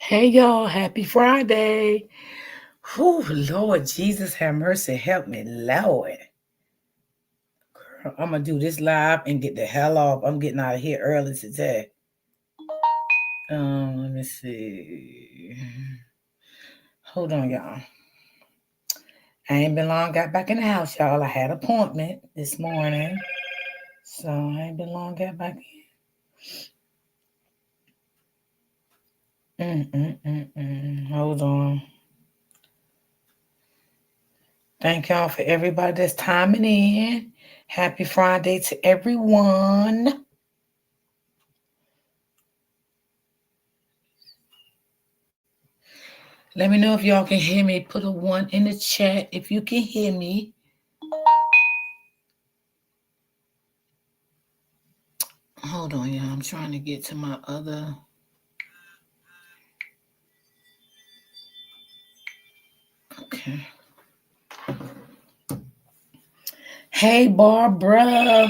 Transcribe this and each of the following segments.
Hey y'all, happy Friday. Whew, Lord Jesus, have mercy, help me, Lord. I'm gonna do this live and get the hell off. I'm getting out of here early today. Let me see. Hold on, y'all. I ain't been long, got back in the house, y'all. I had an appointment this morning. So I ain't been long, got back in. Hold on. Thank y'all for everybody that's timing in. Happy Friday to everyone. Let me know if y'all can hear me. Put a one in the chat if you can hear me. Hold on, y'all. I'm trying to get to my other. Okay. Hey, Barbara.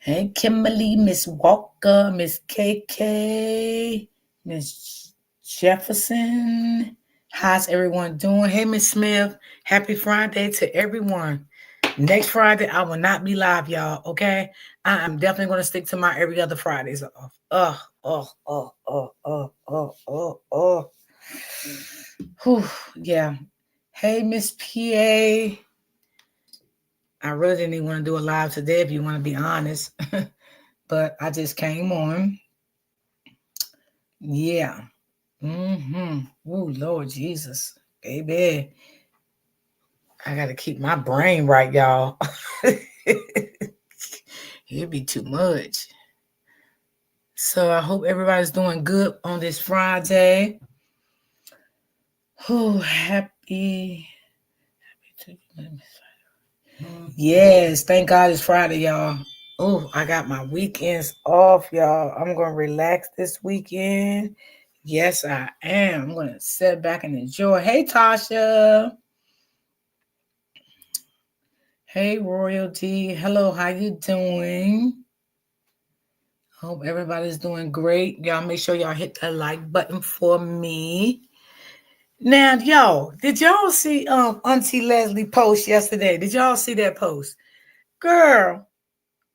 Hey, Kimberly, Miss Walker, Miss KK, Miss Jefferson. How's everyone doing? Hey, Miss Smith. Happy Friday to everyone. Next Friday, I will not be live, y'all. Okay, I am definitely going to stick to my every other Fridays off. Whew, yeah. Hey, Miss PA. I really didn't even want to do a live today, if you want to be honest, but I just came on. Yeah. Oh, Lord Jesus, baby. I got to keep my brain right, y'all. It'd be too much. So I hope everybody's doing good on this Friday. Oh, happy. Yes, thank God it's Friday, y'all. Oh, I got my weekends off, y'all. I'm going to relax this weekend. Yes, I am. I'm going to sit back and enjoy. Hey, Tasha. Hey, Royalty. Hello, how you doing? Hope everybody's doing great. Y'all make sure y'all hit that like button for me. Now, y'all, did y'all see Auntie Leslie post yesterday? Did y'all see that post? Girl,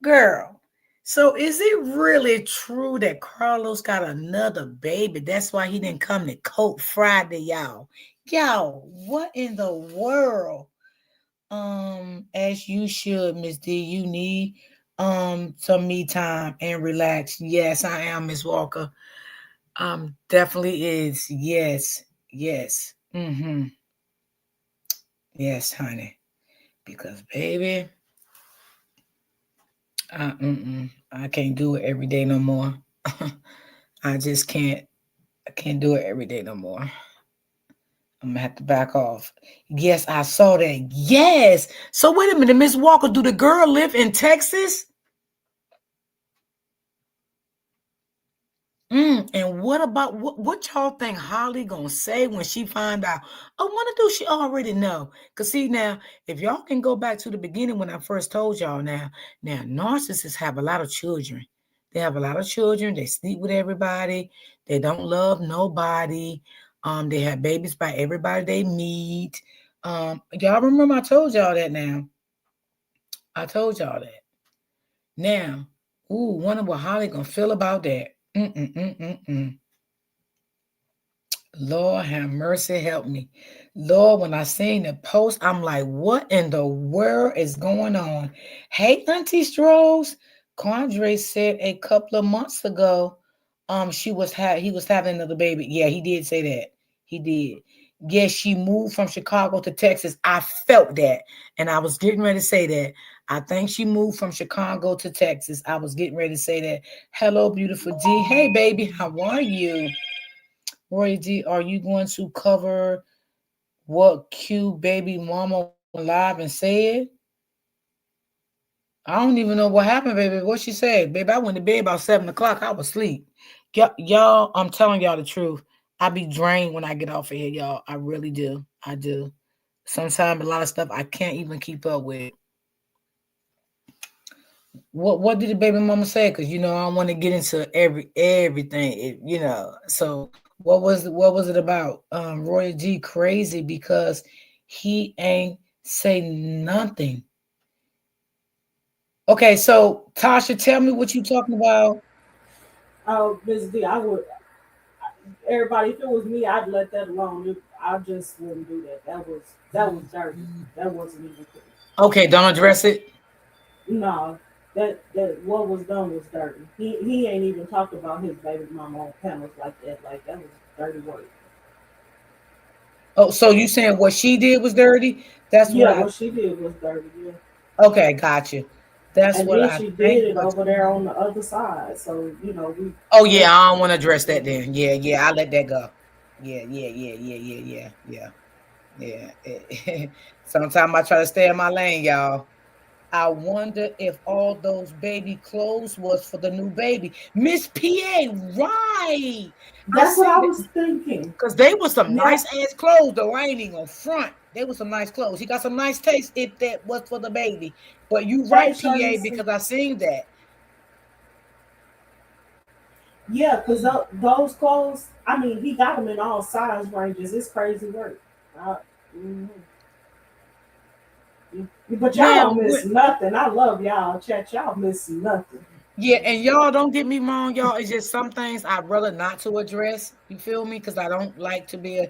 girl. So is it really true that Carlos got another baby? That's why he didn't come to Coat Friday, y'all. Y'all, what in the world? As you should, Miss D. You need some me time and relax. Yes, I am, Miss Walker. Definitely is. Yes, yes. Yes, honey. Because baby, I can't do it every day no more. I just can't. I can't do it every day no more. I'm gonna have to back off. Yes, I saw that. Yes. So wait a minute, Miss Walker. Do the girl live in Texas? And what about what y'all think Holly gonna say when she find out? I want to do. She already know. Cause see now, if y'all can go back to the beginning when I first told y'all now narcissists have a lot of children. They have a lot of children. They sleep with everybody. They don't love nobody. They have babies by everybody they meet. Y'all remember I told y'all that now. I told y'all that. Now, wonder what Holly gonna feel about that. Mm-mm-mm-mm-mm. Lord have mercy, help me. Lord, when I seen the post, I'm like, what in the world is going on? Hey, Auntie Strolls, Quandre said a couple of months ago, he was having another baby. Yeah, he did say that. He did. Yes, she moved from Chicago to Texas. I felt that. And I was getting ready to say that. I think she moved from Chicago to Texas. I was getting ready to say that. Hello, beautiful D. Hey, baby, how are you? Roy D, are you going to cover what Q baby mama went live and said? I don't even know what happened, baby. What she said, baby. I went to bed about 7 o'clock. I was asleep. Y'all, I'm telling y'all the truth. I be drained when I get off of here, y'all. I really do. I do. Sometimes a lot of stuff I can't even keep up with. What did the baby mama say? Because I don't want to get into everything. So What was it about? Roy G crazy because he ain't say nothing. Okay, so Tasha, tell me what you talking about. Oh, Miss D, I would. Everybody, if it was me, I'd let that alone. I just wouldn't do that. That was dirty. That wasn't even cool. Okay, don't address it. No, that what was done was dirty. He ain't even talked about his baby mama on panels like that. Like that was dirty work. Oh, so you saying what she did was dirty? That's what Yeah, I. what she did was dirty. Yeah, Okay, got you. That's and what then I she think. did it But over there on the other side. So we oh yeah, that I don't want to address that then. Yeah, yeah, I let that go. Yeah, yeah, yeah, yeah, yeah, yeah, yeah, yeah. Sometimes I try to stay in my lane, y'all. I wonder if all those baby clothes was for the new baby. Miss PA, right. I that's what I see that was thinking. because they were some Now nice ass clothes, though. I ain't even gonna front. They were some nice clothes. He got some nice taste if that was for the baby. But you hey right, PA, Shirley, because I seen that. yeah, because those clothes, I mean, he got them in all size ranges. It's crazy work. Uh, mhm. But y'all Now, don't miss nothing. I love y'all. Chat, y'all miss nothing. yeah, and y'all don't get me wrong, y'all. It's just some things I'd rather not to address. You feel me? Because I don't like to be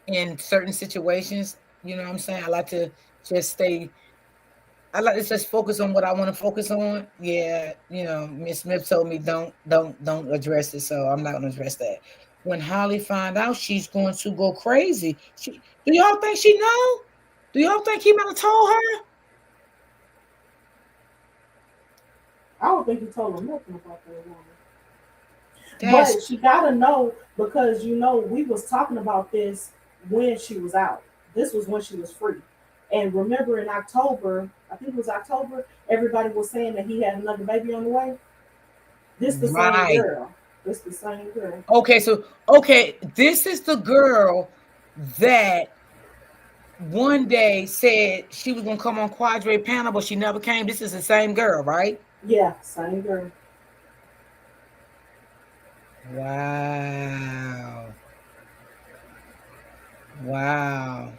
in certain situations. You know what I'm saying? I like to just stay. I like to just focus on what I want to focus on. Yeah, Miss Smith told me don't address it, so I'm not gonna address that. When Holly find out, she's going to go crazy. Do y'all think she know? Do y'all think he might have told her? I don't think he told him nothing about that woman. That's But she gotta know because we was talking about this when she was out. This was when she was free. And remember in October, I think it was October, everybody was saying that he had another baby on the way. This the same right. girl. This the same girl. Okay, so okay, this is the girl that one day said she was gonna come on Quadre panel, but she never came. This is the same girl, right? Yeah, same girl. Wow. Wow.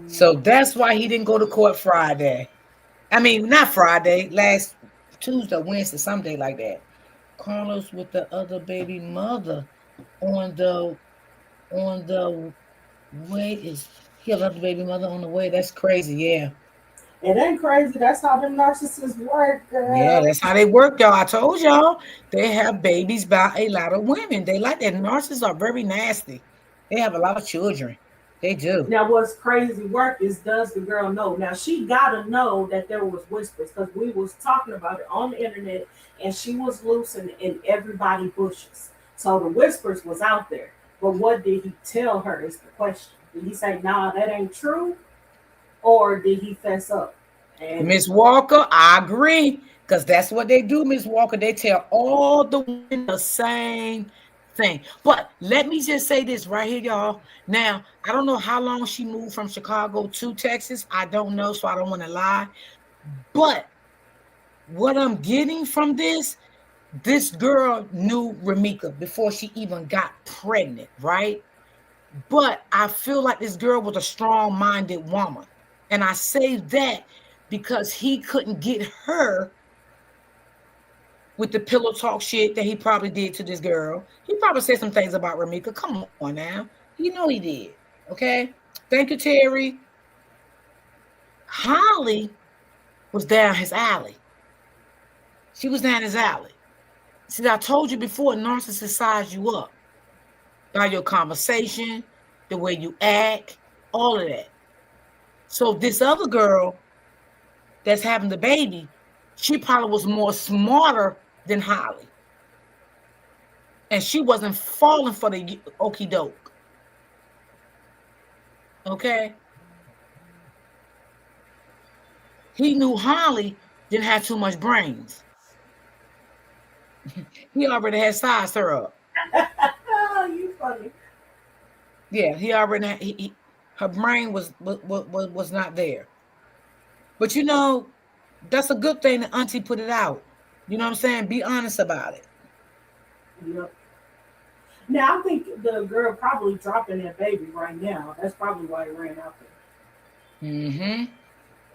So that's why he didn't go to court Friday. I mean, not Friday, last Tuesday, Wednesday, someday like that. Carlos with the other baby mother on the way is he have another baby mother on the way. That's crazy, yeah. It ain't crazy. That's how them narcissists work, Yeah, girl. that's how they work, y'all. I told y'all they have babies by a lot of women. They like that. Narcissists are very nasty. They have a lot of children. They do. Now, what's crazy work is does the girl know? Now she gotta know that there was whispers because we was talking about it on the internet, and she was loose in everybody bushes. So the whispers was out there. But what did he tell her is the question. Did he say, "Nah, that ain't true," or did he fess up? And Miss Walker, I agree. Because that's what they do, Miss Walker. They tell all the women the same thing. But let me just say this right here, y'all. Now, I don't know how long she moved from Chicago to Texas. I don't know, so I don't want to lie. But what I'm getting from this girl knew Ramika before she even got pregnant, right? But I feel like this girl was a strong-minded woman. And I say that because he couldn't get her with the pillow talk shit that he probably did to this girl. He probably said some things about Ramika. Come on now. You know he did. Okay. Thank you, Terry. Holly was down his alley. She was down his alley. See, I told you before, narcissists size you up by your conversation, the way you act, all of that. So this other girl that's having the baby, she probably was more smarter than Holly. And she wasn't falling for the okey doke. Okay. He knew Holly didn't have too much brains. He already had sized her up. oh, you funny. Yeah, he already had, her brain was not there. But that's a good thing that Auntie put it out. You know what I'm saying? Be honest about it. Yep. Now I think the girl probably dropping that baby right now. That's probably why he ran out there. Mm-hmm.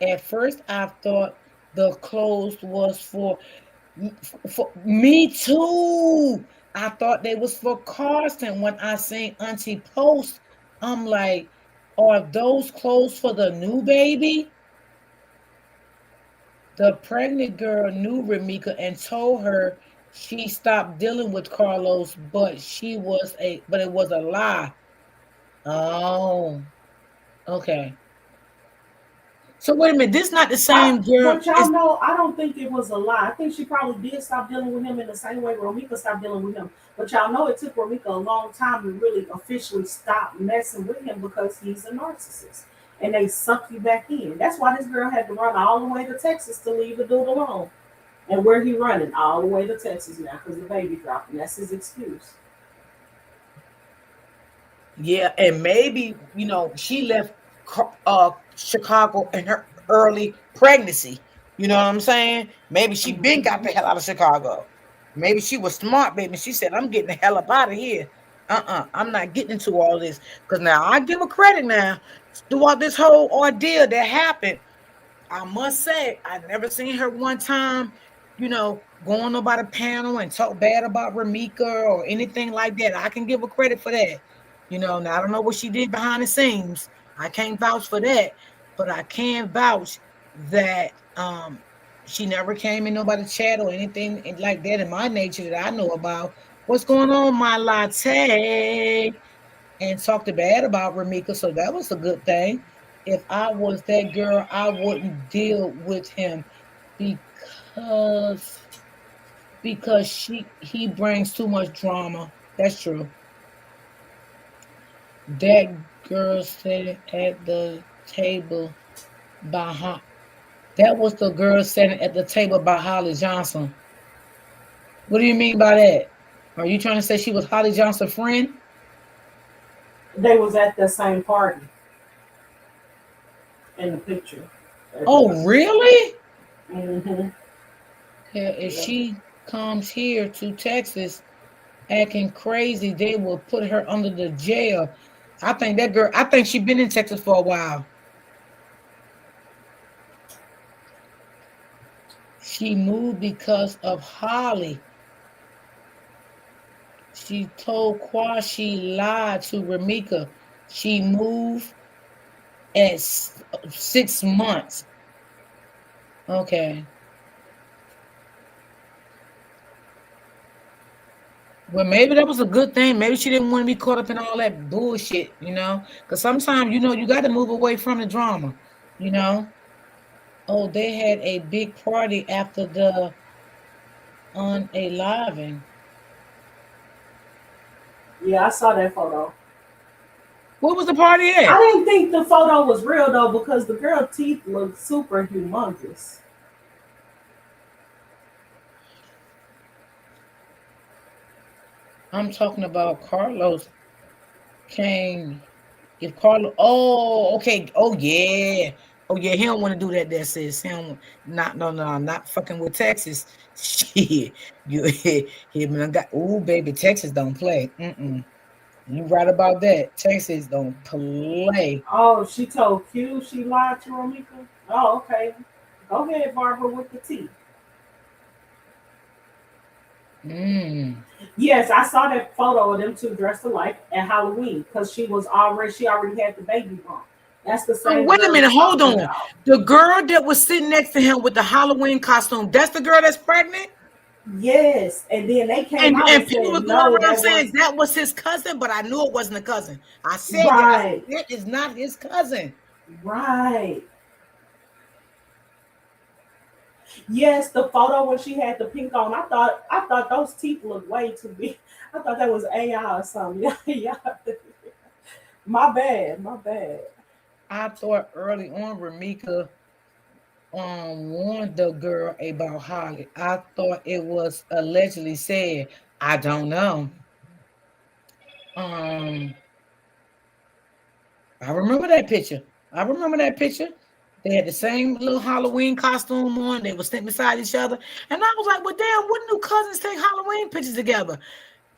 At first, I thought the clothes was for me too. I thought they was for Carson. When I seen Auntie post, I'm like, are those clothes for the new baby? The pregnant girl knew Remika and told her she stopped dealing with Carlos, but it was a lie. Oh, okay. So wait a minute, this not the same girl. But y'all know, I don't think it was a lie. I think she probably did stop dealing with him in the same way Romika stopped dealing with him. But y'all know it took Romika a long time to really officially stop messing with him because he's a narcissist. And they suck you back in. That's why this girl had to run all the way to Texas to leave the dude alone. And where he running? All the way to Texas now because the baby dropped. And that's his excuse. Yeah, and maybe she left Chicago in her early pregnancy. You know what I'm saying? Maybe she been got the hell out of Chicago. Maybe she was smart, baby. She said, "I'm getting the hell up out of here. I'm not getting into all this." Because now I give her credit now throughout this whole ordeal that happened. I must say, I never seen her one time, going about a panel and talk bad about Ramika or anything like that. I can give her credit for that. Now I don't know what she did behind the scenes. I can't vouch for that, but I can vouch that she never came in nobody's chat or anything like that in my nature that I know about. What's going on, my latte? And talked bad about Ramika, so that was a good thing. If I was that girl, I wouldn't deal with him because he brings too much drama. That's true. That girl sitting at the table by that was the girl sitting at the table by Holly Johnson. What do you mean by that? Are you trying to say she was Holly Johnson's friend? They was at the same party in the picture. Oh, really? Mm-hmm. Yeah, if Yeah. she comes here to Texas acting crazy, they will put her under the jail. I think she been in Texas for a while. She moved because of Holly. She told Kwashi lied to Ramika. She moved at 6 months. Okay. Well, maybe that was a good thing. Maybe she didn't want to be caught up in all that bullshit, Because sometimes, you got to move away from the drama, you know. Oh, they had a big party after the unaliving. Yeah, I saw that photo. What was the party I at? didn't think the photo was real though because the girl teeth looked super humongous. I'm talking about Carlos came. If Carlos, oh, okay, oh yeah, he don't want to do that. There, sis. He don't, not, no, no, not fucking with Texas. Shit, you, him got. Oh, baby, Texas don't play. You right about that. Texas don't play. Oh, she told Q she lied to Romika. Oh, okay. Go ahead, Barbara, with the tea. Mm. Yes, I saw that photo of them two dressed alike at Halloween because she already had the baby bump. That's the Oh, same wait a girl minute, we hold talking on. about. The girl that was sitting next to him with the Halloween costume, that's the girl that's pregnant? Yes, and then they came And out and and people said were going no, around that saying was that was his cousin, but I knew it wasn't a cousin. I said that. I said right, that is not his cousin. right. Yes, the photo when she had the pink on, I thought those teeth looked way too big. I thought that was AI or something. Yeah, yeah. My bad, my bad. I thought early on Ramika warned the girl about Holly. I thought it was allegedly said. I don't know. Um, I remember that picture. I remember that picture. They had the same little Halloween costume on. They were sitting beside each other. And I was like, well, damn, wouldn't do cousins take Halloween pictures together?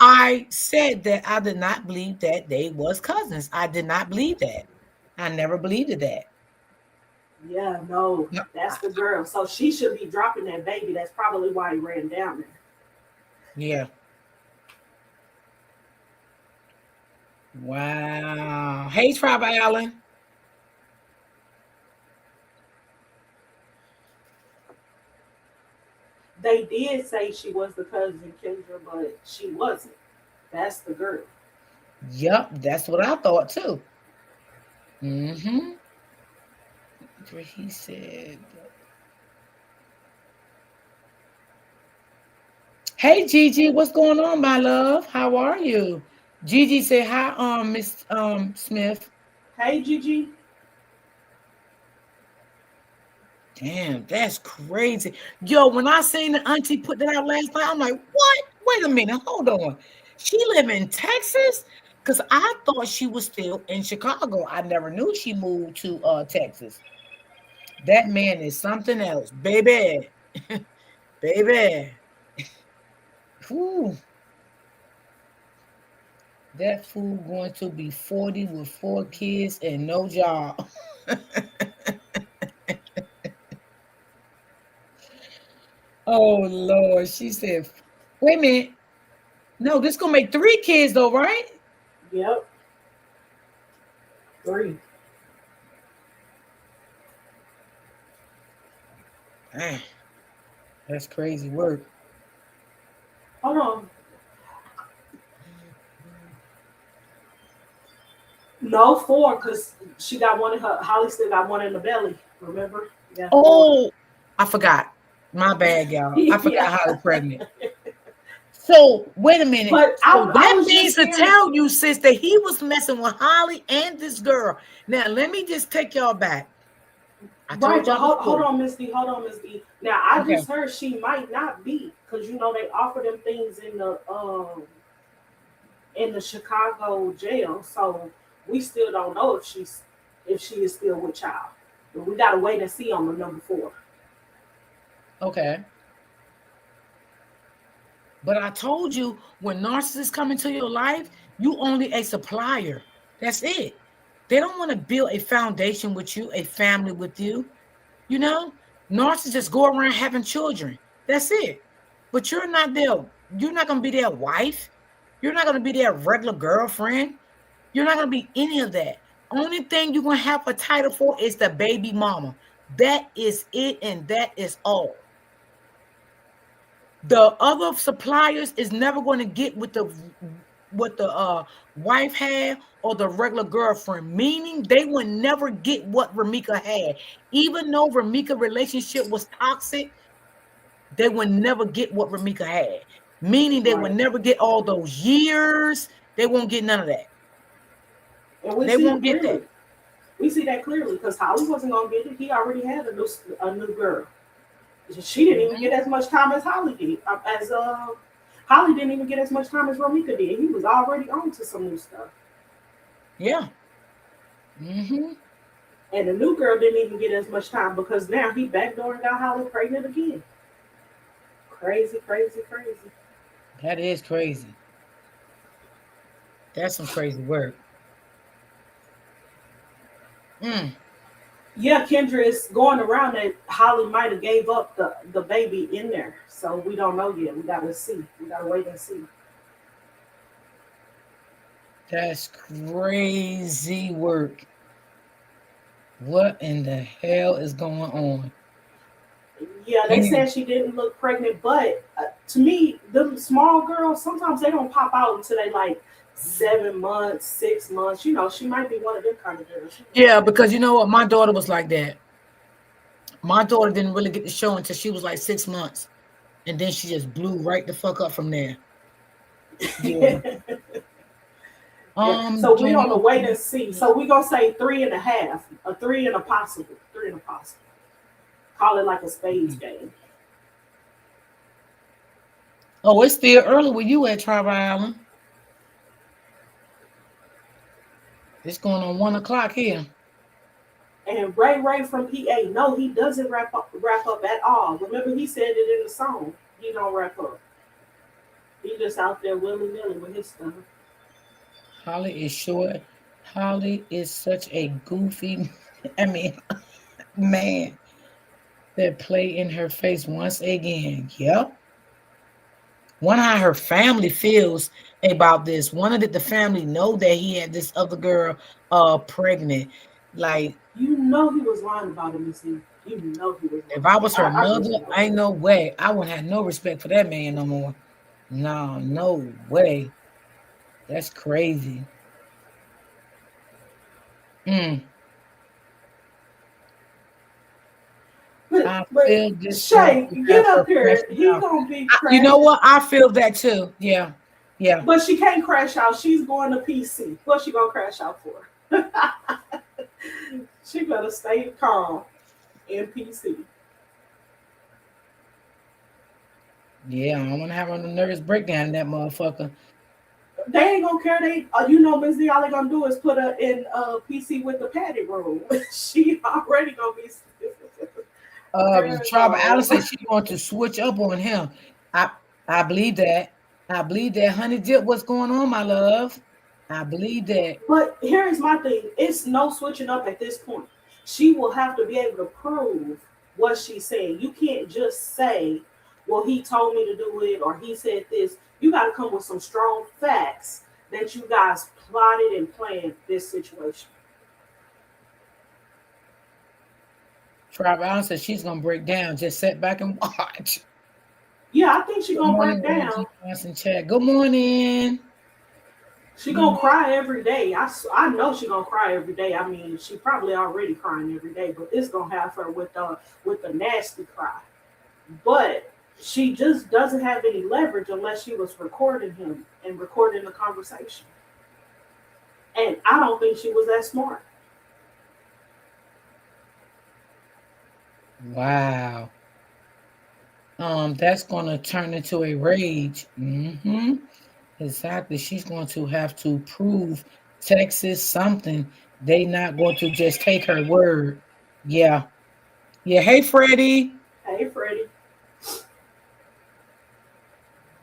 I said that I did not believe that they was cousins. I did not believe that. I never believed that. Yeah, no, No, that's the girl. So she should be dropping that baby. That's probably why he ran down there. yeah. Wow. Hey, Tribal Allen. They did say she was the cousin Kendra, but she wasn't. That's the girl. Yep, that's what I thought too. Mm-hmm. He said, "Hey, Gigi, what's going on, my love? How are you?" Gigi said, "Hi, Miss Smith." Hey, Gigi. Damn, that's crazy. Yo, when I seen the auntie put that out last night, I'm like, what? Wait a minute, hold on. She live in Texas? Because I thought she was still in Chicago. I never knew she moved to Texas. That man is something else, baby. Baby. Whew. That fool going to be 40 with 4 kids and no job. Oh Lord. She said, wait a minute. No, this gonna make 3 kids though, right? Yep, three. Man, that's crazy work. Hold on. No, four, because she got one in her. Holly still got one in the belly. Remember? Yeah, four. Oh, I forgot. My bad, y'all. I forgot Yeah. how to pregnant. So wait a minute. But So I that was means just to hearing. tell you, sis, that he was messing with Holly and this girl. Now let me just take y'all back. I Right, told but y'all hold before. on, Miss D. Hold on, Miss D. Now I Okay. just heard she might not be, because they offer them things in the Chicago jail. So we still don't know if she is still with child. But we gotta wait and see on the number four. Okay. But I told you when narcissists come into your life, you only a supplier. That's it. They don't want to build a foundation with you, a family with you. You know, narcissists go around having children. That's it. But you're not their, you're not going to be their wife. You're not going to be their regular girlfriend. You're not going to be any of that. Only thing you're going to have a title for is the baby mama. That is it, and that is all. The other suppliers is never going to get what the wife had or the regular girlfriend, meaning they would never get what Ramika had. Even though Ramika relationship was toxic, they would never get what Ramika had, meaning they would Right. never get all those years. They won't get none of that. And we They see it won't get that. clearly. We see that clearly because Holly wasn't gonna get it. He already had a new girl. She didn't even Mhm. get as much time as Holly did. As Holly didn't even get as much time as Romika did. He was already on to some new stuff. Yeah. Hmm. And the new girl didn't even get as much time because now he backdoor and got Holly pregnant again. Crazy, crazy, crazy. That is crazy. That's some crazy work. Mm. Yeah, Kendra is going around that Holly might have gave up the baby in there. So we don't know yet. We gotta see. We gotta wait and see. That's crazy work. What in the hell is going on? Yeah, they Damn. said she didn't look pregnant, but to me, the small girls sometimes they don't pop out until they like 7 months, 6 months. She might be one of them kind of girls. Yeah, because you know what? My daughter was like that. My daughter didn't really get the show until she was like 6 months. And then she just blew right the fuck up from there. Yeah. Yeah. So we on the Don't wait and see. So we gonna say 3.5, a three and a possible, three and a possible. Call it like a spades game. Oh, it's still early where you at, Tribal Island. It's going on 1 o'clock here. And Ray from PA, no, he doesn't wrap up at all. Remember, he said it in the song. He don't wrap up. He just out there willy nilly with his stuff. Holly is short. Holly is such a goofy, I mean, man, that play in her face once again. Yep. Wonder how her family feels about this. Wonder did the family know that he had this other girl pregnant? Like, You know he was lying about it, Missy. You know he was if I lying. was her I mother, just know. I ain't no way. I wouldn't have no respect for that man no more. No, no way. That's crazy. Mm, I But feel this girl Shay, to get have her up here. crashing He out. gonna be You know crashing. what? I feel that too. Yeah. Yeah. But she can't crash out. She's going to PC. What she gonna crash out for? She better stay calm in PC. Yeah. I want to have a nervous breakdown in that motherfucker. They ain't gonna care. They, you know, Miss D, all they gonna do is put her in PC with the padded room. She already gonna be. Tribal Allen Girl, said she's going to switch up on him. I I believe that. I believe that. Honey Dip, what's going on, my love? I believe that. but here's my thing: it's no switching up at this point. She will have to be able to prove what she's saying. You can't just say, "Well, he told me to do it," or "He said this." You got to come with some strong facts that you guys plotted and planned this situation. Tribal Allen said she's gonna break down. Just sit back and watch. Yeah, I think she Good gonna morning, break Royal G down. Johnson chat. Good morning. She Good gonna morning. cry every day. I know she gonna cry every day. I mean, she probably already crying every day, but it's gonna have her with the nasty cry. But she just doesn't have any leverage unless she was recording him and recording the conversation. And I don't think she was that smart. Wow. That's gonna turn into a rage. Exactly. She's going to have to prove Texas something. They not going to just take her word. Yeah. Yeah. Hey, Freddie. Hey, Freddie.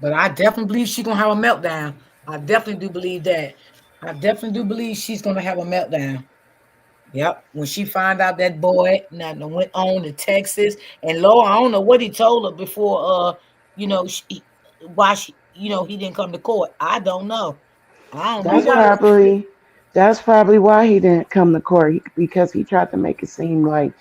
But I definitely believe she's gonna have a meltdown. I definitely do believe that. I definitely do believe she's gonna have a meltdown. Yep. When she find out that boy now went on to Texas, and Lord, I don't know what he told her before. Why he didn't come to court. I don't know. I don't know We That's what. got to probably that's probably why he didn't come to court because he tried to make it seem like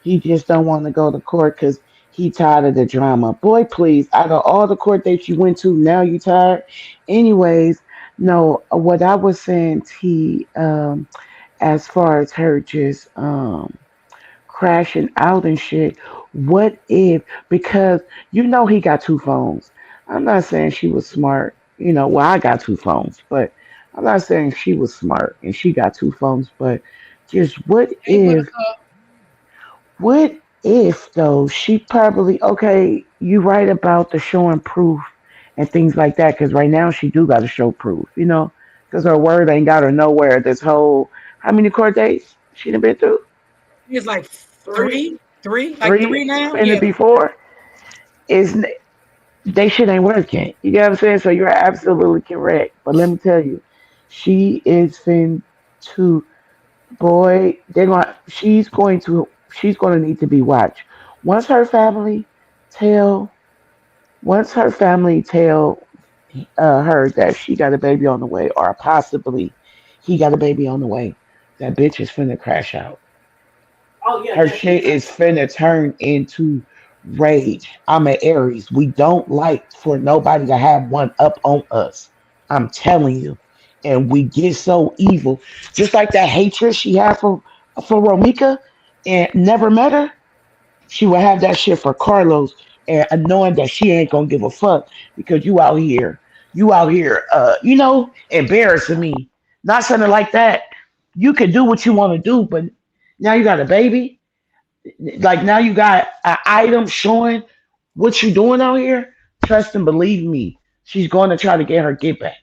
he just don't want to go to court because he tired of the drama. Boy, please, out of all the court dates you went to, now you tired. Anyways, no, what I was saying, T, as far as her just crashing out and shit. What if, because he got two phones. I'm not saying she was smart. Well, I got two phones, but I'm not saying she was smart and she got two phones, but just Hey, Buttercup. what if though she probably, okay, you right about the showing proof and things like that, because right now she do got to show proof, because her word ain't got her nowhere. This whole, how many court dates she done been through? It's like three. like Three, three now. and Yeah. it before is they shit ain't working. You get what I'm saying? So you're absolutely correct. But let me tell you, she is fin to boy. She's going to need to be watched. Once her family tell once her family tell her that she got a baby on the way, or possibly he got a baby on the way, that bitch is finna crash out. Oh yeah, Her shit definitely. is finna turn into rage. I'm an Aries. We don't like for nobody to have one up on us. I'm telling you. And we get so evil. Just like that hatred she had for Romika and never met her, she would have that shit for Carlos and knowing that she ain't gonna give a fuck because you out here, embarrassing me. Not something like that. You can do what you want to do, but now you got a baby, like now you got an item showing what you doing out here. Trust and believe me, she's going to try to get her get back.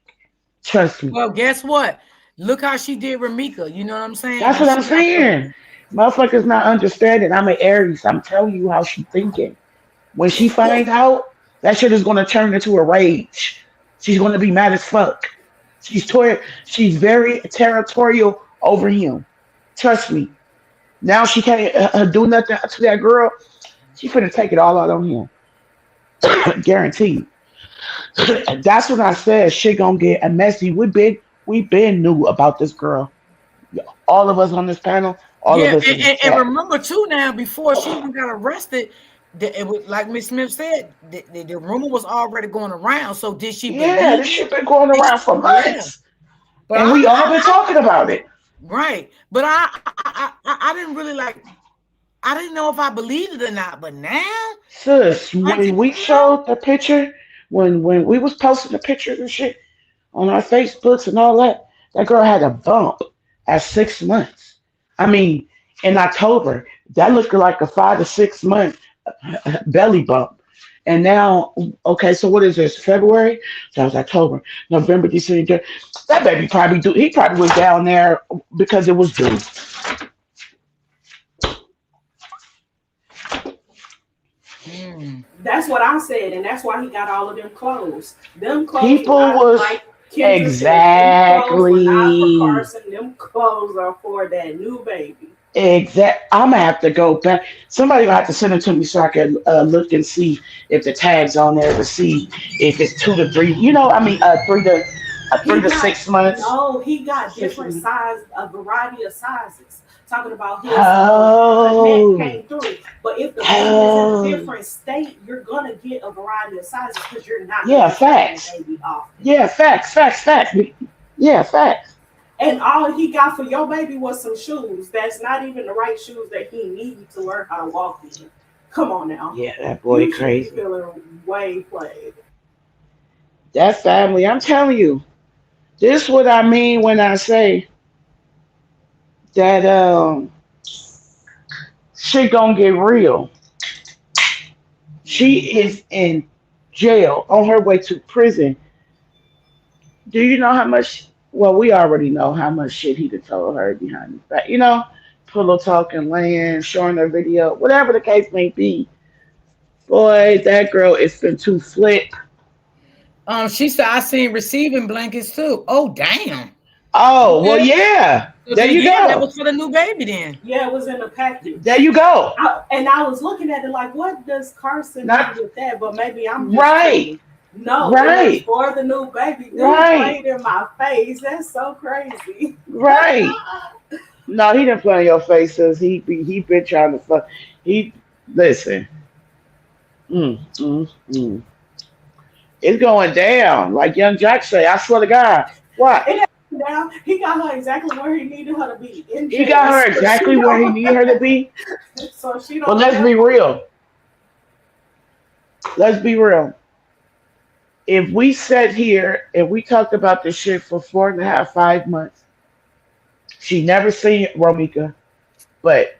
Trust me. Well, guess what? Look how she did Ramika. You know what I'm saying? That's And what she I'm got the saying. Motherfuckers not understanding. I'm an Aries. I'm telling you how she thinking. When she Yeah, finds out, that shit is going to turn into a rage. She's going to be mad as fuck. She's very territorial over him. Trust me. Now she can't do nothing to that girl. She finna take it all out on him. Guaranteed. That's when I said shit gonna get messy. We been knew about this girl. All of us on this panel, all of Yeah, us in the and chat. remember too now, before she even got arrested, it was like Miss Smith said, the rumor was already going around. So did she Yeah, believe this it? shit been going Did she, around for yeah, months, but and we all been talking about it. right, but I didn't really like. I didn't know if I believed it or not, but now, Sis, when granted, we showed the picture, when we was posting the pictures and shit on our Facebooks and all that, that girl had a bump at 6 months. I mean, in October, that looked like a 5 to 6 month belly bump. And now, okay, so what is this? February? So it was October, November, December. That baby probably do. He probably was down there because it was due. mm, That's what I said, and that's why he got all of them clothes. Them clothes were People not was like Kendra said. Them clothes were not for exactly. Carson. Them clothes are for that new baby. Exact. I'm gonna have to go back. Somebody gonna have to send it to me so I can look and see if the tags on there to see if it's 2 to 3. I mean, 3 He to got 6 months. no, he got Six different months. size, a variety of sizes. Talking about his connect Oh, came through. But if the baby is in a oh, different state, you're gonna get a variety of sizes because you're not yeah, gonna train the facts. baby often. Yeah, facts, facts, facts. Yeah, facts. And all he got for your baby was some shoes. That's not even the right shoes that he needed to learn how to walk in. Come on now. Yeah, that boy You should be crazy. feeling way played. That family. I'm telling you, this what I mean when I say that shit gonna get real. She mm-hmm. is in jail on her way to prison. Do you know how much? Well, we already know how much shit he done told her behind his back. Pillow talking, laying, showing her video, whatever the case may be. Boy, that girl is been too flick. She said I seen receiving blankets too. Oh damn. Oh, well, Okay. yeah. So There then, you yeah, that go. was for the new baby then. Yeah, it was in a There package. you go. And I was looking at it like, what does Carson need Not with that? But maybe I'm just right, tripping. No, it was right, for the new baby. Dude right, played in my face. That's so crazy. right. No, he didn't play in your face, sis. He been trying to fuck. He listen. Mm, mm, mm. It's going down. Like Young Jack say, I swear to God. What? And now he got her exactly where he needed her to be in He jail, got her exactly where he need her to be. so she But don't let's have be real. Let's be real. If we sat here and we talked about this shit for 4.5, 5 months, she never seen Romika, but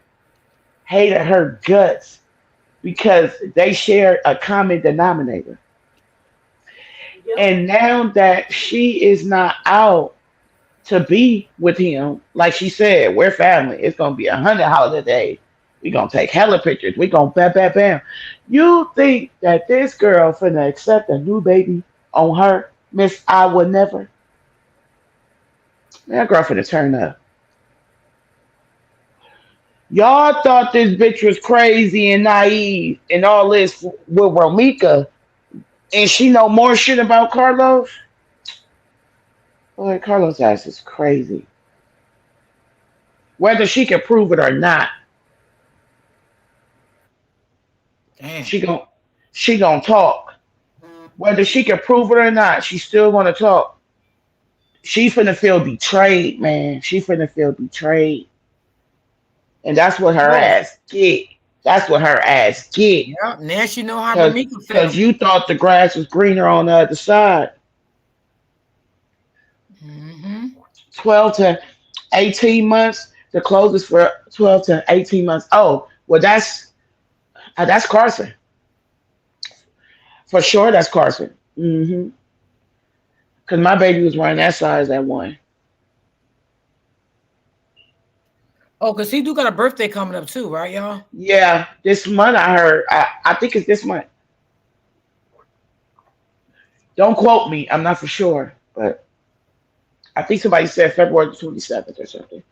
hated her guts because they shared a common denominator. Yep. And now that she is not out to be with him, like she said, we're family. It's gonna be 100 holidays. We gonna take hella pictures. We gonna bam, bam, bam. You think that this girl finna accept a new baby on her, Miss I would never? That girl finna turn up. Y'all thought this bitch was crazy and naive and all this with Romika, and she know more shit about Carlos. Boy, Carlos ass is crazy. Whether she can prove it or not, Damn. she gon' she gonna talk. Whether she can prove it or not, she still gonna talk. She finna feel betrayed, man. She finna feel betrayed, and that's what her Oh, ass get. That's what her ass get. yeah. Now she know how Cause, Ramika cause felt. you thought the grass was greener on the other side. Mm-hmm. 12 to 18 months. The closest for 12 to 18 months. Oh, well, that's Carson for sure. That's Carson. Cause my baby was running that size at one. Oh, because he do got a birthday coming up too, right, y'all? Yeah, this month I heard. I think it's this month. Don't quote me. I'm not for sure, but I think somebody said February the 27th or something.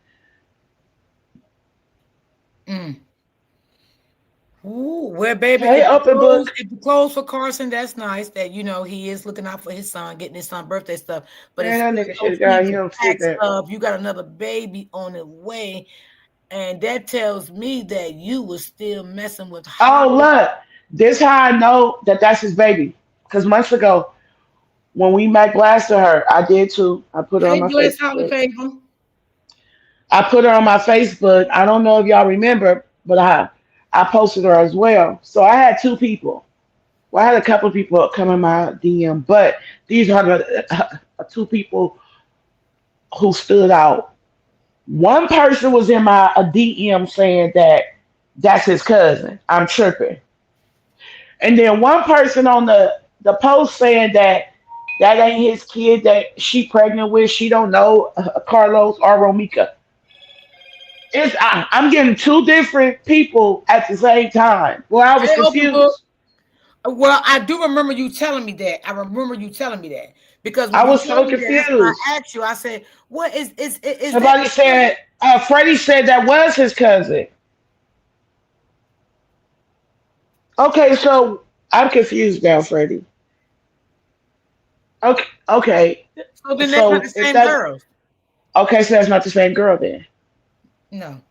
Mm. Ooh, well, baby, Hey, open book. if the clothes for Carson, that's nice. That he is looking out for his son, getting his son birthday stuff. But as Man, far that as nigga should those have got. He feeding don't sit pack that. stuff, you got another baby on the way, and that tells me that you was still messing with Oh, Holly. look. This how I know that that's his baby. Because months ago, when we met glass to her, I did too. I put her on Hey, my bless Holly Facebook. favor. I put her on my Facebook. I don't know if y'all remember, but I posted her as well. So I had two people. Well, I had a couple of people come in my DM, but these are the two people who stood out. One person was in my DM saying that that's his cousin. I'm tripping. And then one person on the post saying that that ain't his kid that she pregnant with. She don't know Carlos or Romika. I'm getting two different people at the same time. Well, I was Hey, open book. confused. Well, I do remember you telling me that. I remember you telling me that because when I you was told so me that, that's when confused. I asked you. I said, "What is that Somebody your cousin?" said, Freddie said that was his cousin. Okay, so I'm confused now, Freddie. Okay, okay. So then that's not the So if same that girls. okay, so that's not the same girl then. No.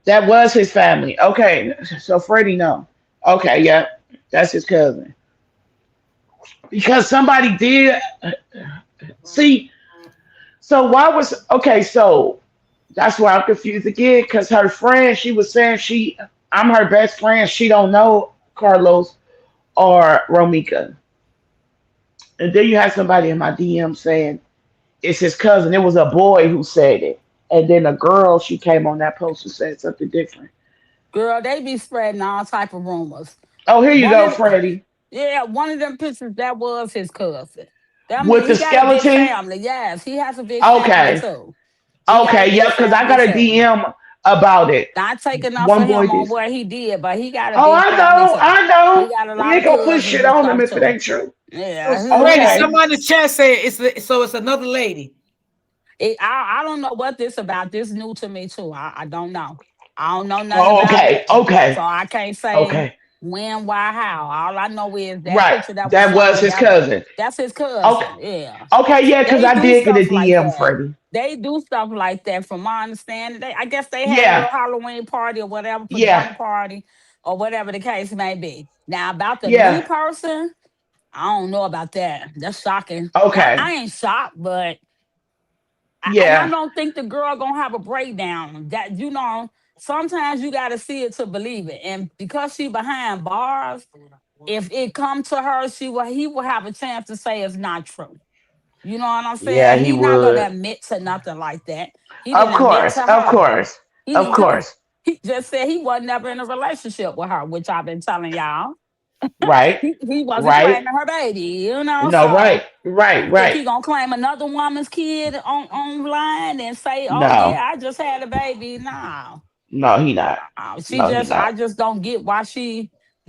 That was his family. Okay, so Freddie, no. Okay, yeah, that's his cousin. Because somebody did see. So why was okay? So that's why I'm confused again. Because her friend, she was saying I'm her best friend. She don't know Carlos or Romika. And then you had somebody in my DM saying it's his cousin. It was a boy who said it. And then a girl, she came on that post and said something different. Girl, they be spreading all type of rumors. Oh, here you One go, of the, Freddie. yeah, one of them pictures that was his cousin. That mean With the he got a big skeleton. family. Yes, he has a big family Okay. too. He got a Okay, big yep, because I family got a too. DM about it. Not taking off for One boy him on did. what he did, but he got a Oh, big I family know, too. I He know. got a We lot ain't of gonna put cousins shit and on him stuff if it too. ain't true. So, Yeah, Freddie, Okay. somebody in the chat said it's another lady. I don't know what this about. This new to me too. I don't know. I don't know nothing Oh, about okay, nothing. So okay, I can't say okay. when, why, how. All I know is that Right. picture that was That was shown. his That cousin. that's his Okay. cousin. Yeah. Okay, yeah, because They I do did get a stuff like DM, that. Freddie. They do stuff like that from my understanding. I guess they had a Yeah, little Halloween party or whatever, yeah, pajama party, or whatever the case may be. Now about the new yeah. person, I don't know about that. That's shocking. I Okay. ain't shocked, but and I Yeah. don't think the girl gonna have a breakdown. That sometimes you gotta see it to believe it. And because she behind bars, if it come to her, he will have a chance to say it's not true. You know what I'm Yeah, saying? he He not gonna would. admit to nothing like that. He Of didn't admit course, to of her. course, He of didn't. course. He just said he was never in a relationship with her, which I've been telling y'all. Right, He wasn't right. claiming her baby, No, So right, right, you think right. he gonna claim another woman's kid online and say, "Oh No, yeah, I just had a baby"? No, no, he not. No, he I not. just don't get why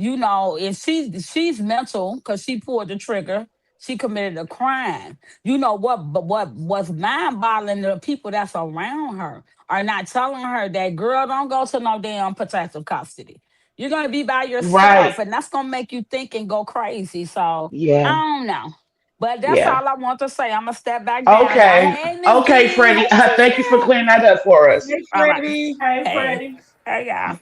if she's mental because she pulled the trigger, she committed a crime. You know what? But what was mind boggling, the people that's around her are not telling her that girl don't go to no damn protective custody. You're gonna be by Right. yourself, and that's gonna make you think and go crazy. So I Yeah, don't know. But that's yeah. all I want to say. I'm gonna step back down, y'all. Okay, Hey, Miss okay, D. Freddie. Hey, Thank you for Tisha. clearing that up for us. Hey, All right. Freddie. Hey, Hey, Freddie. hey, y'all.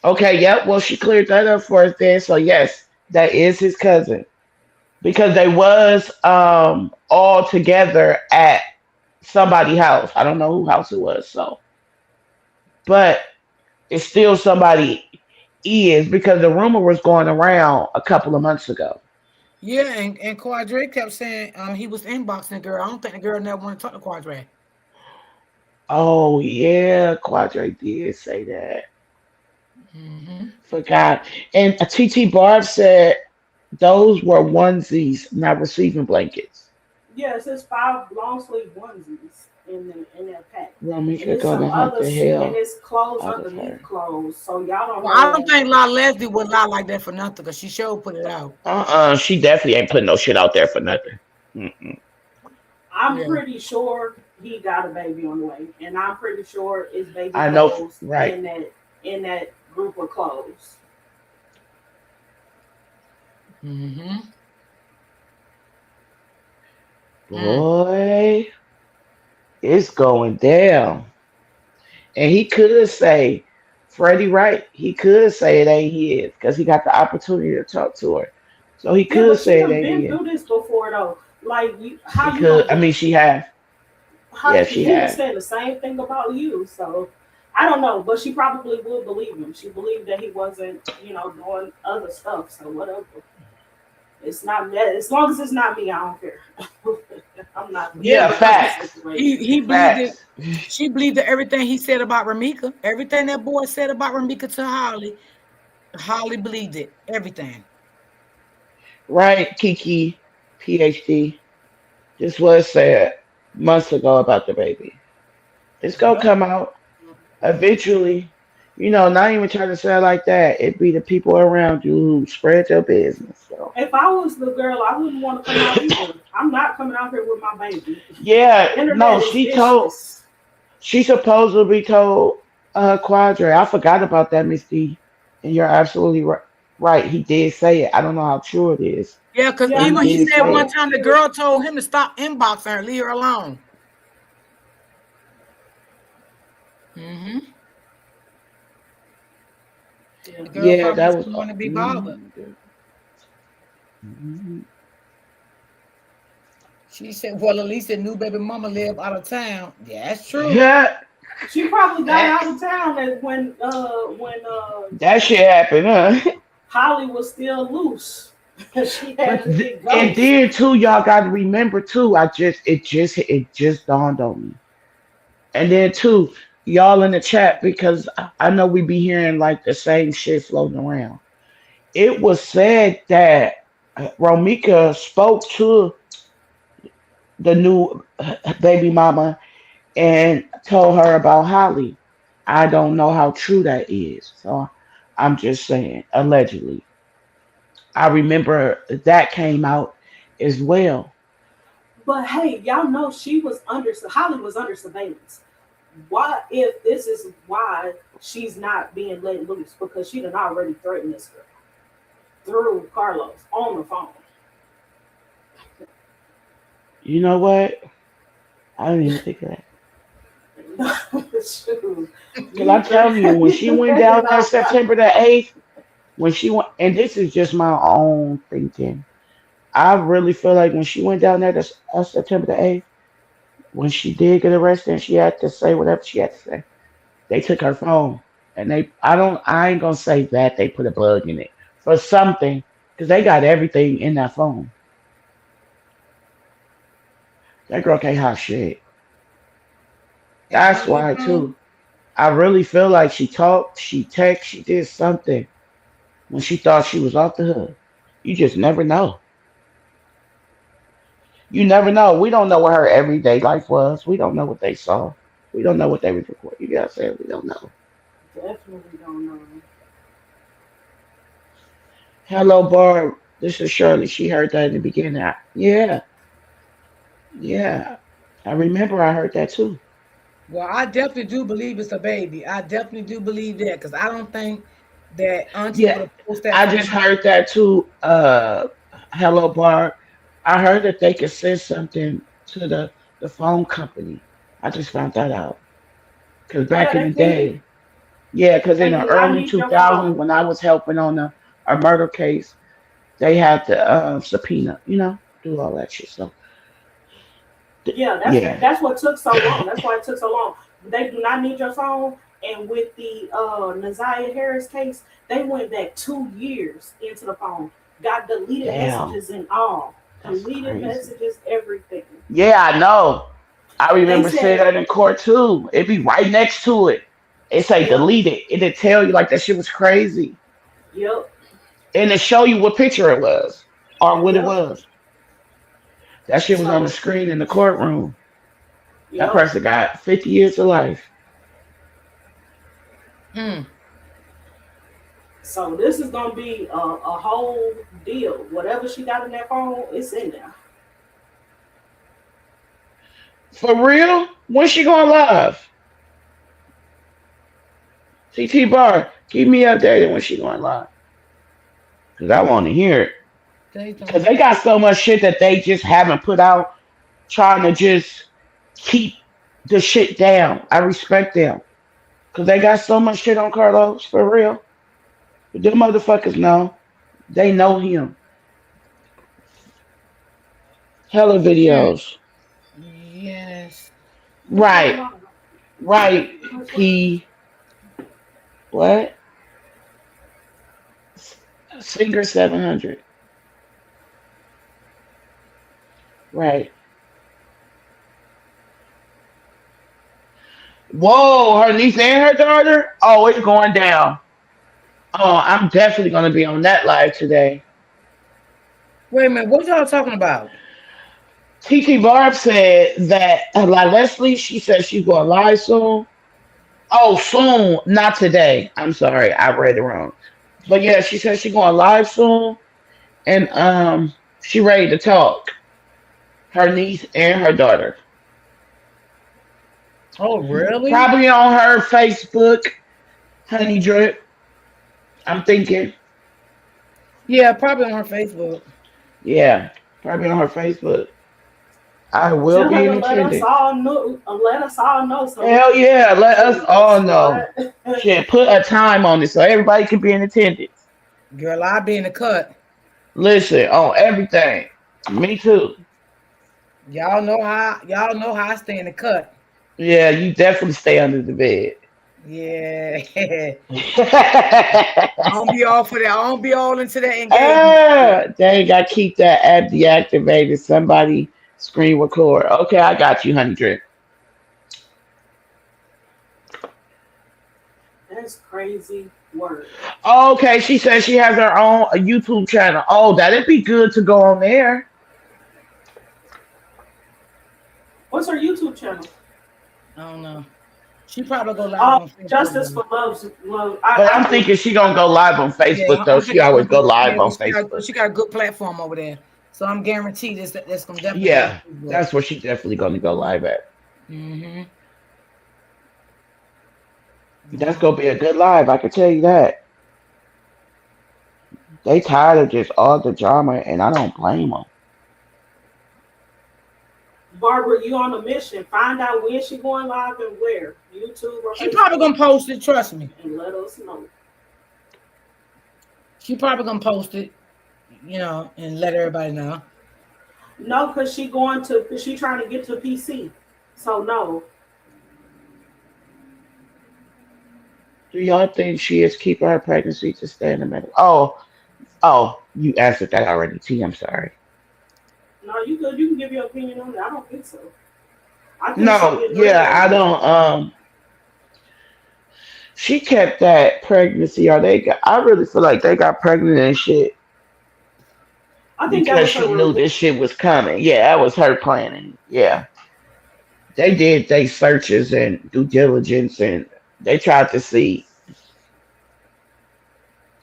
Okay, yep. Well, she cleared that up for us then. So yes, that is his cousin because they was all together at somebody's house. I don't know who house it was. So, but it's still somebody is because the rumor was going around a couple of months ago. Yeah, and Quadre kept saying he was inboxing the girl. I don't think the girl never want to talk to Quadre. Oh yeah, Quadre did say that. Hmm. Forgot. And TT Barb said those were onesies, not receiving blankets. Yes, it's 5 long sleeve onesies. in that pack. And Romika it's some gonna hunt other the shit, and hell it's clothes out of underneath her. clothes. So y'all don't Well, I don't know. think La Leslie would lie like that for nothing because she sure put it out. She definitely ain't putting no shit out there for nothing. Mm-mm. I'm Yeah. pretty sure he got a baby on the way, and I'm pretty sure it's baby I know, clothes right? in that group of clothes. Mm-hmm. Mm. Boy, it's going down. And he could say, Freddie Wright, he could say it ain't his because he got the opportunity to talk to her. So he Yeah, could but she say it done ain't been his. through this before though. Like, She how you could. gonna I mean, she has. how Yeah, she he was has. saying the same thing about you. So I don't know, but she probably would believe him. She believed that he wasn't, doing other stuff. So whatever. It's not that. As long as it's not me, I don't care. I'm not putting Yeah, Yeah, me in because that facts. situation. he believed it. Facts. She believed that everything he said about Ramika, everything that boy said about Ramika to Holly, Holly believed it. Everything. Right, Kiki, PhD. This was said months ago about the baby. It's gonna Yep. come out eventually. Not even trying to say it like that. It be the people around you who spread your business. So If I was the girl, I wouldn't want to come out either. I'm not coming out here with my baby. yeah, The internet no, is she vicious. supposedly told Quadre. I forgot about that, Miss D. And you're absolutely right. Right, he did say it. I don't know how true it is, Yeah, because but Yeah, I he even know he she did said say one told it. time the Clear. girl told him to stop inboxing her, leave her alone. Mm-hmm. Yeah. The girl Yeah, probably that just was. didn't want to be bothered. Mhm. She said, "Well, at least the new baby mama live out of town." Yeah, that's true. Yeah, She probably got out facts. of town when That shit happened, huh? Holly was still loose. She had But to get and ghost. then too, y'all got to remember too. It just dawned on me. And then too, y'all in the chat because I know we be hearing like the same shit floating around. It was said that Romika spoke to the new baby mama and told her about Holly. I don't know how true that is, so I'm just saying allegedly. I remember that came out as well. But hey, y'all know she was under Holly was under surveillance. Why if this is why she's not being let loose? Because she done already threatened this girl through Carlos on the phone. You know what? I didn't even think of that. Shoot, Cause I'm you telling you, when she went down thinking there out loud. September the 8th, when she went, and this is just my own thinking. I really feel like when she went down there to September the 8th, when she did get arrested and she had to say whatever she had to say, they took her phone. And I ain't gonna say that they put a bug in it for something, because they got everything in that phone. That girl can't hide shit. They That's probably why don't. too. I really feel like she talked, she texted, she did something when she thought she was off the hook. You just never know. You never know. We don't know what her everyday life was. We don't know what they saw. We don't know what they was recording. You gotta say we don't know. Definitely don't know. Hello, Barb. This is Shirley. She heard that in the beginning. Yeah, yeah. I remember I heard that too. Well, I definitely do believe it's a baby. I definitely do believe that because I don't think that Auntie Yeah, would have posted that I for just him. heard that too. Hello, Barb. I heard that they could send something to the phone company. I just found that out. Because Oh back yeah, in the they can. day, yeah, because in They the do not early need your 2000s, phone. when I was helping on a murder case, they had to subpoena, do all that shit. So, Yeah, yeah, that's what took so long. That's why it took so long. They do not need your phone. And with the Naziah Harris case, they went back 2 years into the phone, got deleted damn, messages and all, that's deleted crazy. messages, everything. Yeah, I know. I They remember seeing said, that in court too. It'd be right next to it. It say "Yep, delete it. It'd tell you like that shit was crazy. yep, And it show you what picture it was or what it yep." was. That shit was on the So screen in the courtroom. That Yep. person got 50 years of life. Mm. So this is gonna be a whole deal. Whatever she got in that phone, it's in there. For real? When she going live? TT Bar, keep me updated when she going live. Because I want to hear it. They Because don't. they got so much shit that they just haven't put out, trying to just keep the shit down. I respect them. Because they got so much shit on Carlos, for real. But them motherfuckers know. They know him. Hella Mm. videos. Yes. What's going Right. on? Right. P. What? Singer 700. Right. Whoa, her niece and her daughter? Oh, it's going down. Oh, I'm definitely going to be on that live today. Wait a minute. What y'all talking about? TT Barb said that like Leslie, she said she's going live soon. Oh, soon, not today. I'm sorry, I read it wrong. But yeah, she said she's going live soon, and she ready to talk. Her niece and her daughter, Oh, really? probably on her Facebook, Honey Drip. I'm thinking, Yeah, probably on her Facebook. yeah, probably on her Facebook. I will Tell be her in to let us attendance. all know. Let us all know so we Hell can yeah, be in let us attendance. all know. What? Shit, put a time on it so everybody can be in attendance. Girl, I'll be in the cut. Listen, on everything. Me too. Y'all know how I stay in the cut. Yeah, you definitely stay under the bed. Yeah. I don't be all for that. I don't be all into that engagement shit. They got to keep that app deactivated. Somebody screen record. Okay, I got you, 100. That's crazy work. Okay, she says she has her own YouTube channel. Oh, that'd be good to go on there. What's her YouTube channel? I don't know. She probably go live Oh, on Facebook Justice though. for Love's Love. But I I'm believe thinking she gonna go live on Yeah, Facebook though. I'm She thinking she's always gonna go go. Yeah, live on 'cause Facebook. she got a good platform over there. So I'm guaranteed that's gonna definitely go on Yeah, Facebook. that's where she definitely gonna go live at. Mm-hmm. That's gonna be a good live. I can tell you that. They tired of just all the drama, and I don't blame them. Barbara, you on a mission. Find out when she going live and where. YouTube or She probably Facebook, gonna post it. Trust me. and let us know. She probably gonna post it. And let everybody know. No, because she trying to get to PC. So no. Do y'all think she is keeping her pregnancy to stay in the middle? Oh, you answered that already. T, I'm sorry. No, you good. You can give your opinion on it. I don't think so. I think she No, getting rid yeah, of I it. don't. She kept that pregnancy, or they got. I really feel like they got pregnant and shit I think that because was her she knew revenge. this shit was coming. Yeah, that was her planning. Yeah, they did they searches and due diligence, and they tried to see.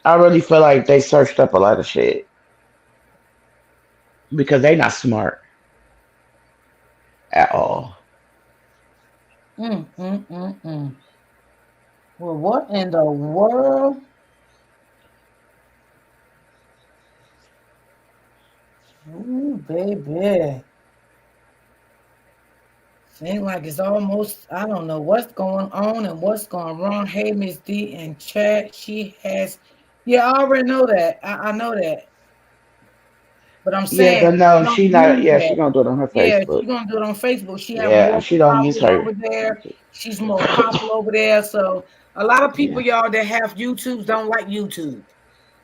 I really feel like they searched up a lot of shit because they not smart at all. Mm. Well, what in the world? Ooh, baby. Seems like it's almost, I don't know what's going on and what's going wrong. Hey, Miss D in chat. She has, yeah, I already know that. I know that. But I'm Yeah, saying but no, don't she not. use Yeah, she that. gonna do it on her Yeah, Facebook. she's gonna do it on Facebook. She have Yeah, more she don't use followers her. over there. She's more popular over there. So a lot of people, Yeah, y'all, that have YouTubes don't like YouTube.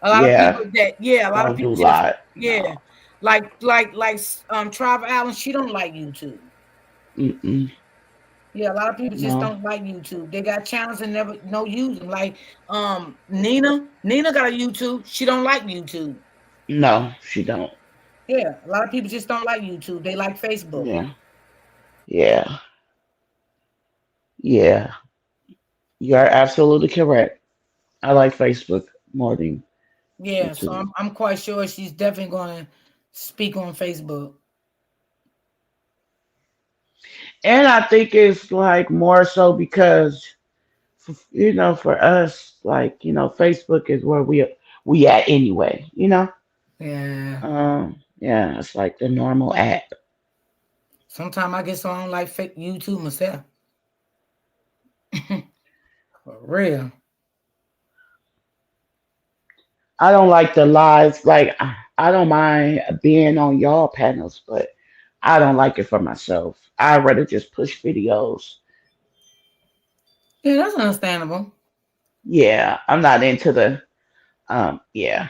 A lot of yeah, people that, yeah, a lot of don't do people a just, lot. yeah, No, Travis Allen, she don't like YouTube. mm-mm, Yeah, a lot of people just no, don't like YouTube. They got channels and never no use them. Like Nina got a YouTube. She don't like YouTube. no, she don't. Yeah, a lot of people just don't like YouTube. They like Facebook. Yeah, yeah. Yeah, you are absolutely correct. I like Facebook more than Yeah, so YouTube. I'm quite sure she's definitely gonna speak on Facebook. And I think it's like more so because for us, like, Facebook is where we at anyway, Yeah. Yeah, it's like the normal app. Sometimes I get so I don't like fake YouTube myself. For real. I don't like the lives. Like, I don't mind being on y'all panels, but I don't like it for myself. I'd rather just push videos. Yeah, that's understandable. Yeah, I'm not into the yeah.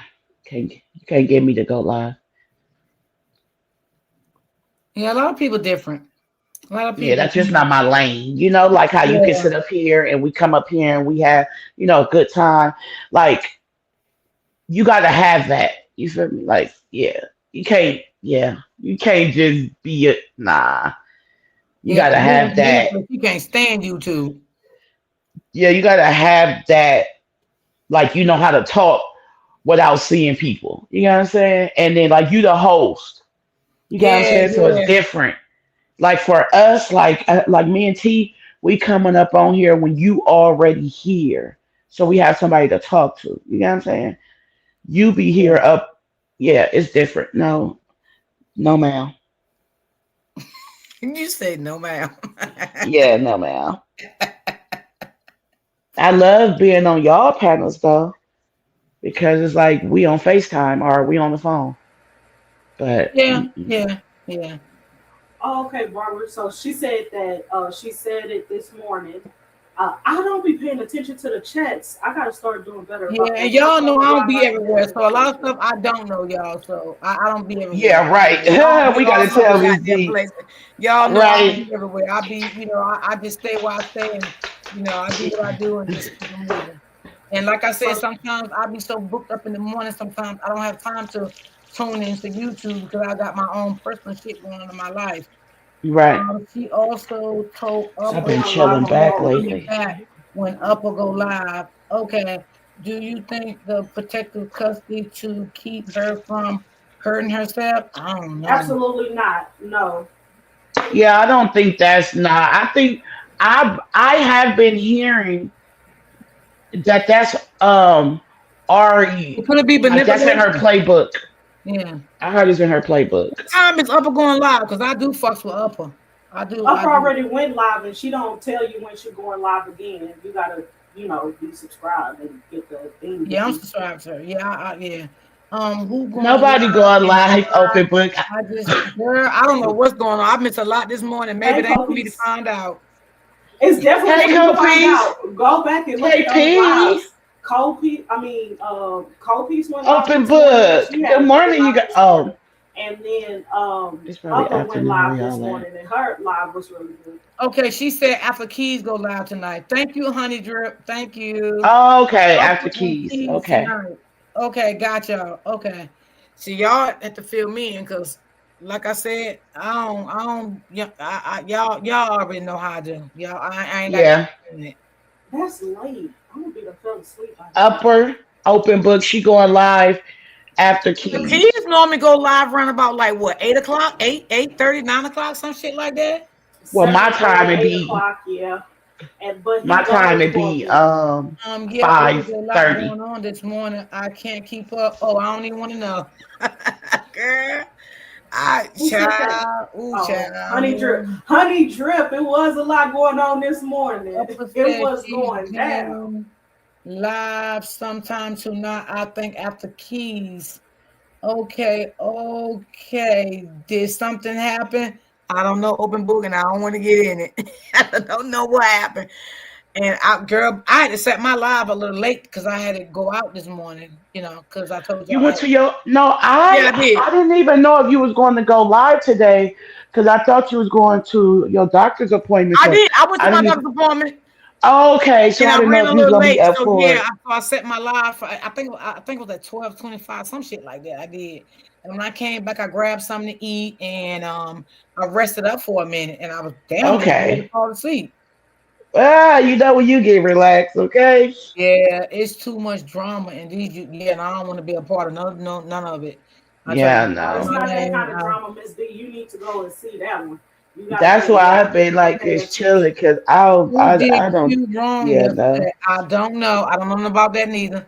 You can't get me to go live. Yeah, a lot of people different. A lot of Yeah, people. that's just not my lane. Like how you can Yeah. sit up here and we come up here and we have, a good time. Like, you gotta have that. You feel me? Like, you can't just be a nah. You Yeah, gotta have that. you can't stand YouTube. Yeah, you gotta have that, like, you know how to talk without seeing people. You know what I'm saying? And then, like, you the host. You got what I'm Yeah, saying? So it's yeah. different. Like for us, like me and T, we coming up on here when you already here. So we have somebody to talk to. You know what I'm saying? You be here Yeah. up. Yeah, it's different. No, no, ma'am. You say no, ma'am. Yeah, no, ma'am. I love being on y'all panels though, because it's like we on FaceTime or we on the phone. But Yeah, yeah, yeah. Oh, okay, Barbara. So she said that she said it this morning. I don't be paying attention to the chats. I gotta start doing better Yeah, about and that. What's y'all up know with I don't why be I ain't everywhere. paying So a lot of attention? stuff I don't know, y'all. So I don't be everywhere. yeah, You know, y'all right. be We all gotta over the tell Miss goddamn D. place. Y'all know I don't Right. be everywhere. I be, I just stay where I stay and I do what I do and just keep it moving. And like I said, So sometimes I be so booked up in the morning, sometimes I don't have time to tune into YouTube because I got my own personal shit going on in my life. Right. She also told she I've Upper been going she'll live chilling on be back both. coming lately. back when Upper go live. Okay. Do you think the protective custody to keep her from hurting herself? I don't know. Absolutely not. No. Yeah, I don't think that's not. I think I have been hearing that's Ari, Could it be like that's in her manipulation? playbook. Yeah. I heard it's in her playbook. What time is Upper going live? Because I do fucks with Upper. I do. I Upper do. already went live and she don't tell you when she going live again. You gotta, be subscribed and get the thing to Yeah, I'm be. subscribed to her. Yeah, yeah. Who going Nobody live going and live why? open book. I just, girl, I don't know what's going on. I missed a lot this morning. Maybe Hey, it ain't for me to Copies. find out. It's definitely Hey, for you to find Copies. out. Go back and look at those KP. lives. Copies went live Open this morning. book. She Good had a great morning, you live got. this Oh, morning. And then it's probably Upper went afternoon where live this y'all at. morning, and her live was really good. Okay, she said after Keys go live tonight. Thank you, Honey Drip. Thank you. Oh, okay, after Upper and keys. Keys Okay. tonight. Okay, got y'all. Okay. See, y'all have to fill me in because, like I said, yeah, y'all already know how I do. Y'all, I ain't got Yeah. time in it. That's late. I'm gonna be the fell asleep by then. Upper open book. She going live after The Keys keys. normally go live around about like what, 8 o'clock, 8:30, 9 o'clock, some shit like that. Well, my 7:30, time would 8 be o'clock, yeah. But he my time goes would for a be minute. Yeah, it was five a lot thirty. going on this morning. I can't keep up. Oh, I don't even want to know. Girl, Who said that? Oh, Honey Drip. child. Honey Drip. It was a lot going on this morning. Upper It said was she's going down. been live sometime tonight. I think after Keys. Okay, okay. Did something happen? I don't know. Open book, and I don't want to get in it. I don't know what happened. And girl, I had to set my live a little late because I had to go out this morning. Because I told You y'all. went to your no. Yeah, I did. I didn't even know if you was going to go live today because I thought you was going to your doctor's appointment. I So did. I went to I my didn't even. doctor's appointment, Oh, okay, so and I I didn't know ran if a you was little gonna be late. up So for yeah, it. I set my live for. I think it was at 12:25, some shit like that. I did. And when I came back, I grabbed something to eat, and I rested up for a minute, and I was damn near ready to Okay. fall asleep. You know when you get relaxed, okay? Yeah, it's too much drama, and yeah, and I don't want to be a part of none of it. I try to Yeah, keep No, out of it's no. my not that name. kind of drama, Miss D. You need to go and see that one. You got to That's really why watch I've it been and like pay this attention. chilling because Who did I don't. you wrong Yeah, no. yesterday? I don't know. I don't know about that neither.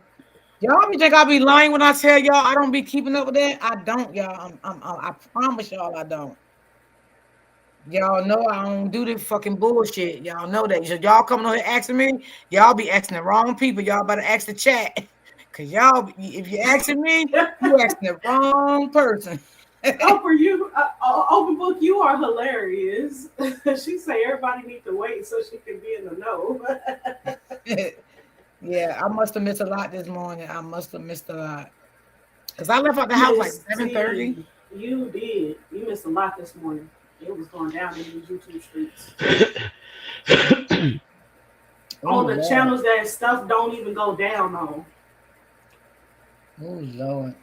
Y'all be think I be lying when I tell y'all I don't be keeping up with that? I don't, y'all. I promise y'all I don't. Y'all know I don't do this fucking bullshit. Y'all know that. So y'all coming on here asking me, y'all be asking the wrong people. Y'all better ask the chat. Cause if you asking me, you asking the wrong person. Oh, for you, open book, you are hilarious. She say everybody need to wait so she can be in the know. Yeah, I must have missed a lot this morning. I must have missed a lot. Cause I left out the house like Miss 7:30. T, you did. You missed a lot this morning. It was going down in these YouTube streets. Oh On the Lord. channels that stuff don't even go down on. Oh Lord.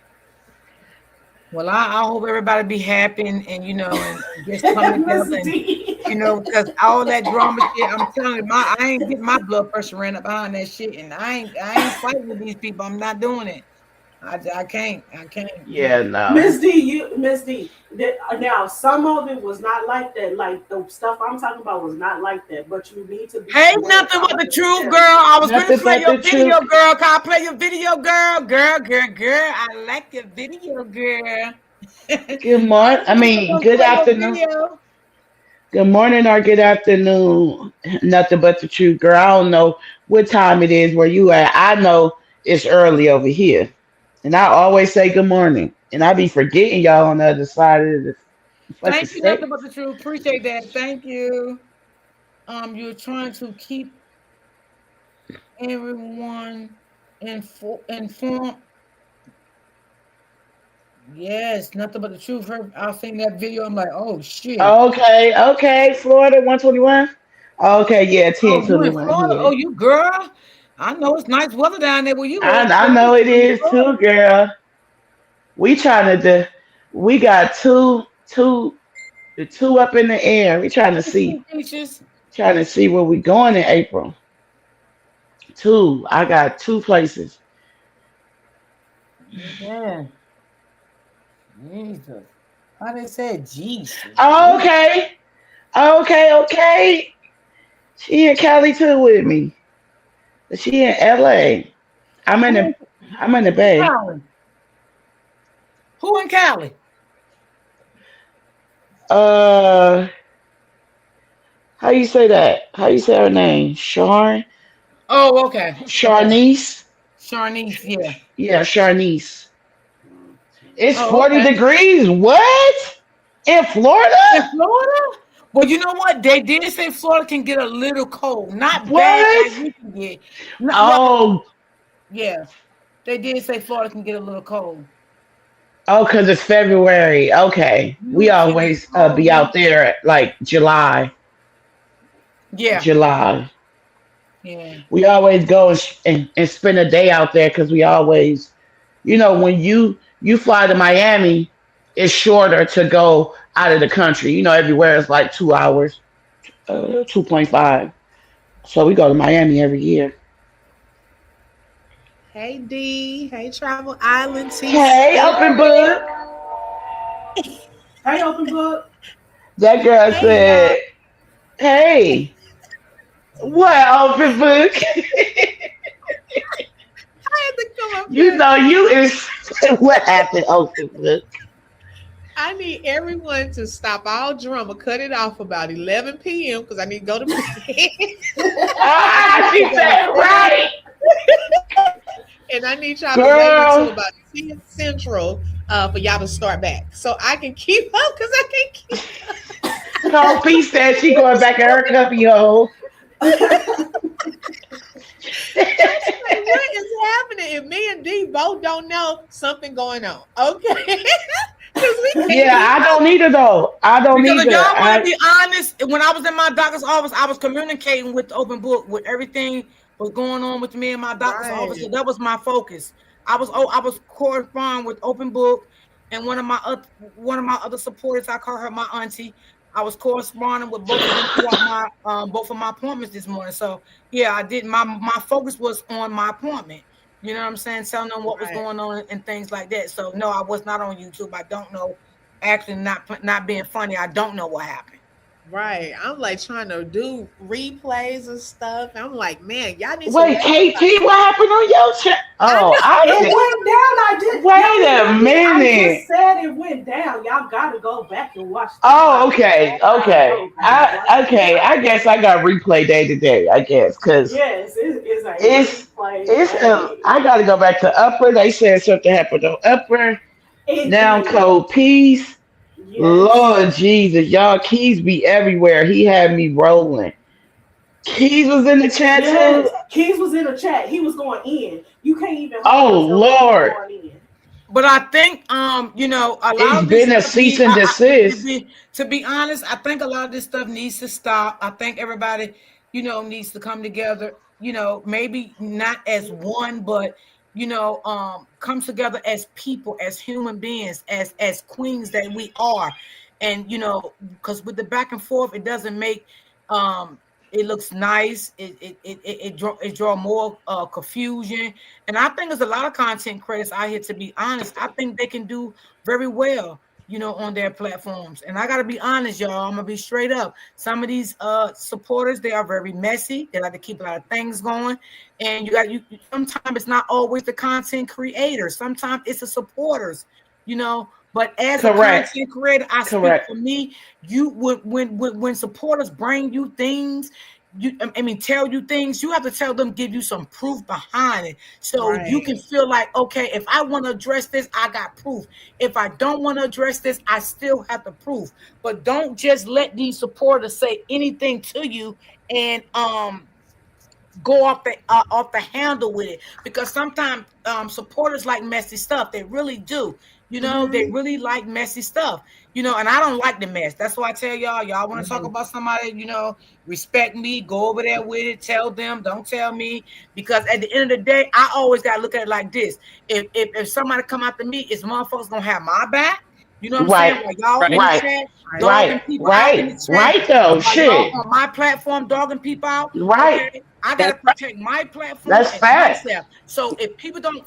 Well, I hope everybody be happy and and just come together Miss and D. because all that drama shit, I'm telling you, I ain't getting my blood pressure ran up behind that shit, and I ain't fighting with these people. I'm not doing it. I can't. I can't. Yeah, no. Miss D, now some of it was not like that. Like the stuff I'm talking about was not like that. But you need to be Hey, aware. nothing but I'm the just truth, girl. telling you. I was gonna Nothing play but your the truth. video, girl. Can I play your video, girl? Girl. I like your video, girl. Good I morning. I was mean, gonna good play your afternoon. video. Good morning or good afternoon. Nothing but the truth, girl. I don't know what time it is where you at. I know it's early over here. And I always say good morning. And I be forgetting y'all on the other side of the fucking Thank you, nothing but states. the truth. Appreciate that. Thank you. You're trying to keep everyone informed. Yes, nothing but the truth. I'll seen that video. I'm like, oh shit. Okay. Florida 121. Okay, yeah, Oh, you in 1021 Florida? Oh, here. you girl. I know it's nice weather down there where you at. I Girl. know it You in is too, Florida. girl. We trying to do, we got the two up in the air. We Hey, St. Peaches. trying to see where we going in April. Two. I got two places. Yeah. Jesus. How they said Jesus. Jesus. Okay. Okay. She in Cali too with me. She in LA. I'm in Who the in, I'm in the who in Bay. Cali? Who in Cali? Uh how you say that? How you say her name? Sharn? Oh, okay. Okay. Sharnice? Sharnice, yeah. Yeah, Sharnice. It's Oh, 40 okay. degrees. What? In Florida? In Florida? Well, you know what? They did say Florida can get a little cold. Not bad What? like we can get. Not, well, Oh, yeah. They did say Florida can get a little cold. oh, because it's February. Okay. We You can always be only, out there at like July. yeah, July. yeah. We always go and spend a day out there because we always, when you fly to Miami, it's shorter to go out of the country. Everywhere is like 2 hours, 2.5. So we go to Miami every year. Hey D, hey Travel Island Hey, TC. open book. Hey, open book. That girl Hey y'all. said, "Hey, what open book? I had to come up You here. know you is what happened, open book." I need everyone to stop all drama, cut it off about 11 p.m. because I need to go to bed. Ah, she Because said right, and I need y'all to wait until girl. about 10 Central for y'all to start back. So I can keep up because I can't keep Cold P said she going back in her cubby hole. like, what is happening? If me and D both don't know something going on. Okay. Because we can't Yeah, keep I up. don't either though. I don't Because if either. y'all want to be honest, when I was in my doctor's office, I was communicating with the open book with everything was going on with me in my doctor's office. So Right. that was my focus. I was corresponding with open book and one of my other supporters. I call her my auntie. I was corresponding with both of them throughout my both of my appointments this morning. So yeah, I did. My focus was on my appointment. You know what I'm saying? Telling them what was Right. going on and things like that. So no, I was not on YouTube. I don't know. Actually, not being funny, I don't know what happened. Right. I'm like trying to do replays and stuff. I'm like, man, y'all need to Wait, KT, what happened on your chat? Oh, It went down. I did. Wait a I minute. just said it went down. Y'all got to go back and watch. Oh, okay. I guess I got replay day to day. I guess because Yes, it's a it's replay. I got to go back to Upper. They said something happened on Upper. It Now did. Cold Peace. Yes. Lord Jesus, y'all, Keys be everywhere. He had me rolling. Keys was in the chat Yes. too. Keys was in the chat. He was going in. You can't even. Oh Lord. Going in. But I think, you know, a lot It's of this been a stuff cease and desist. to be honest, I think a lot of this stuff needs to stop. I think everybody, you know, needs to come together. You know, maybe not as one, but you know, come together as people, as human beings, as queens that we are. And you know, because with the back and forth, it doesn't make it looks nice. It draw more confusion. And I think there's a lot of content creators out here, to be honest. I think they can do very well, you know, on their platforms. And I gotta be honest, y'all. I'm gonna be straight up. Some of these supporters, they are very messy. They like to keep a lot of things going. And you sometimes it's not always the content creators, sometimes it's the supporters, you know. But as a content creator, I speak for me. You when supporters bring you things, tell you things, you have to tell them, give you some proof behind it, so you can feel like, okay, if I want to address this, I got proof. If I don't want to address this, I still have the proof. But don't just let these supporters say anything to you and go off the handle with it, because sometimes supporters like messy stuff. They really do. You know, they really like messy stuff. You know, and I don't like the mess. That's why I tell y'all want to talk about somebody, you know, respect me, go over there with it, tell them, don't tell me. Because at the end of the day, I always gotta look at it like this. If somebody come after me, is motherfuckers gonna have my back? You know what I'm saying? Like y'all in the chat, dogging people out in the chat. Though, shit. On my platform, dogging people out. Right. Okay? I gotta protect my platform. That's and fact. myself. So if people don't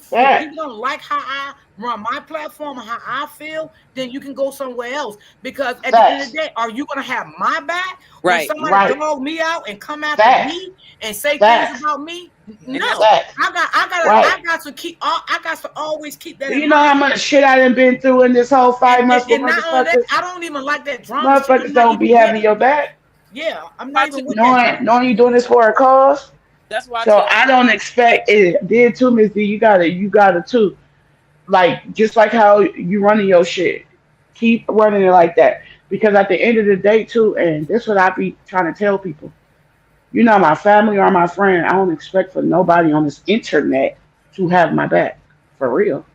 like how I run my platform and how I feel, then you can go somewhere else. Because at the end of the day, are you gonna have my back? When somebody dog me out and come after me and say things about me? No, I got to keep. I got to always keep that. You know how much shit I done been through in this whole 5 months with motherfuckers. I don't even like that drama. Motherfuckers don't be having your back. Yeah, I'm not even with that. Knowing you doing this for a cause. That's why. So I don't expect it. Did too, Miss D. You gotta too. Like just like how you running your shit, keep running it like that. Because at the end of the day too, and this is what I be trying to tell people. You're not my family or my friend. I don't expect for nobody on this internet to have my back. For real.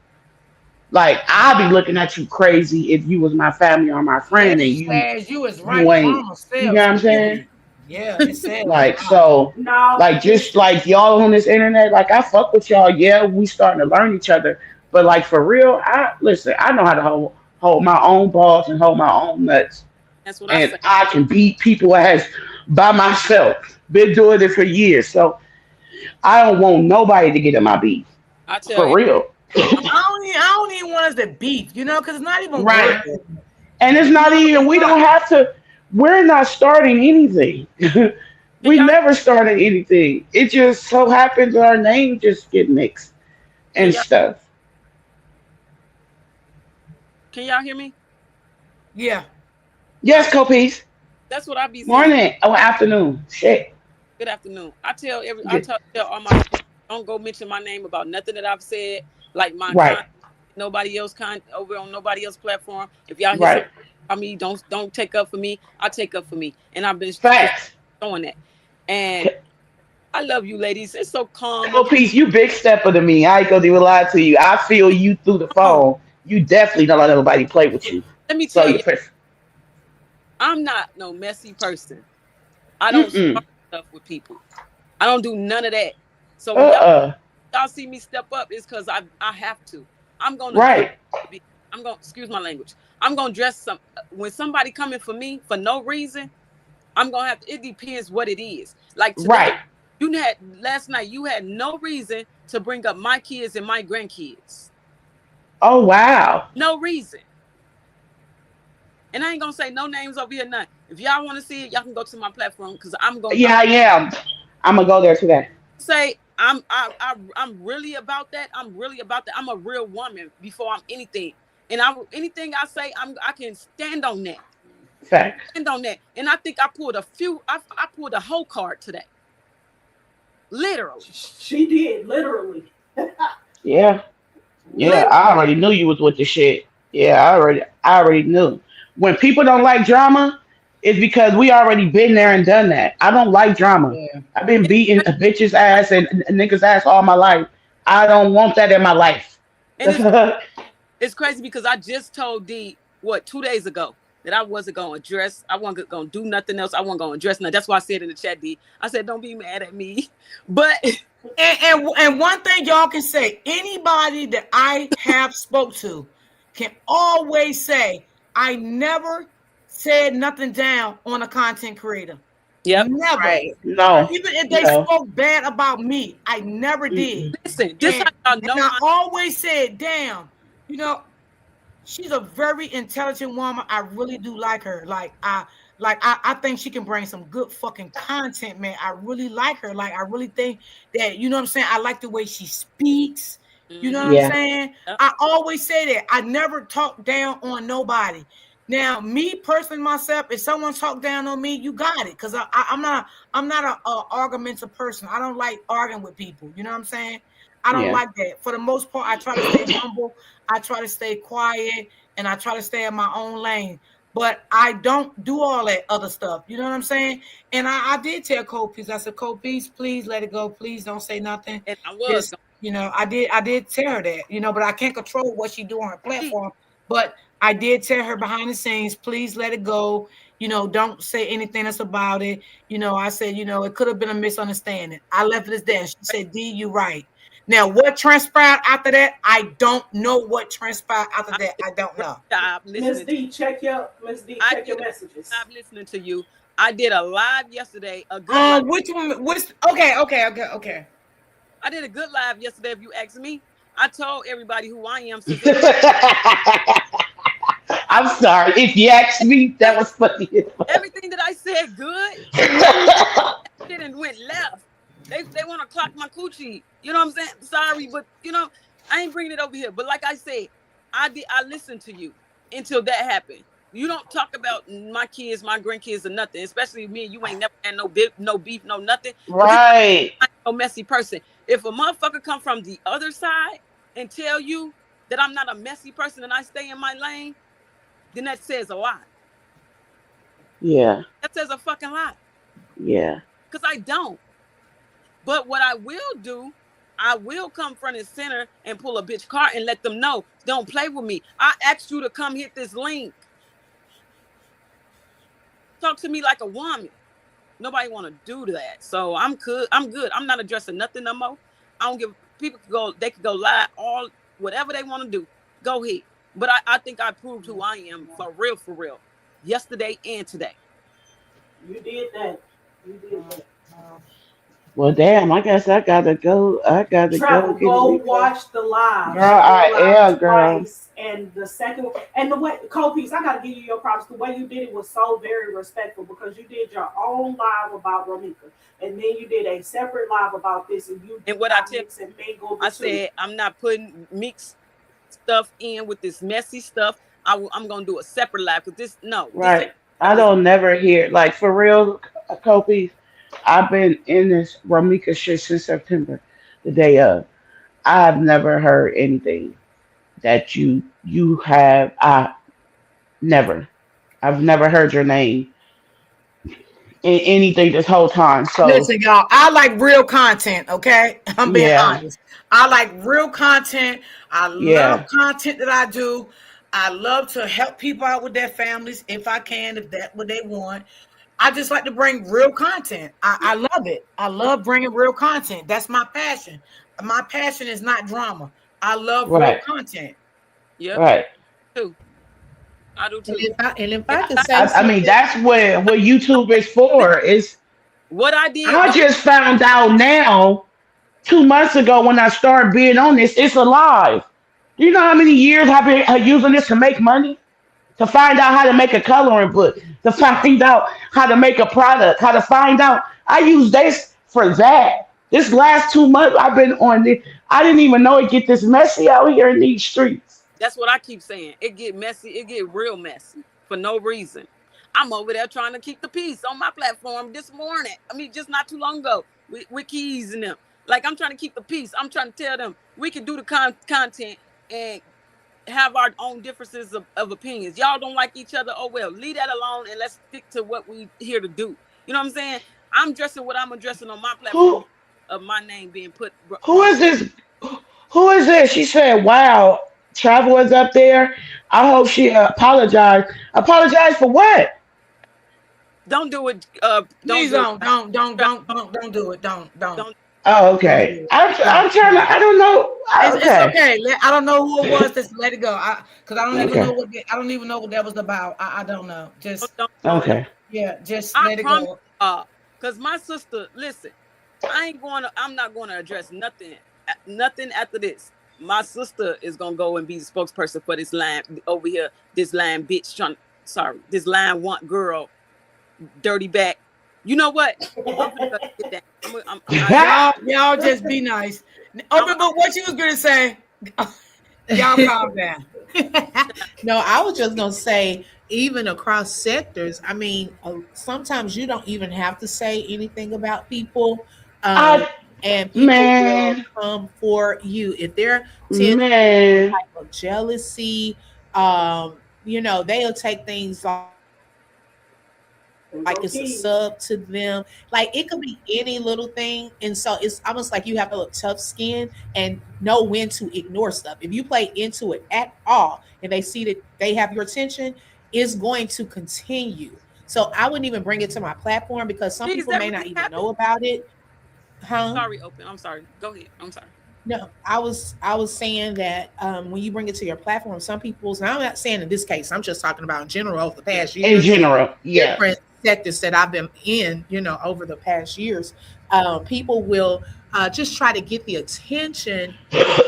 Like I'll be looking at you crazy if you was my family or my friend and you is right. You ain't. You know what I'm saying? Yeah, it's sad. Like so, like just like y'all on this internet, like I fuck with y'all. Yeah, we starting to learn each other, but like for real, I know how to hold my own balls and hold my own nuts. That's what and I can beat people ass by myself. Been doing it for years, so I don't want nobody to get in my beef. I tell for you. Real. I don't even want us to beef, you know, because it's not even right. worth it. And it's not even. We don't have to. We're not starting anything. We never started anything. It just so happens our name just get mixed and stuff. Can y'all hear me? Yeah. Yes, Copies. That's what I be saying. Morning. Oh, afternoon. Shit. Good afternoon. I tell all my, don't go mention my name about nothing that I've said. Like my nobody else over on nobody else's platform. If y'all hear I mean, don't take up for me. I take up for me, and I've been showing that. And I love you, ladies. It's so calm. Copies, you big stepper to me. I ain't gonna even lie to you. I feel you through the phone. You definitely don't let nobody play with you. Let me tell you, I'm not no messy person. I don't start stuff with people. I don't do none of that. So when y'all see me step up, it's because I have to. I'm gonna excuse my language. I'm gonna dress some. When somebody coming for me for no reason, I'm gonna have to. It depends what it is. Like today, Right. you had last night. You had no reason to bring up my kids and my grandkids. Oh wow. No reason. And I ain't gonna say no names over here. None. If y'all want to see it, y'all can go to my platform because I'm gonna. Yeah, I am. I'm gonna go there today. Say I'm really about that. I'm really about that. I'm a real woman before I'm anything. And anything I say, I can stand on that. Fact. Stand on that. And I think I pulled I pulled a whole card today. Literally. She did, literally. Yeah. Yeah, I already knew you was with the shit. Yeah, I already knew. When people don't like drama, it's because we already been there and done that. I don't like drama. Yeah. I've been beating a bitch's ass and a nigga's ass all my life. I don't want that in my life. And it's crazy because I just told D 2 days ago that I wasn't going to dress. I wasn't going to do nothing else. I wasn't going to dress nothing. That's why I said in the chat, D. I said, don't be mad at me. But and one thing y'all can say, anybody that I have spoke to can always say, I never said nothing down on a content creator. Yep. Never. Right. No. Even if they spoke bad about me, I never did. Listen, this how y'all know. And I always said, damn, you know, she's a very intelligent woman. I really do like her. I think she can bring some good fucking content, man. I really like her. Like, I really think that, you know what I'm saying? I like the way she speaks. You know what I'm saying? I always say that. I never talk down on nobody. Now, me personally, myself, if someone talk down on me, you got it. Because I'm not an argumentative person. I don't like arguing with people. You know what I'm saying? I don't like that. For the most part, I try to stay humble. I try to stay quiet. And I try to stay in my own lane. But I don't do all that other stuff. You know what I'm saying? And I did tell Cold Piece. I said, Cold Piece, please let it go. Please don't say nothing. And I was. You know, I did tell her that, you know, but I can't control what she do on her platform. But I did tell her behind the scenes, please let it go. You know, don't say anything else about it. You know, I said, you know, it could have been a misunderstanding. I left it as that. She said, D, you right. Now, what transpired after that? I don't know what transpired after that. I don't know. Miss D, check your messages. Stop listening to you. I did a live yesterday. A good live. Which one? Okay. I did a good live yesterday. If you ask me, I told everybody who I am. I'm sorry. If you asked me, that was funny. Everything that I said good, didn't went left. They want to clock my coochie. You know what I'm saying? Sorry, but you know, I ain't bringing it over here. But like I said, I listened to you until that happened. You don't talk about my kids, my grandkids, or nothing. Especially me. You ain't never had no beef, no nothing. Right. I'm no messy person. If a motherfucker come from the other side and tell you that I'm not a messy person and I stay in my lane, then that says a lot. Yeah. That says a fucking lot. Yeah. Because I don't. But what I will do, I will come front and center and pull a bitch car and let them know, don't play with me. I asked you to come hit this link. Talk to me like a woman. Nobody want to do that. So I'm good. I'm not addressing nothing no more. I don't give people they could go lie all whatever they want to do. Go ahead. But I think I proved who I am for real. Yesterday and today. You did that. Well, damn, I guess I gotta go. Go watch the live. Girl, I am, girl. And the second one, and the way, Cold Piece, I gotta give you your props. The way you did it was so very respectful because you did your own live about Romika, and then you did a separate live about this, and you. And what I said, I'm not putting mixed stuff in with this messy stuff. I'm gonna do a separate live because this right. I don't never hear like for real, Cold Piece. I've been in this Romika shit since September, the day of. I've never heard anything that you have. I've never heard your name in anything this whole time. So listen, y'all, I like real content. Okay, I'm being honest. I like real content. I love content that I do. I love to help people out with their families if I can, if that's what they want. I just like to bring real content. I love it. I love bringing real content. That's my passion. My passion is not drama. I love real content. Yeah. Right. Too. I do And too. if And I could I, say I mean, something, that's what YouTube is for. Is what I did I though, just found out now 2 months ago when I started being on this, it's alive. Do you know how many years I've been using this to make money? To find out how to make a coloring book, to find out how to make a product, how to find out. I use this for that. This last 2 months I've been on this. I didn't even know it get this messy out here in these streets. that's what I keep saying. It get messy. It get real messy for no reason. I'm over there trying to keep the peace on my platform this morning. I mean, just not too long ago with Keys and them. Like I'm trying to keep the peace. I'm trying to tell them we can do the content and have our own differences of opinions. Y'all don't like each other. Oh well, leave that alone and let's stick to what we here to do. You know what I'm saying? I'm addressing what I'm addressing on my platform Who of my name being who brought is up. this? Who is this? She said, "Wow, Travel is up there." I hope she apologized. Apologize for what? Don't do it. Don't Please do it. don't do it. Don't. Don't. Oh, don't okay. do it. I'm Don't trying do to. I don't know. It's Okay. okay. I don't know who it was. Just let it go. Because I don't even know Okay. I don't even know what that was about. I don't know. Just Don't. Okay. yeah. Just I let it promise. go. Cause my sister, listen, I'm not going to address nothing after this. My sister is gonna go and be the spokesperson for this line over here. This line bitch this line want girl, dirty back. You know what? I'm gonna get that. Y'all just be nice. Open book. What you was gonna say? Y'all calm down. No, I was just gonna say, even across sectors, I mean, sometimes you don't even have to say anything about people, um, I and people will man come for you if they're tend man. type of jealousy. They'll take things like it's a sub to them. Like it could be any little thing. And so it's almost like you have a little tough skin and know when to ignore stuff. If you play into it at all and they see that they have your attention, it's going to continue. So I wouldn't even bring it to my platform because some Please, people that may not really even happened. know about it. Huh? Sorry, open. I'm sorry. Go ahead. I'm sorry. No, I was saying that when you bring it to your platform, some people's. Now I'm not saying in this case. I'm just talking about in general over the past In years, general, yeah. different sectors that I've been in. Over the past years, people will just try to get the attention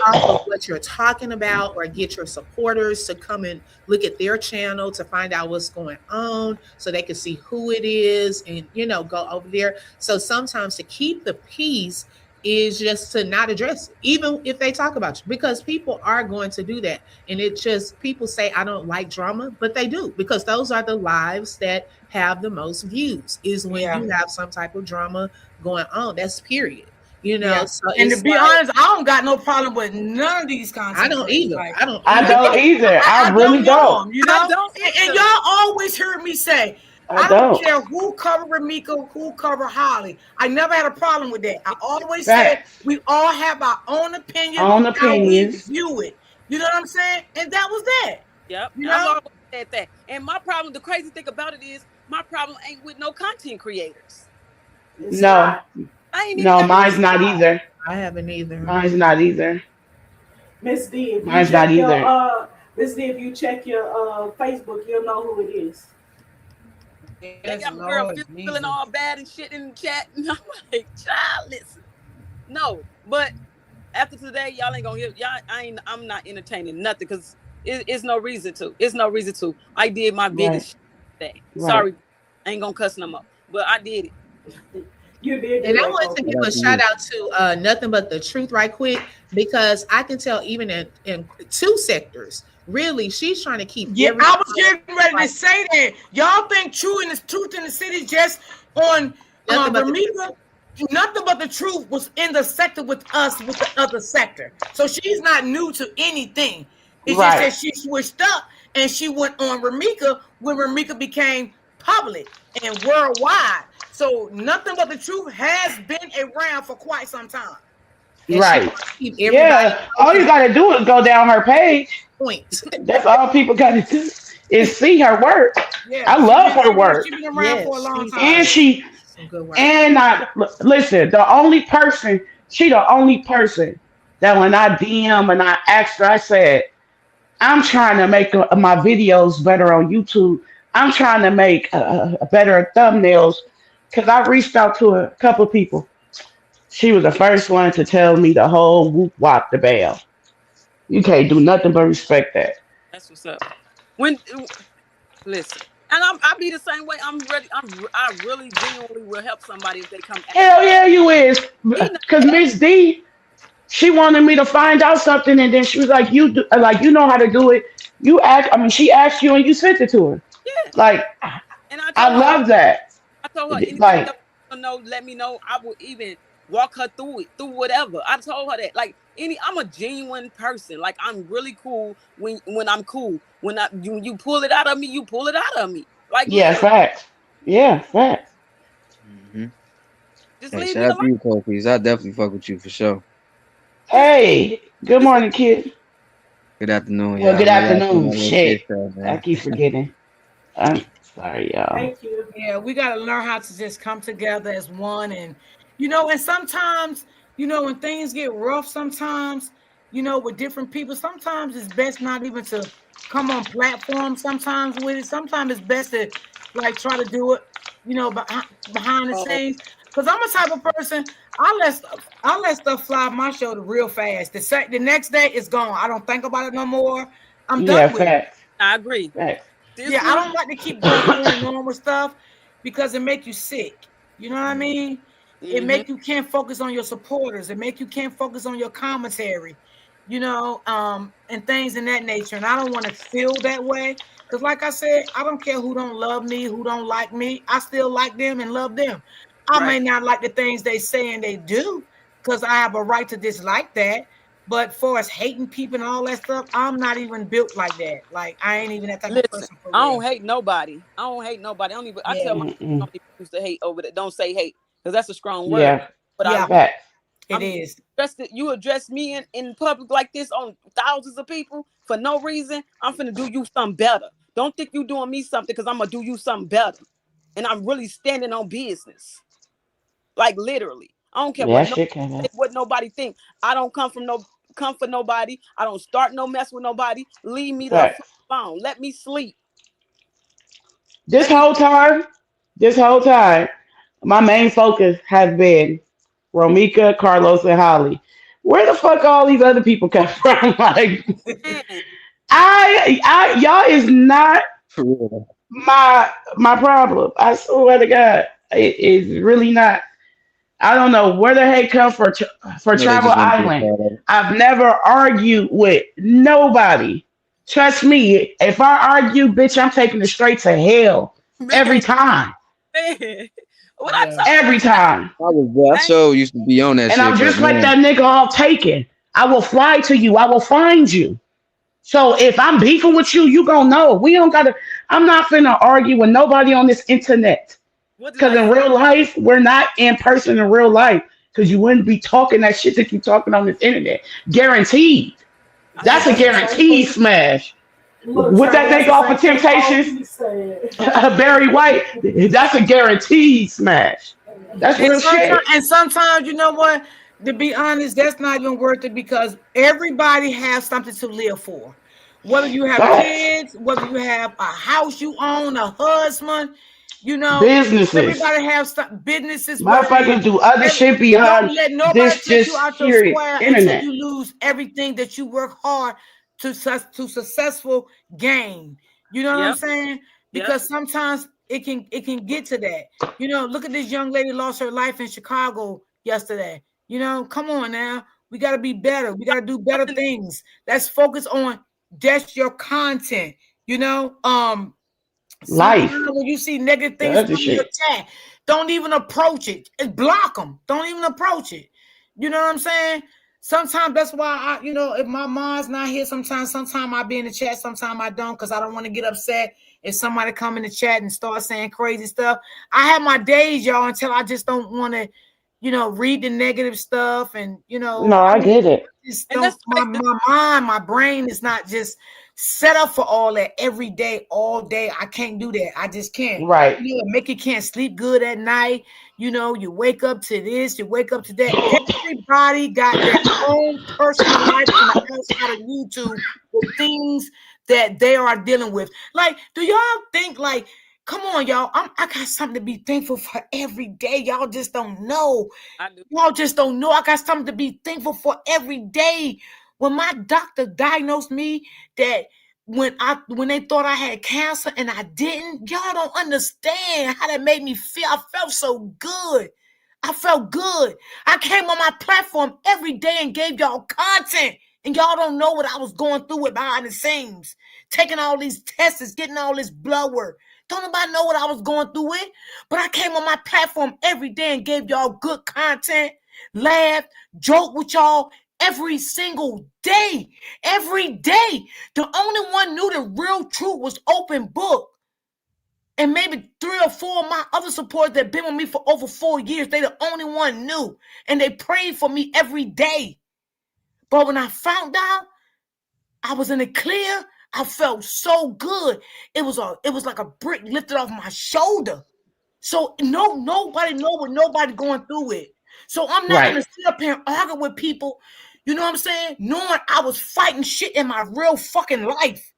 off of what you're talking about, or get your supporters to come and look at their channel to find out what's going on, so they can see who it is and go over there. So sometimes to keep the peace is just to not address it, even if they talk about you, because people are going to do that. And it just, people say, I don't like drama, but they do, because those are the lives that have the most views, is when Yeah. you have some type of drama going on. That's period. Yeah. So And to it's be like, honest, I don't got no problem with none of these I content don't creators. either. Like, I don't I either. don't either. I I really don't want don't. them, I don't and either. y'all always heard me say, I I don't don't. care who cover Ramika, who cover Holly. I never had a problem with that. I always said Facts. we all have our own opinion, Own how we opinions. view it. You know what I'm saying? And that was that. Yep. You I've know? always said that. And my problem, the crazy thing about it is, my problem ain't with no content creators. It's No. not. I ain't even No, got mine's not either. I haven't either. Mine's not either. Miss D, if you Mine's not check your either. Miss D, if you check your Facebook, you'll know who it is. They Yes, got my girl Lord feeling Jesus. all bad and shit in the chat. And I'm like, child, listen. No, but after today, y'all ain't gonna hear. I'm not entertaining nothing because it's no reason to. It's no reason to. I did my biggest shit today. Right. Sorry, I ain't gonna cuss no more. But I did it. You did. And I that, want to Coco. give a shout out to Nothing But the Truth right quick, because I can tell even in two sectors, really, she's trying to keep Yeah, everything I was getting ready to say that. Y'all think Truth in the City just on Nothing But the Ramika? Nothing But the Truth was in the sector with us with the other sector. So she's not new to anything. It's just Right. that she switched up and she went on Ramika when Ramika became public and worldwide. So Nothing But the Truth has been around for quite some time. and she Right. wants to keep everybody Yeah. All you gotta do is go down her page. point. That's all people gotta do is see her work. Yeah, I love her work. She's been around for a long time. And she Some good work. and I listen, she the only person that when I DM and I asked her, I said, I'm trying to make my videos better on YouTube. I'm trying to make better thumbnails because I reached out to a couple people. She was the first one to tell me the whole whoop wop the bell. You can't do nothing but respect that. That's what's up. When listen, and I be the same way. I'm ready. I really genuinely will help somebody if they come. Hell yeah, you is. Cause Miss D, she wanted me to find out something, and then she was like, "You do, like you know how to do it." You asked. I mean, she asked you, and you sent it to her. Yeah. Like, and I love that. I told her anything like, you know, let me know. I will even walk her through it, through whatever. I told her that. Like I'm a genuine person. Like I'm really cool when I'm cool. When you pull it out of me, you pull it out of me. Like yeah, facts. Yeah, facts. Mm-hmm. Just hey, leave shout me out to you, Copies. I definitely fuck with you for sure. Hey, good morning, kid. Good afternoon, Well, y'all. good I know y'all seen afternoon. my little Shit, shit show, I man. keep forgetting. I'm sorry, y'all. Thank you. Yeah, we got to learn how to just come together as one. And, and sometimes, when things get rough, sometimes, with different people, sometimes it's best not even to come on platforms sometimes with it. Sometimes it's best to like try to do it, behind the scenes. Because I'm a type of person, I let stuff fly off my shoulder real fast. The next day it's gone. I don't think about it no more. I'm Yeah, done with it. facts. I agree. Facts. Yeah, I don't like to keep going on and on with stuff because it make you sick. You know what I mean? It make you can't focus on your supporters. It make you can't focus on your commentary, and things in that nature. And I don't want to feel that way because, like I said, I don't care who don't love me, who don't like me. I still like them and love them. I may not like the things they say and they do because I have a right to dislike that. But for us hating people and all that stuff, I'm not even built like that. Like I ain't even that type of person for real. I don't hate nobody. I don't even. I tell my don't even use to hate over that. Don't say hate because that's a strong word. Yeah, but facts. You address me in public like this on thousands of people for no reason. I'm finna do you something better. Don't think you doing me something because I'm gonna do you something better. And I'm really standing on business. Like literally. I don't care what nobody think. I don't come for nobody. I don't start no mess with nobody. Leave me the alone. Let me sleep. This whole time, my main focus has been Romika, Carlos, and Holly. Where the fuck all these other people come from? Like, y'all is not my problem. I swear to God, it is really not. I don't know where the hate come for Travel Island. I've never argued with nobody. Trust me, if I argue, bitch, I'm taking it straight to hell every time. Every time. I so used to be on that and shit. I'm just like that nigga all taken. I will fly to you. I will find you. So if I'm beefing with you, you gonna know. We don't gotta. I'm not finna argue with nobody on this internet. Because in real life, we're not in person in real life. Because you wouldn't be talking that shit that you talking on this internet. Guaranteed. That's a guaranteed smash. With that thing off of Temptations, Barry White, that's a guaranteed smash. That's real shit. And sometimes, you know what? To be honest, that's not even worth it because everybody has something to live for. Whether you have kids, whether you have a house you own, a husband, businesses. Everybody have businesses. Motherfuckers do other shit beyond don't let nobody take you out your square internet. until you lose everything that you work hard to successful gain. You know what I'm saying? Because sometimes it can get to that. Look at this young lady lost her life in Chicago yesterday. Come on now. We got to be better. We got to do better things. Let's focus on just your content. Life. When you see negative things in your chat, don't even approach it. Block them. Don't even approach it. You know what I'm saying? Sometimes that's why if my mom's not here, sometimes I be in the chat, sometimes I don't, because I don't want to get upset if somebody come in the chat and start saying crazy stuff. I have my days, until I just don't want to, read the negative stuff and No, I get it. just And don't. that's My mind, my brain is not just set up for all that every day, all day. I can't do that. I just can't. Right. You know, make you can't sleep good at night. You know, you wake up to this, you wake up to that. Everybody got their own personal life on the outside of YouTube with things that they are dealing with. Like, do y'all think like? Come on, y'all. I got something to be thankful for every day. Y'all just don't know. I do. Y'all just don't know. I got something to be thankful for every day. When my doctor diagnosed me that when they thought I had cancer and I didn't, y'all don't understand how that made me feel. I felt so good. I felt good. I came on my platform every day and gave y'all content. And y'all don't know what I was going through with behind the scenes. Taking all these tests, getting all this blood work. Don't nobody know what I was going through with. But I came on my platform every day and gave y'all good content, laughed, joked with y'all every single day. Every day. The only one knew the real truth was Open Book. And maybe 3 or 4 of my other supporters that been with me for over 4 years, they the only one knew. And they prayed for me every day. But when I found out I was in the clear, I felt so good. It was like a brick lifted off my shoulder. So nobody know what nobody going through it. So I'm not gonna sit up here and argue with people, you know what I'm saying? Knowing I was fighting shit in my real fucking life.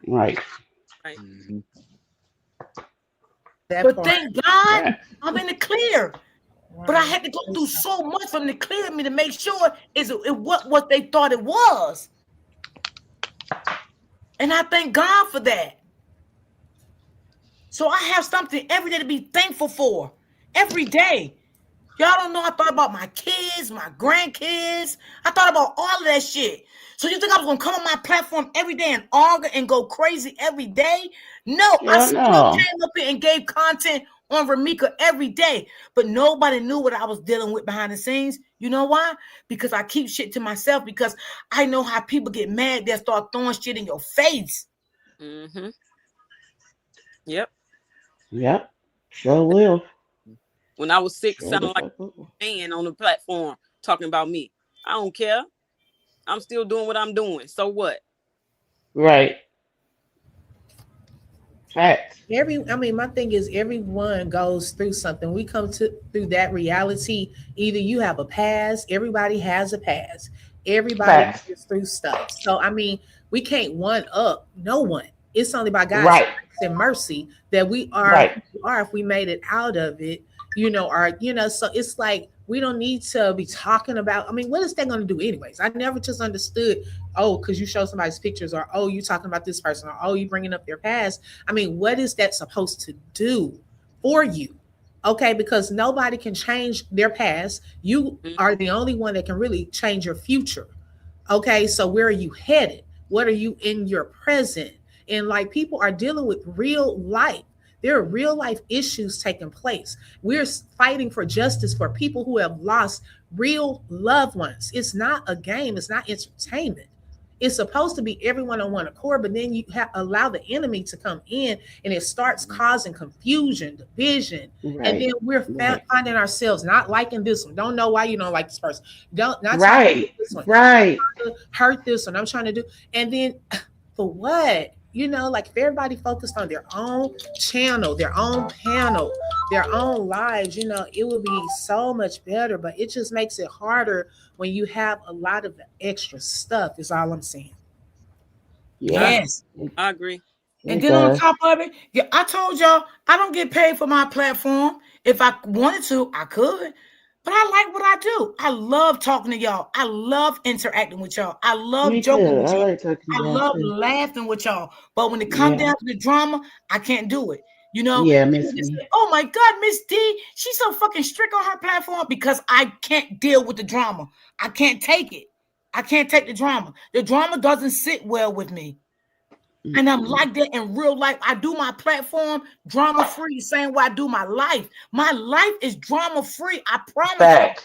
Right. Mm-hmm. But thank God I'm in the clear. But I had to go through so much for them to clear me to make sure it what they thought it was. And I thank God for that. So I have something every day to be thankful for. Every day. Y'all don't know I thought about my kids, my grandkids. I thought about all of that shit. So you think I was going to come on my platform every day and argue and go crazy every day? No, I still came up here and gave content on Ramika every day. But nobody knew what I was dealing with behind the scenes. You know why? Because I keep shit to myself because I know how people get mad. They start throwing shit in your face. Mm-hmm. Yep. Yep. Sure will. When I was sick, sounding like a man on the platform talking about me. I don't care. I'm still doing what I'm doing. So what? Right. Facts. My thing is everyone goes through something. We come through that reality. Either you have a past, everybody has a past. Everybody goes through stuff. So we can't one up no one. It's only by God's grace and mercy that we are who we are if we made it out of it, so it's like we don't need to be talking about, what is that going to do anyways? I never just understood, because you show somebody's pictures or, you talking about this person or, you bringing up their past. What is that supposed to do for you? Okay, because nobody can change their past. You are the only one that can really change your future. Okay, so where are you headed? What are you in your present? And like people are dealing with real life. There are real life issues taking place. We're fighting for justice for people who have lost real loved ones. It's not a game. It's not entertainment. It's supposed to be everyone on one accord, but then you allow the enemy to come in and it starts causing confusion, division. Right. And then we're finding ourselves not liking this one. Don't know why you don't like this person. Not trying to do this one. Right. I'm trying to hurt this one. I'm trying to do. And then for what? Like if everybody focused on their own channel, their own panel, their own lives, it would be so much better. But it just makes it harder when you have a lot of the extra stuff, is all I'm saying. Yes. I agree. And then on top of it, I told y'all, I don't get paid for my platform. If I wanted to, I could. But I like what I do. I love talking to y'all. I love interacting with y'all. I love joking with y'all. I love laughing with y'all. But when it comes down to the drama, I can't do it. Yeah, Miss D. Oh my God, Miss D, she's so fucking strict on her platform because I can't deal with the drama. I can't take it. I can't take the drama. The drama doesn't sit well with me. And I'm like that in real life. I do my platform drama free, the same way I do my life. My life is drama free. I promise you.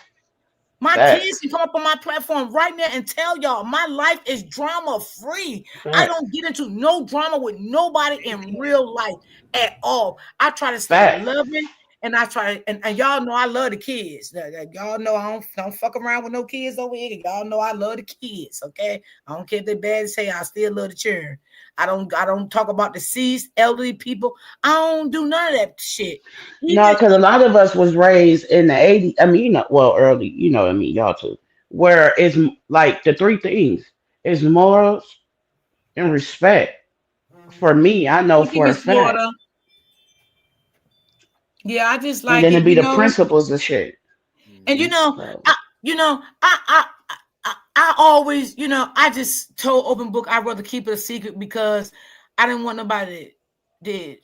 My kids can come up on my platform right now and tell y'all my life is drama free. I don't get into no drama with nobody in real life at all. I try to stay loving And I try, and y'all know I love the kids. Y'all know I don't fuck around with no kids over here. Y'all know I love the kids. Okay, I don't care if they bad as say I still love the children. I don't talk about deceased elderly people. I don't do none of that shit. No, Even because a lot of us was raised in the 80s. I mean, well, early, what I mean, y'all too. Where it's like the three things is morals and respect. For me, I know give for me a fact. Florida. Yeah, I just And like then it, it be the principles of shit. And Mhm. So, I always, I just told open book I'd rather keep it a secret because I didn't want nobody to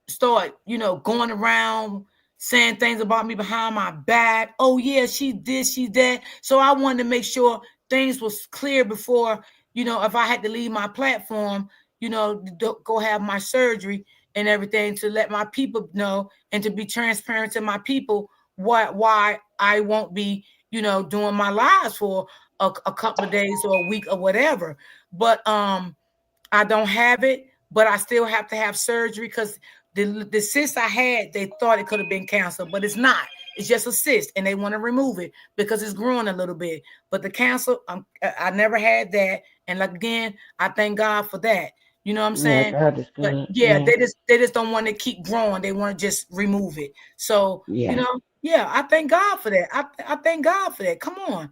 start, going around saying things about me behind my back. Oh yeah, she did, she that. So I wanted to make sure things was clear before, if I had to leave my platform, to go have my surgery and everything, to let my people know and to be transparent to my people why I won't be, doing my lives for a couple of days or a week or whatever. But I don't have it, but I still have to have surgery because the cyst I had, they thought it could have been cancer, but it's not. It's just a cyst, and they want to remove it because it's growing a little bit. But the cancer, I never had that, and like again, I thank God for that. You know what I'm yeah, saying? God is But good. yeah, Yeah, they just don't want to keep growing. They want to just remove it. So yeah, yeah, I thank God for that. I thank God for that. Come on.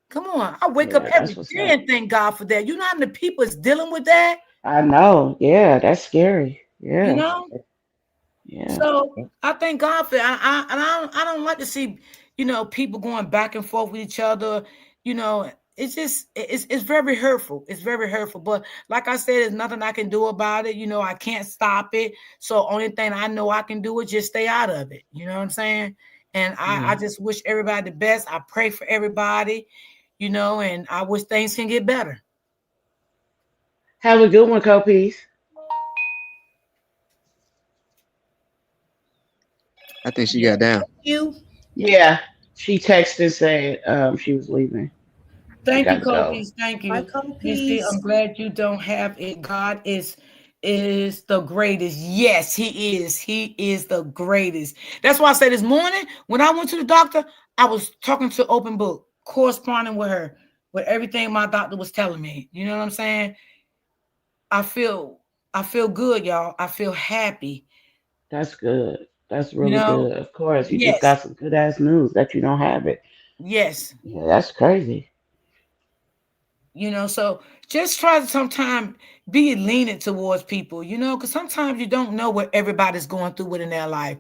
Come on. I wake up yeah. every That's what's day up. and thank God for that. You know how many people is dealing with that? I know. Yeah, that's scary. You Yeah, know? yeah, So I thank God for it. I don't like to see, people going back and forth with each other. It's just it's very hurtful. It's very hurtful. But like I said, there's nothing I can do about it. I can't stop it. So only thing I know I can do is just stay out of it. You know what I'm saying? And I yeah. just wish everybody the best. I pray for everybody, and I wish things can get better. Have a good one, Copies. I think she Yeah. got down. You. Yeah, she texted saying she was leaving. She Thank got you, to go. Copies. Thank My you. DC, co-piece. I'm glad you don't have it. God is the greatest. Yes, he is. He is the greatest. That's why I said this morning when I went to the doctor, I was talking to open book, corresponding with her with everything my doctor was telling me. You know what I'm saying? I feel I feel good, y'all. I feel happy. That's good. That's You really know? good. Of course, you just Yes. got some good ass news that you don't have it. Yes. Yeah, that's crazy. So just try to sometimes be lenient towards people, because sometimes you don't know what everybody's going through within their life.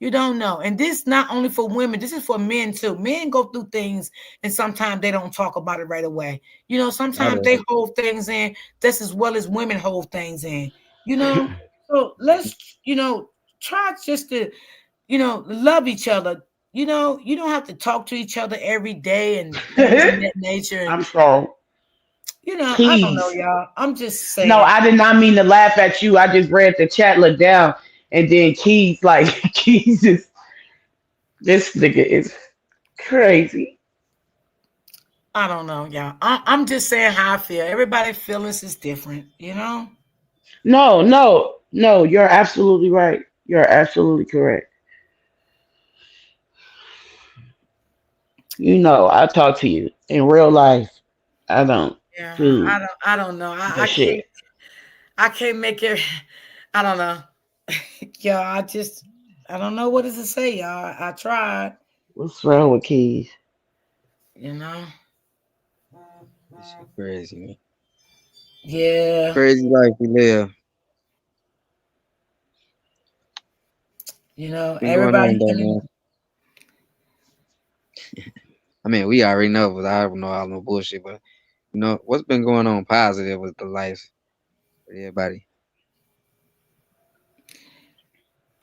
You don't know. And this not only for women, this is for men too. Men go through things and sometimes they don't talk about it right away. Not Sometimes they a, hold things in just as well as women hold things in, you know. So let's, try just to, love each other. You don't have to talk to each other every day and things of that nature. I'm sorry. I don't know, Keys. y'all. I'm just No, saying. I did not mean to laugh at you. I just read the chat look down and then Keys like Keys is this nigga is crazy. I don't know, y'all. I'm just saying how I feel. Everybody's feelings is different. No, no, no, you're absolutely right. You're absolutely correct. I talk to you in real life. I don't Yeah, do I don't know. the I can't shit. I can't make it. I don't know. Y'all, I don't know what to say, y'all. I tried, What's wrong with Keys? you know. this shit crazy, man. Yeah, Crazy life we live. Been going everybody. on though, man. I mean, we already know, but I don't know all no bullshit. But what's been going on positive with the life for everybody.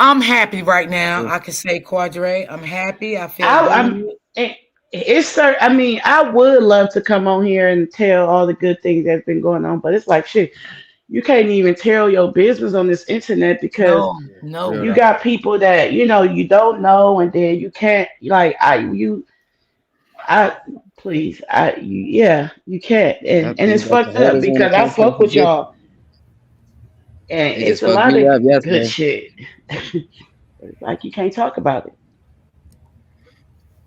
I'm happy right now. I can say Quadre. I'm happy. I feel I'm. good. It's certain. I mean, I would love to come on here and tell all the good things that's been going on, but it's like shit. You can't even tell your business on this internet because No, Yeah, real no. you life. got people that you don't know, and then you can't like I please yeah you can't, I and think it's like the fucked up haters want because to I come from fuck with position. y'all, and They it's just a fucked lot me of up good yesterday. shit. It's like you can't talk about it.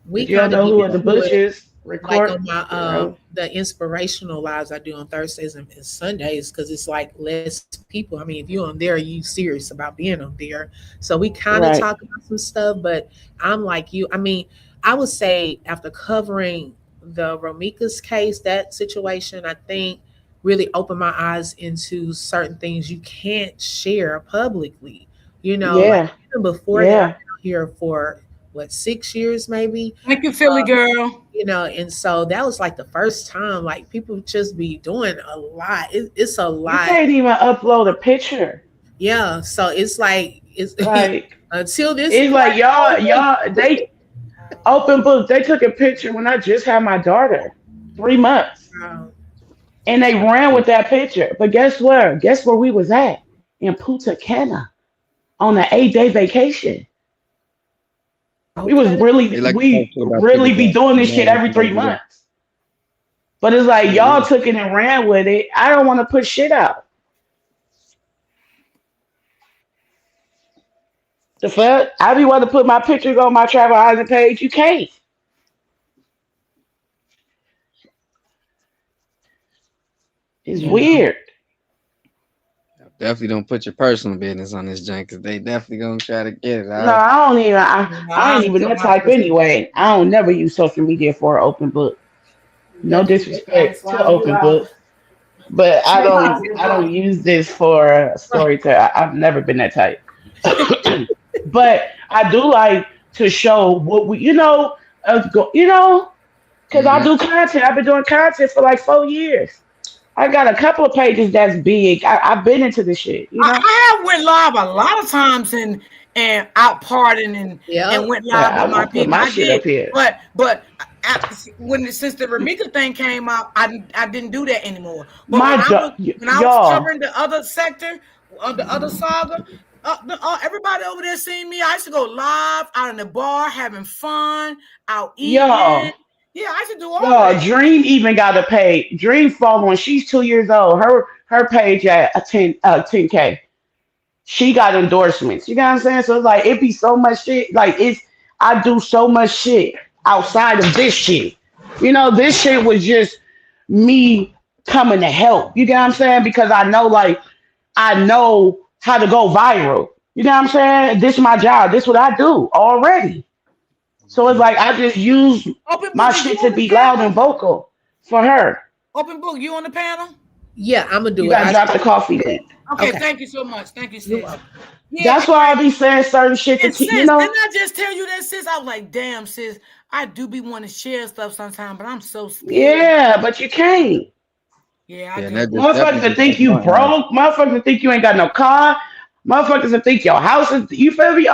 We If you don't kind of know get who are the into it Bushes, like record, on my you know. the inspirational lives I do on Thursdays and Sundays because it's like less people. I mean, if you're on there, you serious about being on there. So we kind of Right. talk about some stuff, but I'm like you. I mean, I would say after covering the Romika's case, that situation, I think really opened my eyes into certain things you can't share publicly. You know, like Yeah. even before that, I've Yeah. been out here for what 6 years maybe. Thank you, Philly girl. And so that was like the first time like people just be doing a lot. It's a You lot. can't even upload a picture. Yeah, so it's like it's Like until this it's like platform. they open book. They took a picture when I just had my daughter, 3 months, um, and they ran with that picture. But guess where? Guess where we was at? In Punta Cana on an 8 day vacation. We was okay. They really like to talk we shit about really people be that doing this shit know every what three to do. months. But it's like Yeah, y'all took it and ran with it. I don't want to put shit out. The fuck? I be want to put my pictures on my travel island page. You can't. It's Yeah. weird. definitely don't put your personal business on this joint because they definitely gonna try to get it No, out. I don't even. I I ain't don't even put that my type personal. anyway. I don't never use social media for an open book. No That's disrespect to why you open are book, but I stay don't. positive, I don't bro. use this for a story. I've never been that type. But I do like to show what we. Because I Hmm. do content. I've been doing content for like 4 years. I got a couple of pages that's big. I've been into this shit. I have went live a lot of times and out partying and Yep. went But live I with my won't put people. my I shit did, up here. but since the Ramika thing came out, I didn't do that anymore. But My when I was y'all, covering the other sector of the other saga, everybody over there seeing me. I used to go live out in the bar having fun, out eating. y'all. Yeah, I used to do all of Yo, that. Dream even got a page. Dream following. She's 2 years old. Her page at a 10K. She got endorsements. You know what I'm saying? So it's like it be so much shit. Like I do so much shit outside of this shit. This shit was just me coming to help. You get what I'm saying? Because I know how to go viral. You know what I'm saying? This is my job. This is what I do already. So it's like I just use Open my book, is you shit to on the be loud panel? and vocal for her. Open book, you on the panel? Yeah, I'm gonna You do it. gotta drop the coffee link. Okay, Okay. thank you so much. Thank you, You're sis. welcome. Yeah, That's why I be saying certain shit to and teach. sis, didn't I just tell you that, sis? I was like, damn, sis, I do be wanting to share stuff sometimes, but I'm so scared. Yeah, but you can't. Yeah, I Yeah, and do. that just Motherfuckers definitely that just think like you my ass. broke. Motherfuckers that think you ain't got no car. Motherfuckers that think your house is. You feel me?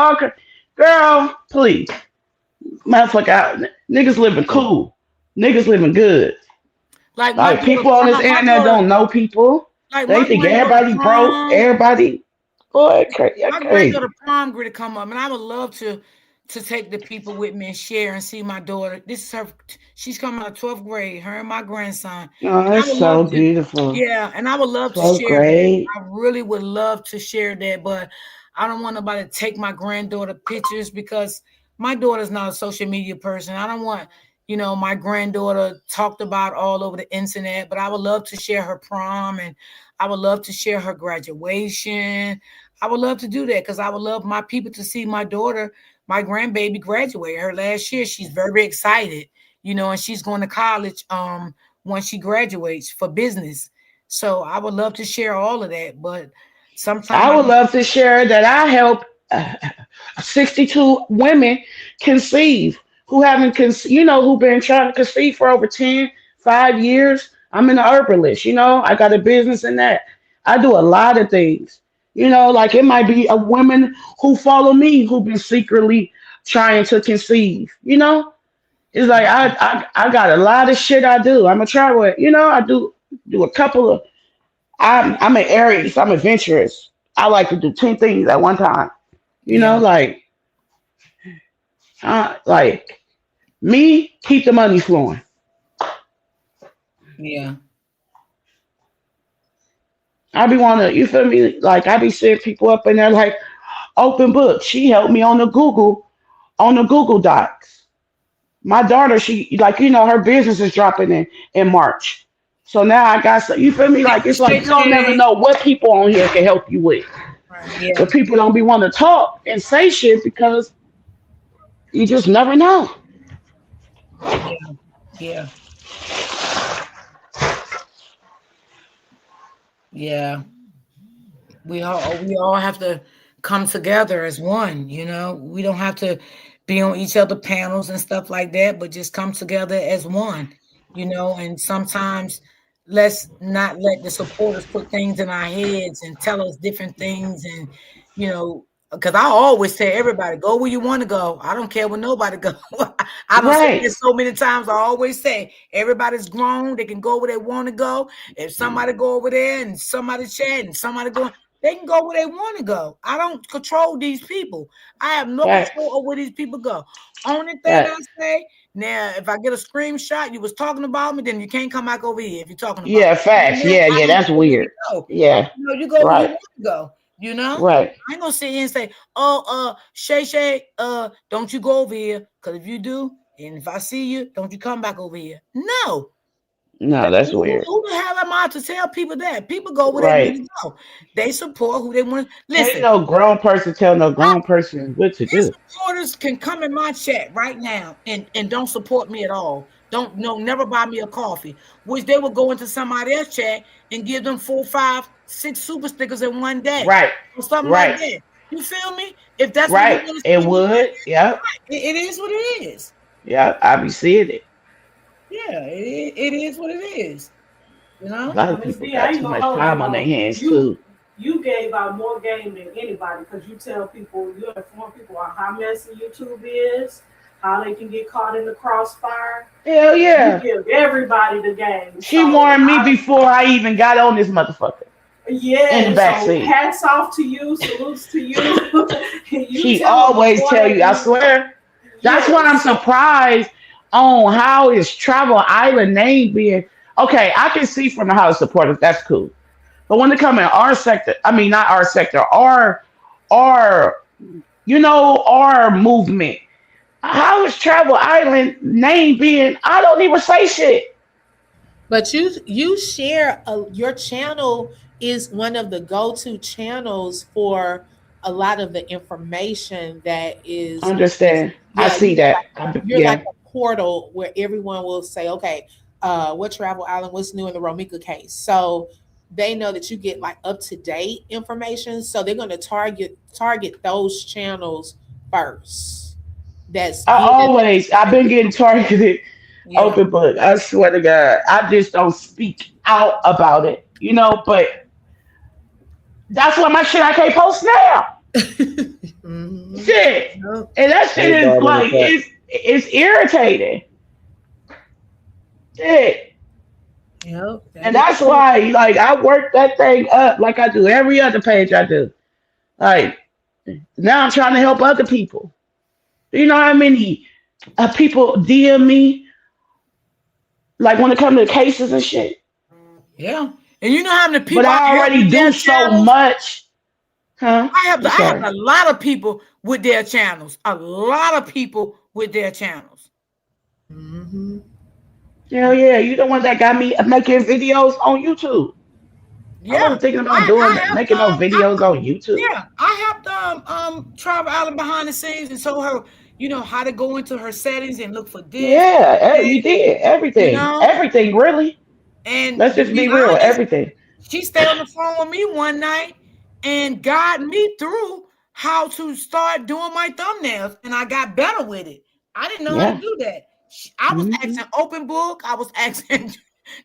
Girl, please. Niggas living cool. Niggas living good. Like my Like daughter people on this prom, internet don't know people. like They my think granddaughter everybody broke. prom. Everybody. Boy, you're My granddaughter crazy. prom going to come up, and I would love to take the people with me and share and see my daughter. This is her. She's coming out of 12th grade. Her and my grandson, Oh, and I that's would love so to. beautiful. Yeah, and I would love to 12th share that. grade. I really would love to share that, but I don't want nobody to take my granddaughter pictures because my daughter's not a social media person. I don't want my granddaughter talked about all over the internet, but I would love to share her prom and I would love to share her graduation. I would love to do that because I would love my people to see my daughter, my grandbaby, graduate her last year. She's very excited, and she's going to college once she graduates for business. So I would love to share all of that, but sometimes I would love to share that I help 62 women conceive who haven't, who've been trying to conceive for over 5 years. I'm in the herbalist, I got a business in that. I do a lot of things, like it might be a woman who follow me who've been secretly trying to conceive, It's like I got a lot of shit I do. I'm a traveler, I do a couple of I'm an Aries. I'm adventurous. I like to do 10 things at one time. yeah, Like me, keep the money flowing. yeah, I be wanna, you feel me? Like I be seeing people up in there like, Open book. She helped me on the Google Docs. My daughter, she like her business is dropping in March. So now I got you feel me? Like it's like you don't never Shay. know what people on here can help you with. Right. Yeah. But people don't be wanting to talk and say shit because you just never know. Yeah. Yeah. Yeah. We all have to come together as one, we don't have to be on each other panels and stuff like that, but just come together as one, and sometimes let's not let the supporters put things in our heads and tell us different things. And because I always tell everybody, go where you want to go. I don't care where nobody go. I don't say Right. this so many times. I always say everybody's grown, they can go where they want to go. If somebody go over there and somebody chat and somebody go, they can go where they want to go. I don't control these people. I have no control Facts. over where these people go. Only thing I Facts. say, now, if I get a screenshot, you was talking about me, then you can't come back over here if you're talking about Yeah, me. Other than facts. that, Yeah, I yeah, don't that's care where you weird. go. Yeah. You go where you Right. want to go. Right. I ain't gonna sit here and say, "Oh, Shay, don't you go over here?" Because if you do, and if I see you, don't you come back over here? No. No, that's weird. Who the hell am I to tell people that? People go where they want Right. to go. They support who they want. Can't Listen, no grown person tell no grown person what to his do. supporters can come in my chat right now and don't support me at all. Don't no never buy me a coffee. Which they will go into somebody else's chat and give them 4, 5, 6 super stickers in one day Right. or something like Right. that. You feel me? If that's what you Right. want to It see me would. Yep. doing, it is what it is. Yep. I be seeing it. Yeah, it is what it is. A lot Now, of Miss people D, I got ain't too gonna much hold you time on their though. hands You too. you gave out more game than anybody because you tell people, you inform people on how messy YouTube is, how they can get caught in the crossfire. Hell You yeah. give everybody the game. She So warned me before I even got on this motherfucker in the yeah, back so seat. hats off to you, salutes to you. You She tell them always before tell they you, I do. swear. That's why I'm Yes. surprised on how is Travel Island name being okay. I can see from how it's supported, that's cool. But when they come in our sector, I mean not our sector, our our movement. How is Travel Island name being? I don't even say shit. But you share your channel is one of the go-to channels for a lot of the information that is Understand? I yeah, see that. you're like Yeah. a portal where everyone will say, okay, what travel island, what's new in the Romika case. So they know that you get like up to date information. So they're gonna target those channels first. That's I good at that always I've been getting targeted Yeah. open book. I swear to God. I just don't speak out about it. But that's why my shit I can't post now. Mhm. Shit. Yep. And that shit Hey, is Bob in the like chat. it's irritating. Shit. Yep. That And is that's true. why like I work that thing up like I do every other page I do. Like now I'm trying to help other people. You know how many people DM me like when it comes to cases and shit. Yeah. And you know how many But people I I help already with their do so channels? much. Huh? I'm I have sorry. a lot of people with their channels. A lot of people with their channels. Mhm. Hell yeah, you the one that got me making videos on YouTube. I Yeah. wasn't thinking about I doing helped making no videos on YouTube. yeah, I helped Travel Island behind the scenes and told her, how to go into her settings and look for this, look Yeah, for you that, did you everything, know. everything really. And Let's to just be be real, honest, everything. she stayed on the phone with me one night and guided me through how to start doing my thumbnails, and I got better with it. I didn't know how to Yeah. do that. I was Hmm. asking Open Book. I was asking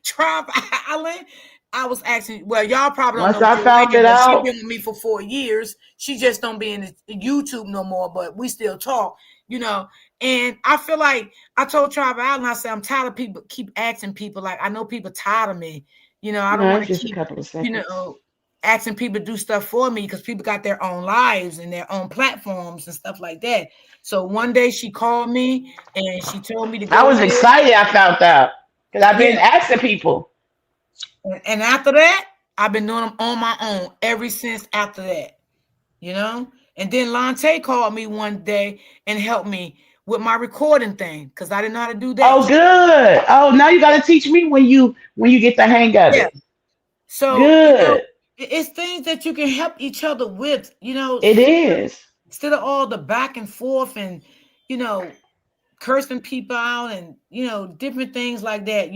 Tribe Island. I was asking. Well, y'all probably don't Once know I found Joanne, it but she out, been with me for 4 years. She just don't be in YouTube no more, but we still talk. You know, and I feel like I told Tribe Island. I said I'm tired of people keep asking people. Like I know people tired of me. I don't no, want it's to just a keep, couple of you seconds. know, asking people to do stuff for me because people got their own lives and their own platforms and stuff like that. So one day she called me and she told me to I go was ahead. excited I found out because I've been Yeah. asking people. And after that, I've been doing them on my own ever since after that, you know? And then Lante called me one day and helped me with my recording thing because I didn't know how to do that. Oh, good. Oh, now you got to teach me when you get the hang of Yeah. it. So, Good. it's things that you can help each other with, It is. instead of all the back and forth and, cursing people out and, different things like that.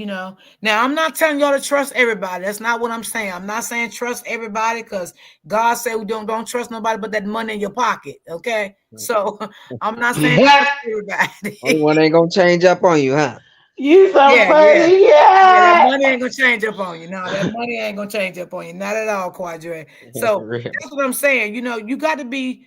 Now, I'm not telling y'all to trust everybody. That's not what I'm saying. I'm not saying trust everybody because God said we don't trust nobody but that money in your pocket. Okay. So I'm not saying trust Only everybody. one ain't gonna change up on you, huh? You so Yeah, yeah. funny. Yeah, that Yeah. money ain't gonna change up on you. No, that money ain't gonna change up on you. Not at all, Quadre. So For real. that's what I'm saying. You got to be,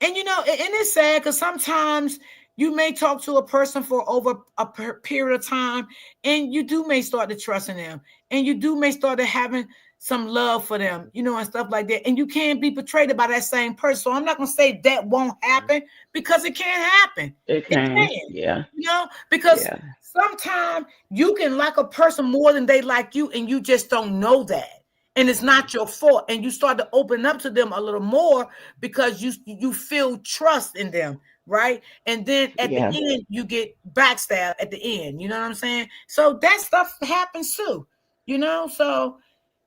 and it's sad because sometimes you may talk to a person for over a period of time, and you do may start to trust in them, and you do may start to having some love for them, and stuff like that. And you can't be betrayed by that same person. So I'm not gonna say that won't happen because it can happen. It It can. can, Yeah. because Yeah. sometimes you can like a person more than they like you, and you just don't know that. And it's not your fault. And you start to open up to them a little more because you feel trust in them, right? And then at the Yeah. end, you get backstab at the end. You know what I'm saying? So that stuff happens too, So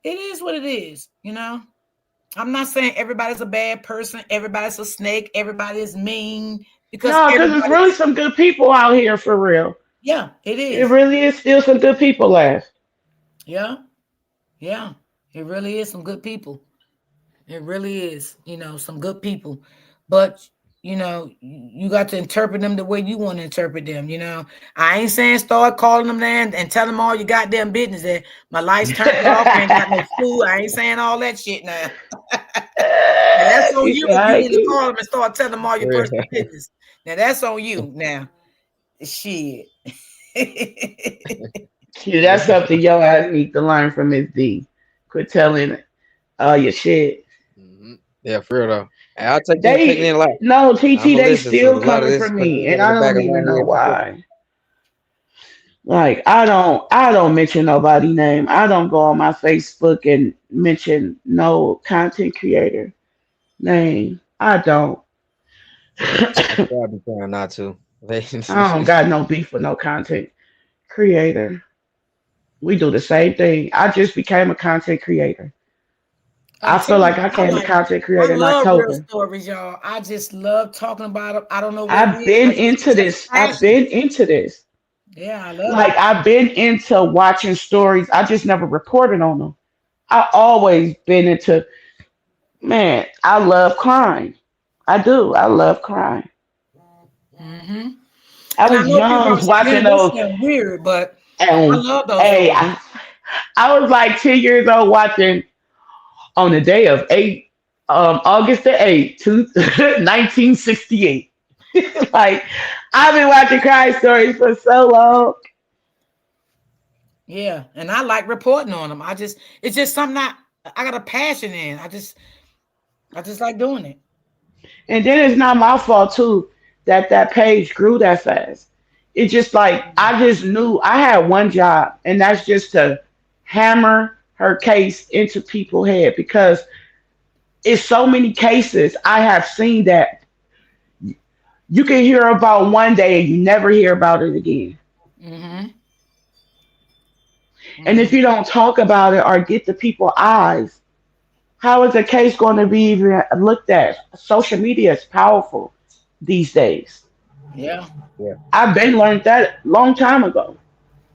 it is what it is. I'm not saying everybody's a bad person, everybody's a snake, everybody is mean because No, because there's everybody, really some good people out here for real. yeah, it It is. really is still some good people left. Yeah, yeah. It really is some good people. It really is, some good people. But, you got to interpret them the way you want to interpret them. I ain't saying start calling them there and tell them all your goddamn business that my lights turned off, I ain't got no food. I ain't saying all that shit now. Now that's on You you said, if you I need to get call them and start telling them all your For personal business. Now that's on you now. Shit. you. That's something your ass need to learn from Miss D. Quit telling all your shit. Yeah, for real though. Hey, I'll take taking in They a lot. no I'm TT. gonna They listen because still a lot of coming this for stuff me, is and going in I the back don't of my even know head for sure. why. Like I don't mention nobody name. I don't go on my Facebook and mention no content creator name. I don't. I I try to be trying not to. don't got no beef with no content creator. We do the same thing. I just became a content creator. I I'm feel telling like you, I became a content I creator in love real October. stories, y'all. I just love talking about them. I don't know what it I've is. been into It's a this. I've passion. been into this. Yeah, I love Like it. I've been into watching stories. I just never reported on them. I always been into, man, I love crime. I do. I love crime. Hmm. I And I was know people young probably say, watching "Man, that those, sounds weird," but I and love those hey, stories. I was like 10 years old watching on the day of August the 8th, 1968. Like I've been watching crime stories for so long. Yeah, and I like reporting on them. It's just something I got a passion in. I just like doing it. And then it's not my fault too that that page grew that fast. It's just like I just knew I had one job, and that's just to hammer her case into people's head because it's so many cases I have seen that you can hear about one day and you never hear about it again. Hmm. And if Hmm. you don't talk about it or get the people eyes, how is a case going to be even looked at? Social media is powerful these days. Yeah, Yeah. I've been learned that long time ago.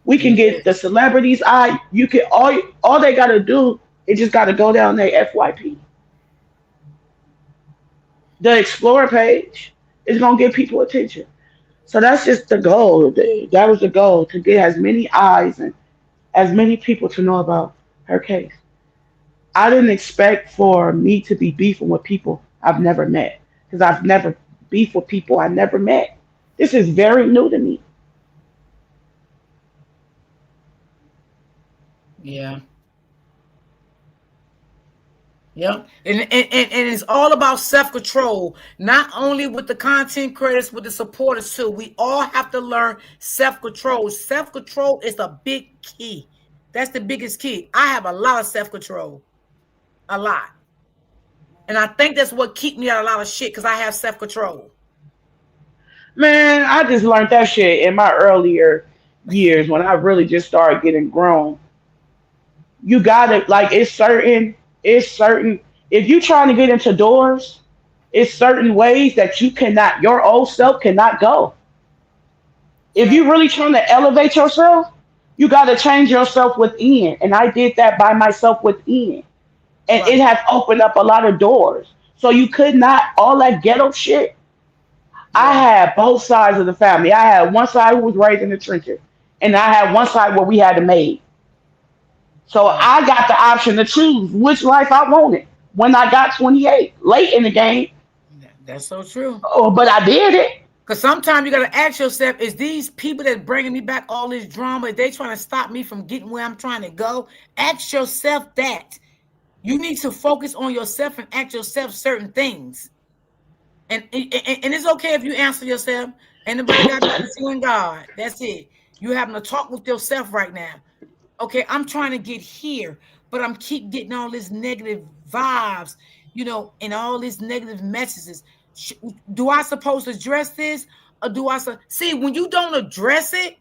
We can it get the is. celebrities eye. You can all they gotta do is just gotta go down their FYP. The Explorer page is gonna get people attention. So that's just the goal. That was the goal to get as many eyes and as many people to know about her case. I didn't expect for me to be beefing with people I've never met because I've never beefed with people I never met. This is very new to me. Yeah. Yep. And it's all about self-control, not only with the content creators, with the supporters too. We all have to learn self-control. Self-control is a big key. That's the biggest key. I have a lot of self-control. A lot. And I think that's what keeps me out of a lot of shit because I have self-control. Man, I just learned that shit in my earlier years when I really just started getting grown. You gotta like it's certain if you trying to get into doors, it's certain ways that you cannot your old self cannot go. If Right. you really trying to elevate yourself, you gotta change yourself within. And I did that by myself within. And Right. it has opened up a lot of doors. So you could not all that ghetto shit. I Yeah. had both sides of the family. I had one side who was raised in the trenches, and I had one side where we had a maid. So Right. I got the option to choose which life I wanted when I got 28, late in the game. That's so true. Oh, but I did it. Because sometimes you got to ask yourself, is these people that's bringing me back all this drama, they trying to stop me from getting where I'm trying to go? Ask yourself that. You need to focus on yourself and ask yourself certain things. And it's okay if you answer yourself. Anybody got nothing to do in God. That's it. You're having a talk with yourself right now. Okay, I'm trying to get here, but I'm keep getting all these negative vibes, and all these negative messages. Do I supposed to address this, or do I see when you don't address it,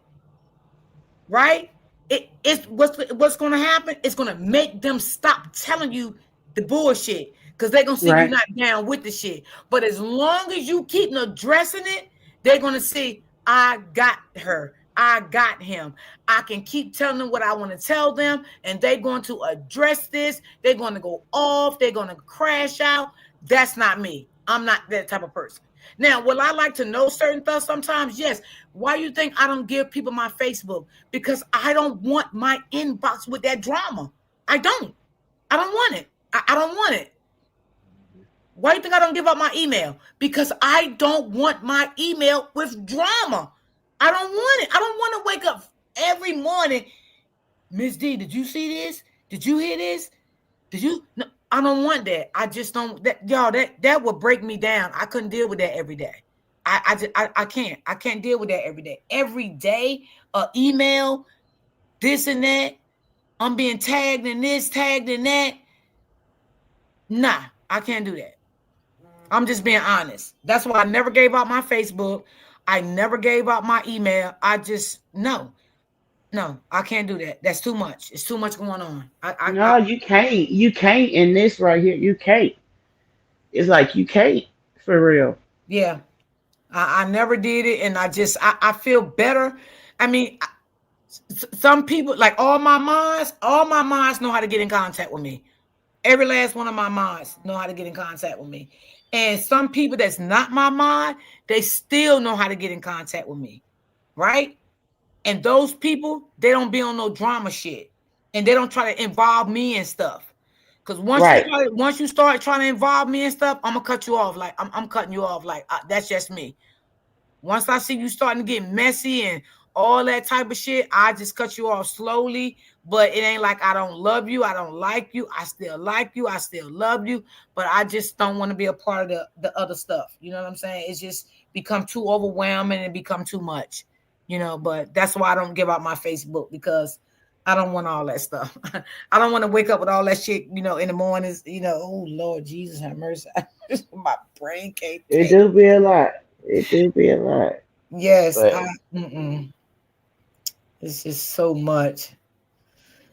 right? It's what's going to happen. It's going to make them stop telling you the bullshit because they're going to see you Right. not down with the shit. But as long as you keep addressing it, they're going to see I got her. I got him. I can keep telling them what I want to tell them, and they're going to address this. They're going to go off. They're going to crash out. That's not me. I'm not that type of person. Now, will I like to know certain stuff sometimes? Yes. Why you think I don't give people my Facebook? Because I don't want my inbox with that drama. I don't. I don't want it. I don't want it. Why do you think I don't give up my email? Because I don't want my email with drama. I don't want it. I don't want to wake up every morning. Miss D, did you see this? Did you hear this? Did you? No, I don't want that. I just don't. That would break me down. I couldn't deal with that every day. I can't. I can't deal with that every day. Every day, email, this and that. I'm being tagged in this, tagged in that. Nah, I can't do that. I'm just being honest. That's why I never gave out my Facebook. I never gave out my email. I just no, I can't do that. That's too much. It's too much going on. No, you can't. You can't in this right here. You can't. It's like you can't for real. Yeah, I never did it, and I feel better. I mean, some people like all my moms know how to get in contact with me. Every last one of my moms know how to get in contact with me. And some people that's not my mom, they still know how to get in contact with me. Right? And those people, they don't be on no drama shit. And they don't try to involve me and stuff. Because Right. once you start trying to involve me and stuff, I'm gonna cut you off. Like I'm cutting you off. Like that's just me. Once I see you starting to get messy and all that type of shit, I just cut you off slowly. But it ain't like I don't love you. I don't like you. I still like you. I still love you. But I just don't want to be a part of the other stuff. You know what I'm saying? It's just become too overwhelming and become too much. But that's why I don't give out my Facebook because I don't want all that stuff. I don't want to wake up with all that shit, in the mornings, oh Lord Jesus have mercy. My brain can't It take. do be a lot. It do be a lot. Yes, But it's just so much.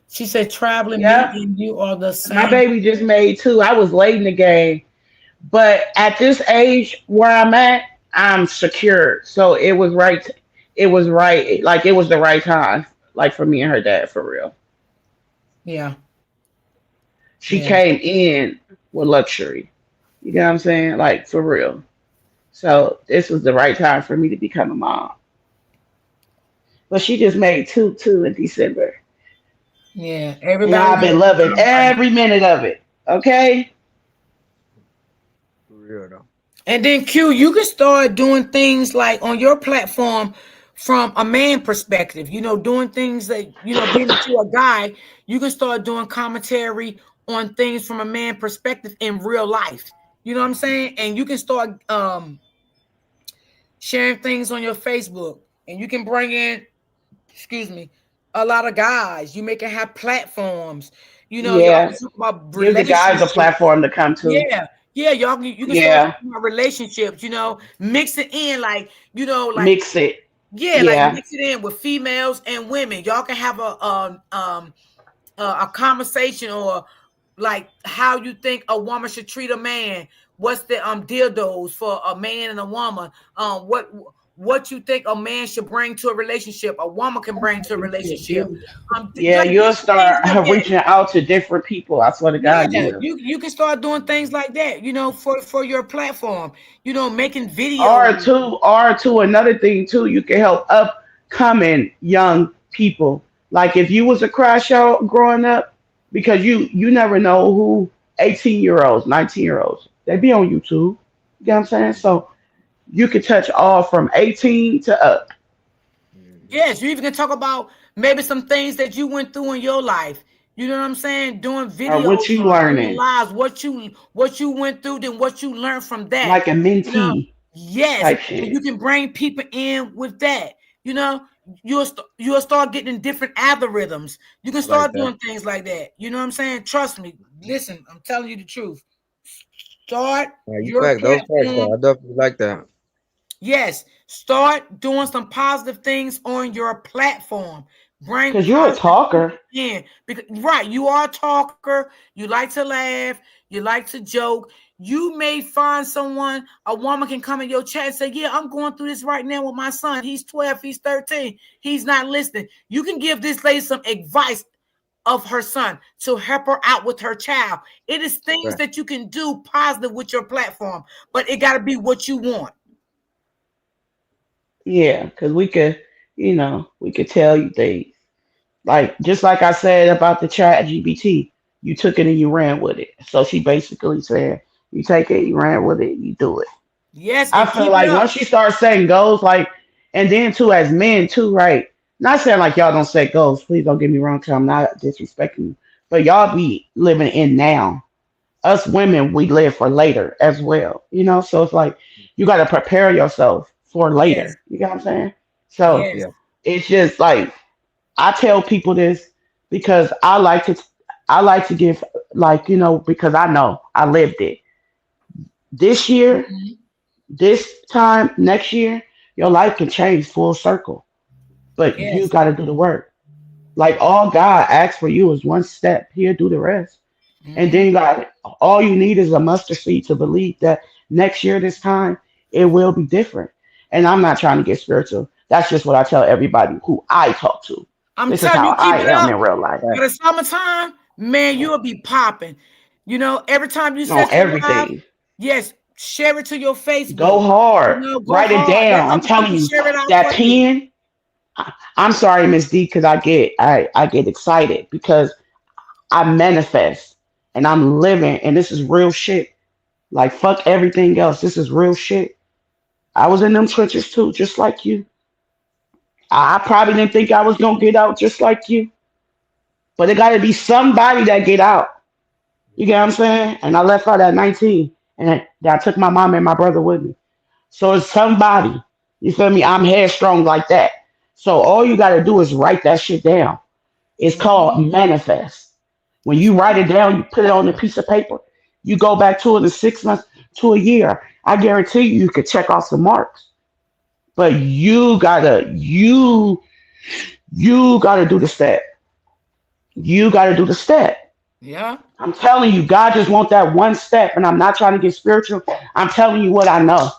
She said, traveling, me yeah, and you are the my same. baby just made two. I was late in the game. But at this age where I'm at, I'm secure. So it was right. It was right. Like it was the right time. Like for me and her dad, for real. Yeah, She yeah, came in with luxury. You know what I'm saying? Like for real. So this was the right time for me to become a mom. But she just made two in December. yeah. And Everybody I've has been their loving time frame. every minute of it. Okay? For real though. And then Q, you can start doing things like on your platform from a man perspective, doing things that, being that you're a guy, you can start doing commentary on things from a man perspective in real life. You know what I'm saying? And you can start sharing things on your Facebook and you can bring in, excuse me, a lot of guys. You make it have platforms. Y'all can Yeah. talk about Give the guys a relationships. platform to come to. Yeah, Yeah, you can start Yeah, talking about relationships, mix it in like, like mix it. yeah, like Yeah, mix it in with females and women. Y'all can have a conversation or like how you think a woman should treat a man. What's the dildos for a man and a woman? What you think a man should bring to a relationship, a woman can bring to a relationship. yeah. Like You'll different things start like that. reaching out to different people. I swear to God, you Yeah, will. you can start doing things like that, for your platform, making Or videos. two, another thing too, you can help upcoming young people. Like if you was a crash out growing up, because you never know who 18-year-olds, 19-year-olds, they be on YouTube. You get what I'm saying? So you could touch all from 18 to up. Yes, you even can talk about maybe some things that you went through in your life. You know what I'm saying? Doing Or videos what you or doing learning, lives, what you went through, then what you learned from that. like a You know, mentee yes, type and you shit. can bring people in with that. You know, you'll start getting different algorithms. You can I like start that. doing things like that. You know what I'm saying? Trust me. Listen, I'm telling you the truth. Start You your fact those facts platform. though. I definitely like that. Yes, start doing some positive things on your platform. Bring Cause you're a positive people talker. in because right, you are a talker. You like to laugh. You like to joke. You may find someone, a woman can come in your chat and say, "Yeah, I'm going through this right now with my son. He's 12. He's 13. He's not listening." You can give this lady some advice of her son to help her out with her child. It is things Right. that you can do positive with your platform, but it got to be what you want. Yeah, because we could tell you things. Like just like I said about the chat GBT, you took it and you ran with it. So she basically said, you take it, you ran with it, you do it. Yes, I and feel keep it like up. once you start setting goals, like, and then too as men too, right? Not saying like y'all don't set goals. Please don't get me wrong, cause I'm not disrespecting you, but y'all be living in now. Us women, we live for later as well, So it's like you got to prepare yourself for Yes, later. You get what I'm saying? So yes. Yeah. it's just like I tell people this because I like to give like because I know I lived it. This year, Mhm. this time next year, your life can change full circle, but you Yes. got to do the work. Like all God asks for you is one step. He'll do the rest. And Mhm. then like all you need is a mustard seed to believe that next year this time it will be different. And I'm not trying to get spiritual. That's just what I tell everybody who I talk to. I'm This is telling how you, keep I it am up. in real life. By the summertime, man, you'll be popping. Every time you On set your live, everything. yes, share it to your Go Facebook. hard. Go Write it hard. Let down. I'm other telling people you, share it out that for you. pen. I'm sorry, Miss D, because I get excited because I manifest and I'm living and this is real shit. Like fuck everything else. This is real shit. I was in them trenches too, just like you. I probably didn't think I was gonna get out just like you, but it got to be somebody that get out. You get what I'm saying? And I left out at 19, and I took my mom and my brother with me. So it's somebody. You feel me? I'm headstrong like that. So all you got to do is write that shit down. It's Mhm. called manifest. When That's you write right. it down, you put it on a piece of paper. You go back to it in 6 months to a year. I guarantee you could check off some marks. But you gotta do the step. You gotta do the step. Yeah. I'm telling you, God just want that one step, and I'm not trying to get spiritual. I'm telling you what I know.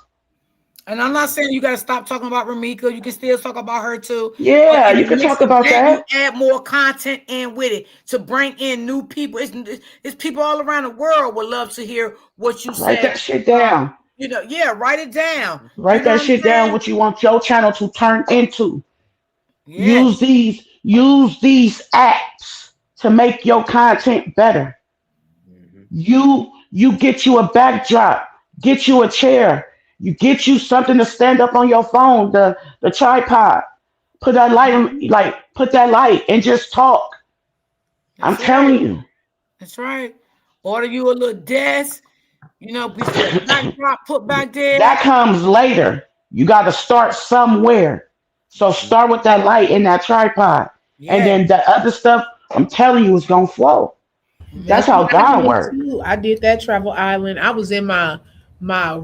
And I'm not saying you got to stop talking about Ramika. You can still talk about her too. But Yeah, in you the can midst talk of about that, you that. add more content in with it to bring in new people. It's people all around the world would love to hear what you Write say. that shit Uh, down. yeah, write it down. You Write know that what I'm shit down. saying? What you want your channel to turn into. Use Yes. these apps to make your content better. Mhm. You get you a backdrop, get you a chair, you get you something to stand up on your phone, the tripod. Put that light Mhm. like put that light and just talk. I'm That's right. telling you, That's right. Order you a little desk. Be some backdrop put back there. that comes later. You got to start somewhere. So Mhm. start with that light and that tripod, and Yes. then the other stuff. I'm telling you, it's gonna flow. That's how God works. I did that Travel Island. I was in my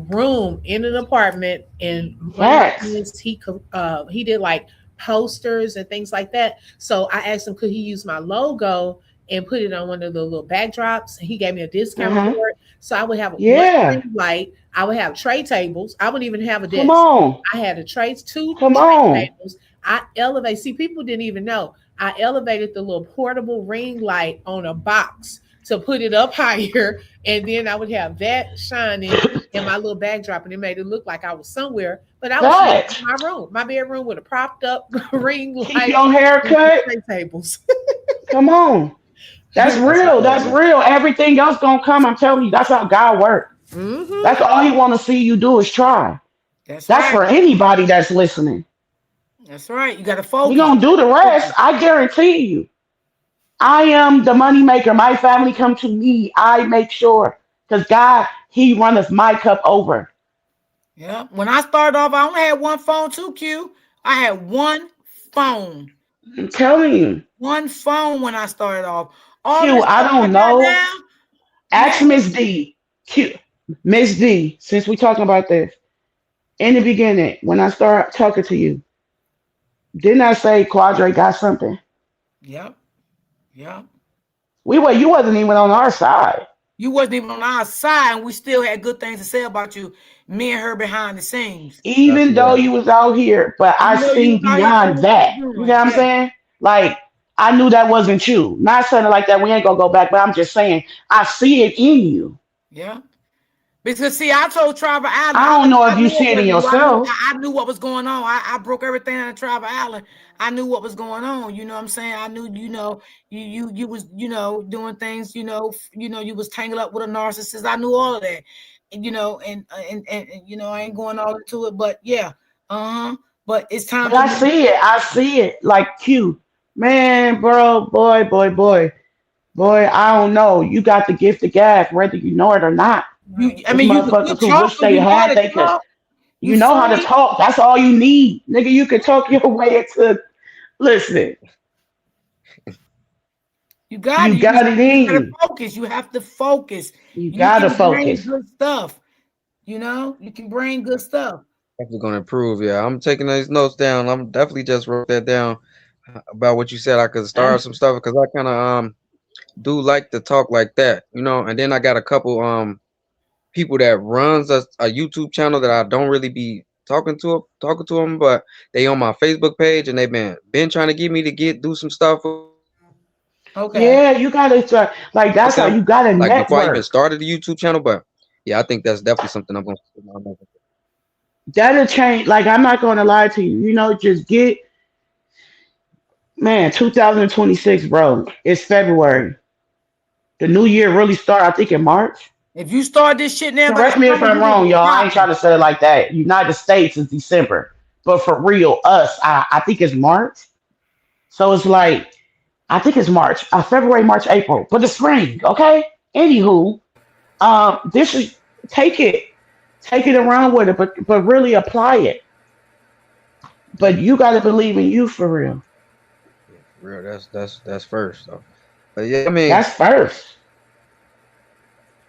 room in an apartment, and one of my Facts. friends, he did like posters and things like that. So I asked him, could he use my logo and put it on one of the little backdrops? He gave me a discount for it. So I would have one Yeah. ring light. I would have tray tables. I wouldn't even have a Come desk. on. I had two Come tray on. tables. I elevate. See, people didn't even know. I elevated the little portable ring light on a box to put it up higher, and then I would have that shining in my little backdrop, and it made it look like I was somewhere, but I was Facts. in my room, my bedroom, with a propped up ring Keep light your and haircut. tray tables. Come on. That's real. That's real. Everything else gonna come. I'm telling you, that's how God works. Mm-hmm. That's all He want to see you do is try. That's That's right. for anybody that's listening. That's right. You got to We focus. gonna do the rest. I guarantee you. I am the money maker. My family come to me. I make sure because God, He runneth my cup over. Yeah. When I started off, I only had one phone too, Q. I had one phone. I'm telling you. One phone when I started off. All Q, this I stuff I don't got know. now, Ask man. Miss D. Q, Miss D. Since we talking about this in the beginning, when I start talking to you, didn't I say Quadre got something? Yep. Yep. You wasn't even on our side. You wasn't even on our side, and we still had good things to say about you. Me and her behind the scenes. Even though you was out here, but I You know you seen was out here beyond doing what that. you was You doing. know what I'm Yeah. saying? Like I knew that wasn't you. Not saying it like that. We ain't gonna go back, but I'm just saying I see it in you. Yeah. Because see, I told Travel Island, I don't know if I you knew it see it in wasn't you. yourself. I knew what was going on. I broke everything on Travel Island. I knew what was going on. You know what I'm saying? I knew, you was, doing things, you was tangled up with a narcissist. I knew all of that. And, I ain't going all into it, but yeah. Uh-huh. But it's time But to I move. see it. I see it. Like Q. Man, bro, boy. Boy, I don't know. You got the gift of gab, whether you know it or not. I There's mean, you a motherfuckers good who wish talker. they You know how had to they could. talk. You You know how to funny. talk. That's all you need. Nigga, you can talk your way into listen. You got You it. You got just it in gotta you. focus. You have to focus. You And you gotta can bring focus. good stuff. You can bring good stuff. Definitely gonna improve. Yeah, I'm taking these notes down. I'm definitely just wrote that down about what you said. I could start some stuff because I kind of do like to talk like that, And then I got a couple people that runs a YouTube channel that I don't really be talking to them, but they on my Facebook page and they've been trying to get me to do some stuff with Okay. Yeah, you gotta try. Like that's how them, you gotta like before I even network. started the YouTube channel. But yeah, I think that's definitely something I'm gonna. That'll change. Like I'm not gonna lie to you. Just get man, 2026, bro. It's February. The new year really start, I think, in March. If you start this shit now, by Correct me if October, I'm you will wrong, be y'all. I ain't popping. trying to say it like that. United States is December. But for real, us, I think it's March. So it's like, I think it's March. February, March, April. But the spring, okay? Anywho, this is take it. Take it around with it, but really apply it. But you gotta believe in you for real. Yeah, for real. That's first. So, but yeah, I mean, That's first.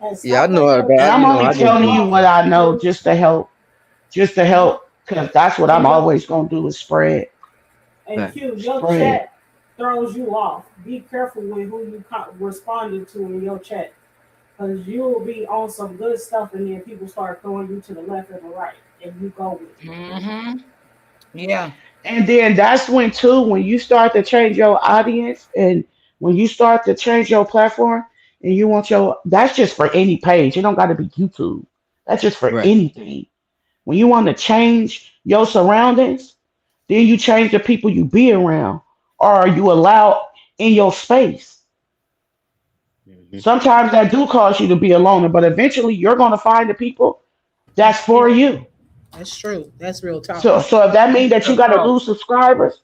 And yeah, I stop know letting it, your but And I'm people only I run you just telling been. you off. what I know You, just to help, because that's what I'm and your always gonna do is spread, and Right. Q, your spread. chat throws you off. Be careful with who you responding to in your chat, because you will be on some good stuff, and then people start throwing you to the left and the right, and you go with it. Mm-hmm. Yeah. And then that's when too, when you start to change your audience and when you start to change your platform and you want that's just for any page. It don't gotta be YouTube. That's just for Right. anything. When you want to change your surroundings, then you change the people you be around or you allow in your space. Hmm. Sometimes that do cause you to be a loner, but eventually you're gonna find the people that's for you. That's true. That's real talk. So if that means that you Real gotta talk. lose subscribers,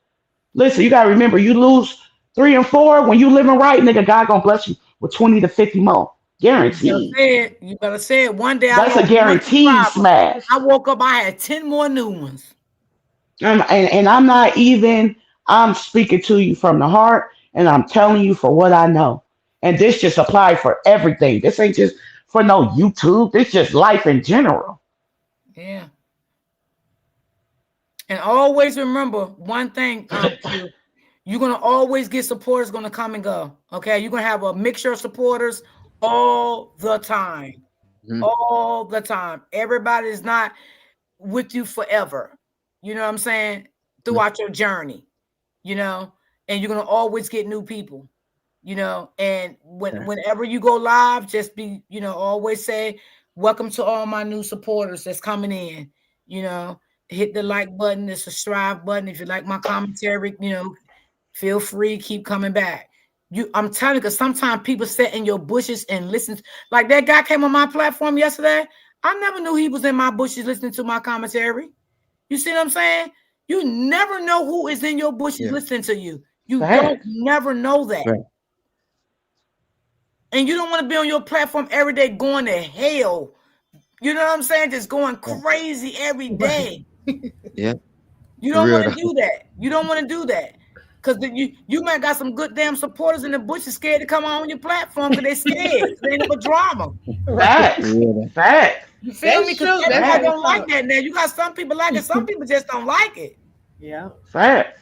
listen, you gotta remember you lose 3 and 4 when you living right, nigga, God gonna bless you with 20 to 50 more. You better Guaranteed. say it. You better say it. One day I That's a lost one guaranteed subscriber. I smash. woke up, I had 10 more new ones. And I'm not even, I'm speaking to you from the heart and I'm telling you for what I know. And this just apply for everything. This ain't just for no YouTube. This just life in general. Yeah. And always remember one thing, you're gonna always get supporters gonna come and go. Okay, you're gonna have a mixture of supporters all the time. All the time. Everybody is not with you forever. You know what I'm saying? Throughout your journey, and you're gonna always get new people, and whenever you go live, just be, always say, welcome to all my new supporters that's coming in, hit the like button, the subscribe button. If you like my commentary, feel free, keep coming back. I'm telling you, because sometimes people sit in your bushes and listen. Like that guy came on my platform yesterday. I never knew he was in my bushes listening to my commentary. You see what I'm saying? You never know who is in your bushes listening to you. You don't never know that. Right. And you don't want to be on your platform every day going to hell. You know what I'm saying? Just going crazy every day. Yeah. You don't want to do that. You don't want to do that. Because you might got some good damn supporters in the bushes scared to come on your platform because they're scared. They ain't no drama. Facts. Facts. You feel me? Because everybody don't like that. Now you got some people like it, some people just don't like it. Yeah. Facts.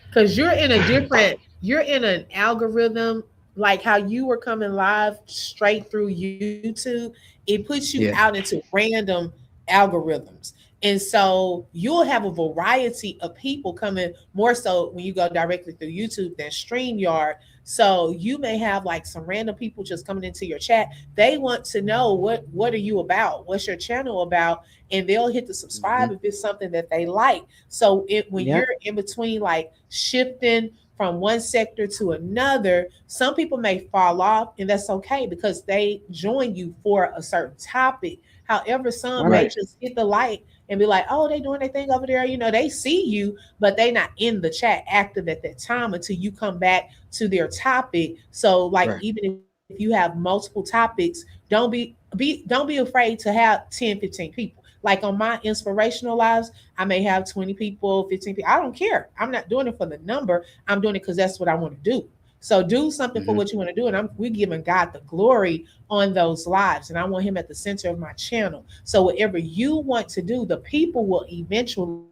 Because you're in an algorithm, like how you were coming live straight through YouTube. It puts you out into random algorithms. And so you'll have a variety of people coming, more so when you go directly through YouTube than StreamYard. So you may have like some random people just coming into your chat. They want to know what are you about? What's your channel about? And they'll hit the subscribe if it's something that they like. So when you're in between, like shifting from one sector to another, some people may fall off, and that's okay because they join you for a certain topic. However, some may just hit the like and be like, oh, they doing their thing over there. They see you, but they not in the chat active at that time until you come back to their topic. So even if you have multiple topics, don't be afraid to have 10, 15 people. Like on my inspirational lives, I may have 20 people, 15 people. I don't care. I'm not doing it for the number. I'm doing it because that's what I want to do. So do something for what you want to do. And we're giving God the glory on those lives. And I want him at the center of my channel. So whatever you want to do, the people will eventually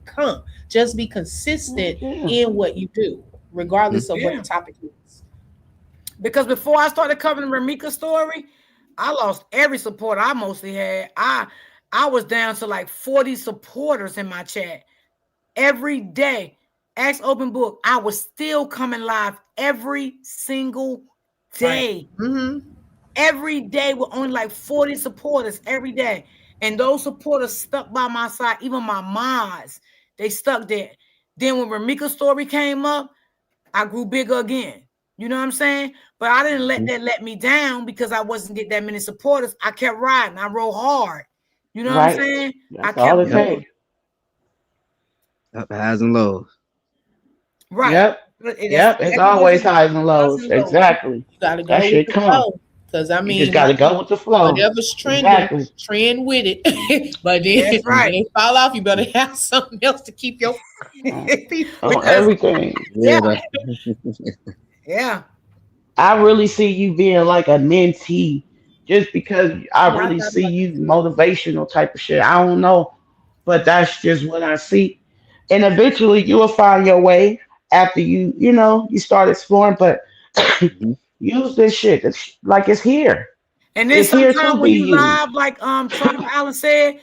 come. Just be consistent in what you do, regardless of what the topic is. Because before I started covering Ramika's story, I lost every supporter I mostly had. I was down to like 40 supporters in my chat every day. Ask Open Book. I was still coming live every single day. Every day with only like 40 supporters every day. And those supporters stuck by my side. Even my mods, they stuck there. Then when Ramika's story came up, I grew bigger again. You know what I'm saying? But I didn't let that let me down because I wasn't getting that many supporters. I kept riding. I rode hard. You know what I'm saying? That's all it takes. Up highs and lows. Right. Yep. It's always highs and lows. Exactly. You gotta go with the flow. Because you just gotta go with the flow. Whatever's trending, trend with it. But then when they fall off, you better have something else to keep your everything. Yeah. I really see you being like a mentee just because I really see you motivational type of shit. I don't know, but that's just what I see. And eventually you will find your way after you start exploring, but use this shit. It's like it's here. And then sometimes when you live, like Trump Allen said,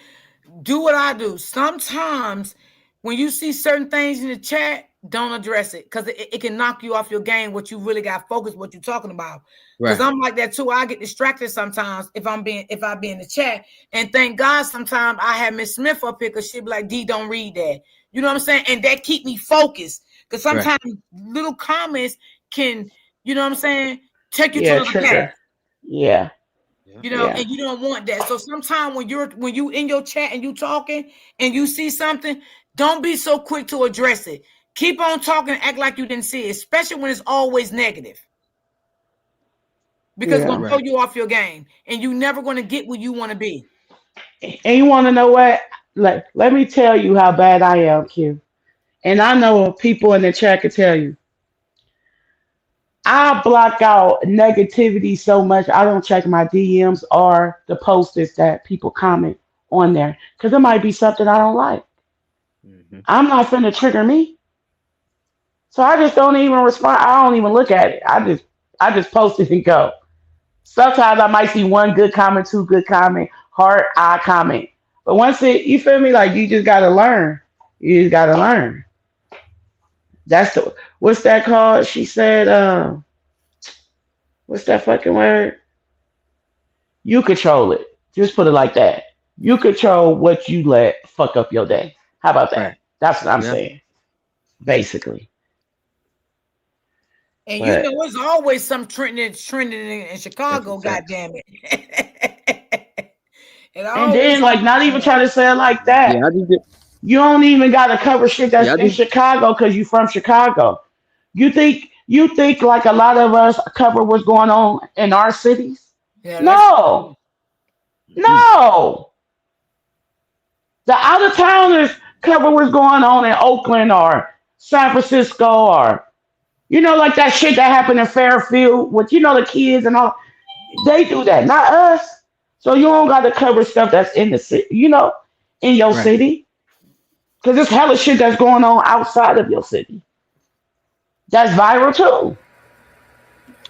do what I do. Sometimes when you see certain things in the chat, don't address it because it can knock you off your game. What you really got focused, what you're talking about. Because I'm like that too. I get distracted sometimes if I be in the chat. And thank God sometimes I have Miss Smith up here because she'd be like, D, don't read that. You know what I'm saying? And that keep me focused. Because sometimes little comments can, you know what I'm saying, take you to the back. Yeah. And you don't want that. So sometimes when you in your chat and you talking and you see something, don't be so quick to address it. Keep on talking and act like you didn't see it, especially when it's always negative. Because it's going to throw you off your game and you're never going to get where you want to be. And you want to know what? Let me tell you how bad I am, Q. And I know people in the chat can tell you. I block out negativity so much. I don't check my DMs or the posters that people comment on there because it might be something I don't like. Mhm. I'm not finna trigger me, so I just don't even respond. I don't even look at it. I just post it and go. Sometimes I might see one good comment, two good comment, heart, I comment. But once it, you feel me? Like you just gotta learn. You just gotta learn. That's the what's that called? She said, what's that fucking word? You control it. Just put it like that. You control what you let fuck up your day. How about Right. that? That's what I'm Yeah. saying, basically. And you But know, it's always some trending in That's a Chicago. fact. Goddamn it! It and always then like not even try to say it like Yeah, that. I just did. You don't even gotta cover shit Yeah, that's I in just. Chicago because you from Chicago. You think like a lot of us cover what's going on in our cities? yeah, that's No, Mm, no. The out of towners cover what's going on in Oakland or San Francisco or like that shit that happened in Fairfield with the kids and all. They do that, not us. So you don't got to cover stuff that's in the city, in your right. city, because there's hella shit that's going on outside of your city. That's viral too.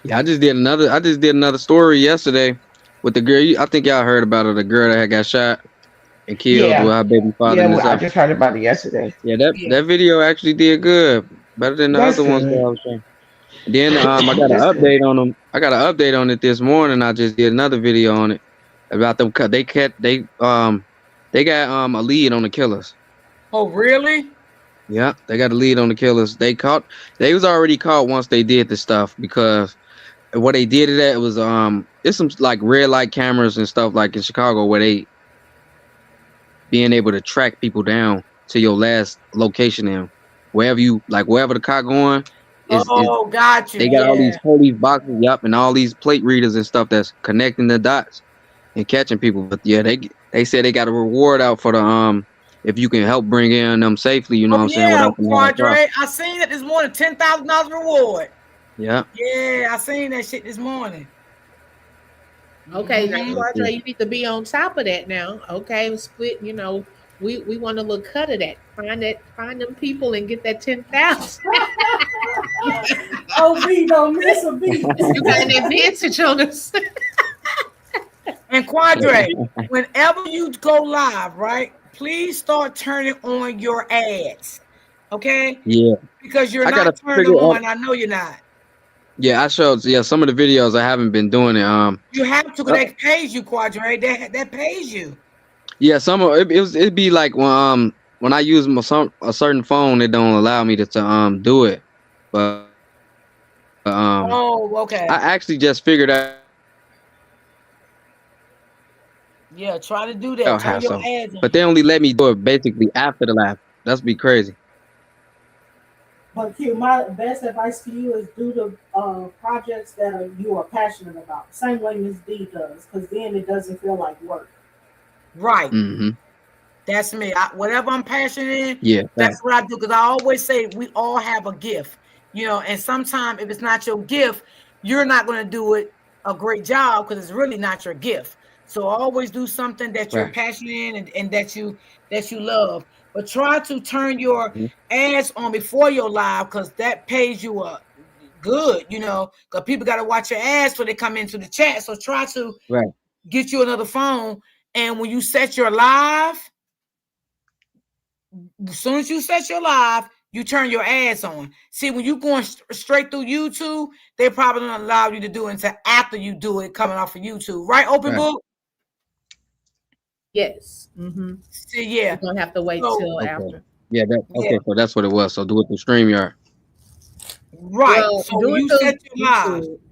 Yeah, I just did another. I just did another story yesterday with the girl. I think y'all heard about her. The girl that had got shot and killed with Yeah, her baby father yeah. and Well, I stuff. just heard about it yesterday. Yeah, that yeah. that video actually did good, better than the That's other ones that I good. was showing. Then I got an That's good. update on them. I got an update on it this morning. I just did another video on it about them. They got a lead on the killers. Oh, really? Yeah, they got a lead on the killers. They was already caught once they did the stuff because what they did it at was it's some like red light cameras and stuff like in Chicago where they being able to track people down to your last location and wherever the car going is Oh, got you. they got all these Yeah. police boxes, yup, and all these plate readers and stuff that's connecting the dots and catching people. But yeah, they said they got a reward out for the if you can help bring in them safely, you know Oh what I'm saying, yeah, without them having a car. Quadre. I seen it this morning. $10,000 reward. Yeah. Yeah, I seen that shit this morning. Okay, now Mhm. Quadre, you need to be on top of that now. Okay, split. We want a little cut of that. Find them people and get that 10,000. Oh, B, don't miss a beat. You got an advantage on us. And Quadre, whenever you go live, right? Please start turning on your ads. Okay? Yeah. Because you're I gotta not turning figure them out. on. I know you're not. Yeah, I showed. Yeah, some of the videos I haven't been doing it. You have to, because that pays you, Quadre. That pays you. Yeah, some of it'd be like when I use a certain phone, it don't allow me to do it. But Oh, okay. I actually just figured out Yeah, try to do how that. Turn your some, ads on. but they only let me do it basically after the live. That's be crazy. But Q, my best advice to you is do the projects that you are passionate about. Same way Miss D does, because then it doesn't feel like work. Right. Mm-hmm. That's me. Whatever I'm passionate in, Yeah, that's what I do. Because I always say we all have a gift, and sometimes if it's not your gift, you're not going to do it a great job because it's really not your gift. So always do something that you're right. passionate in and that you love. But try to turn your ads on before your live because that pays you good, because people got to watch your ads so they come into the chat. So try to get you another phone. And when you set your live, as soon as you set your live, you turn your ads on. See, when you going straight through YouTube, they probably don't allow you to do it until after you do it coming off of YouTube. Right, Open Book? Yes. Mm-hmm. See, yeah. You're going to have to wait till after. Yeah, so that's what it was. So do it through StreamYard. Right. Well, so when you set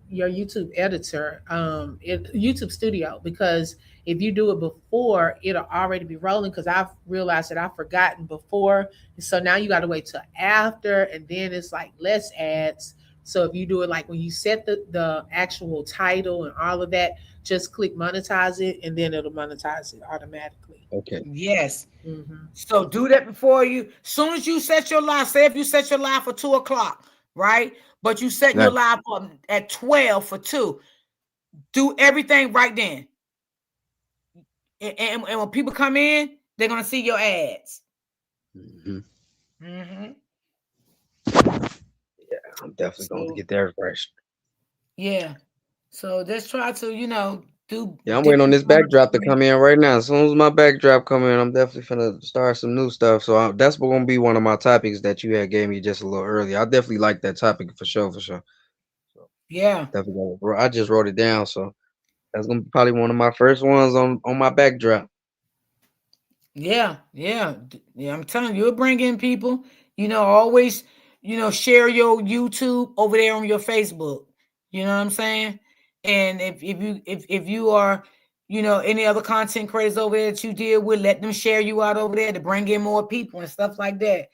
your YouTube editor, YouTube Studio, because if you do it before, it'll already be rolling. Because I've realized that I've forgotten before, so now you got to wait till after, and then it's like less ads. So if you do it like when you set the actual title and all of that, just click monetize it, and then it'll monetize it automatically. Okay. Yes. Mm-hmm. So do that before you. As soon as you set your live, say if you set your live for 2:00, right? But you setting your live up at 12 for 2. Do everything right then. And when people come in, they're going to see your ads. Mm-hmm. Mm-hmm. Yeah, I'm definitely going to get that refreshed. Yeah. So just try to, do. Yeah, I'm waiting on this backdrop to come in right now. As soon as my backdrop come in, I'm definitely finna start some new stuff. So that's going to be one of my topics that you had gave me just a little earlier. I definitely like that topic for sure, for sure. So yeah. Definitely. I just wrote it down, so that's going to be probably one of my first ones on my backdrop. Yeah. I'm telling you, you'll bring in people. Always, share your YouTube over there on your Facebook. You know what I'm saying? And if you are, any other content creators over there that you deal with, let them share you out over there to bring in more people and stuff like that.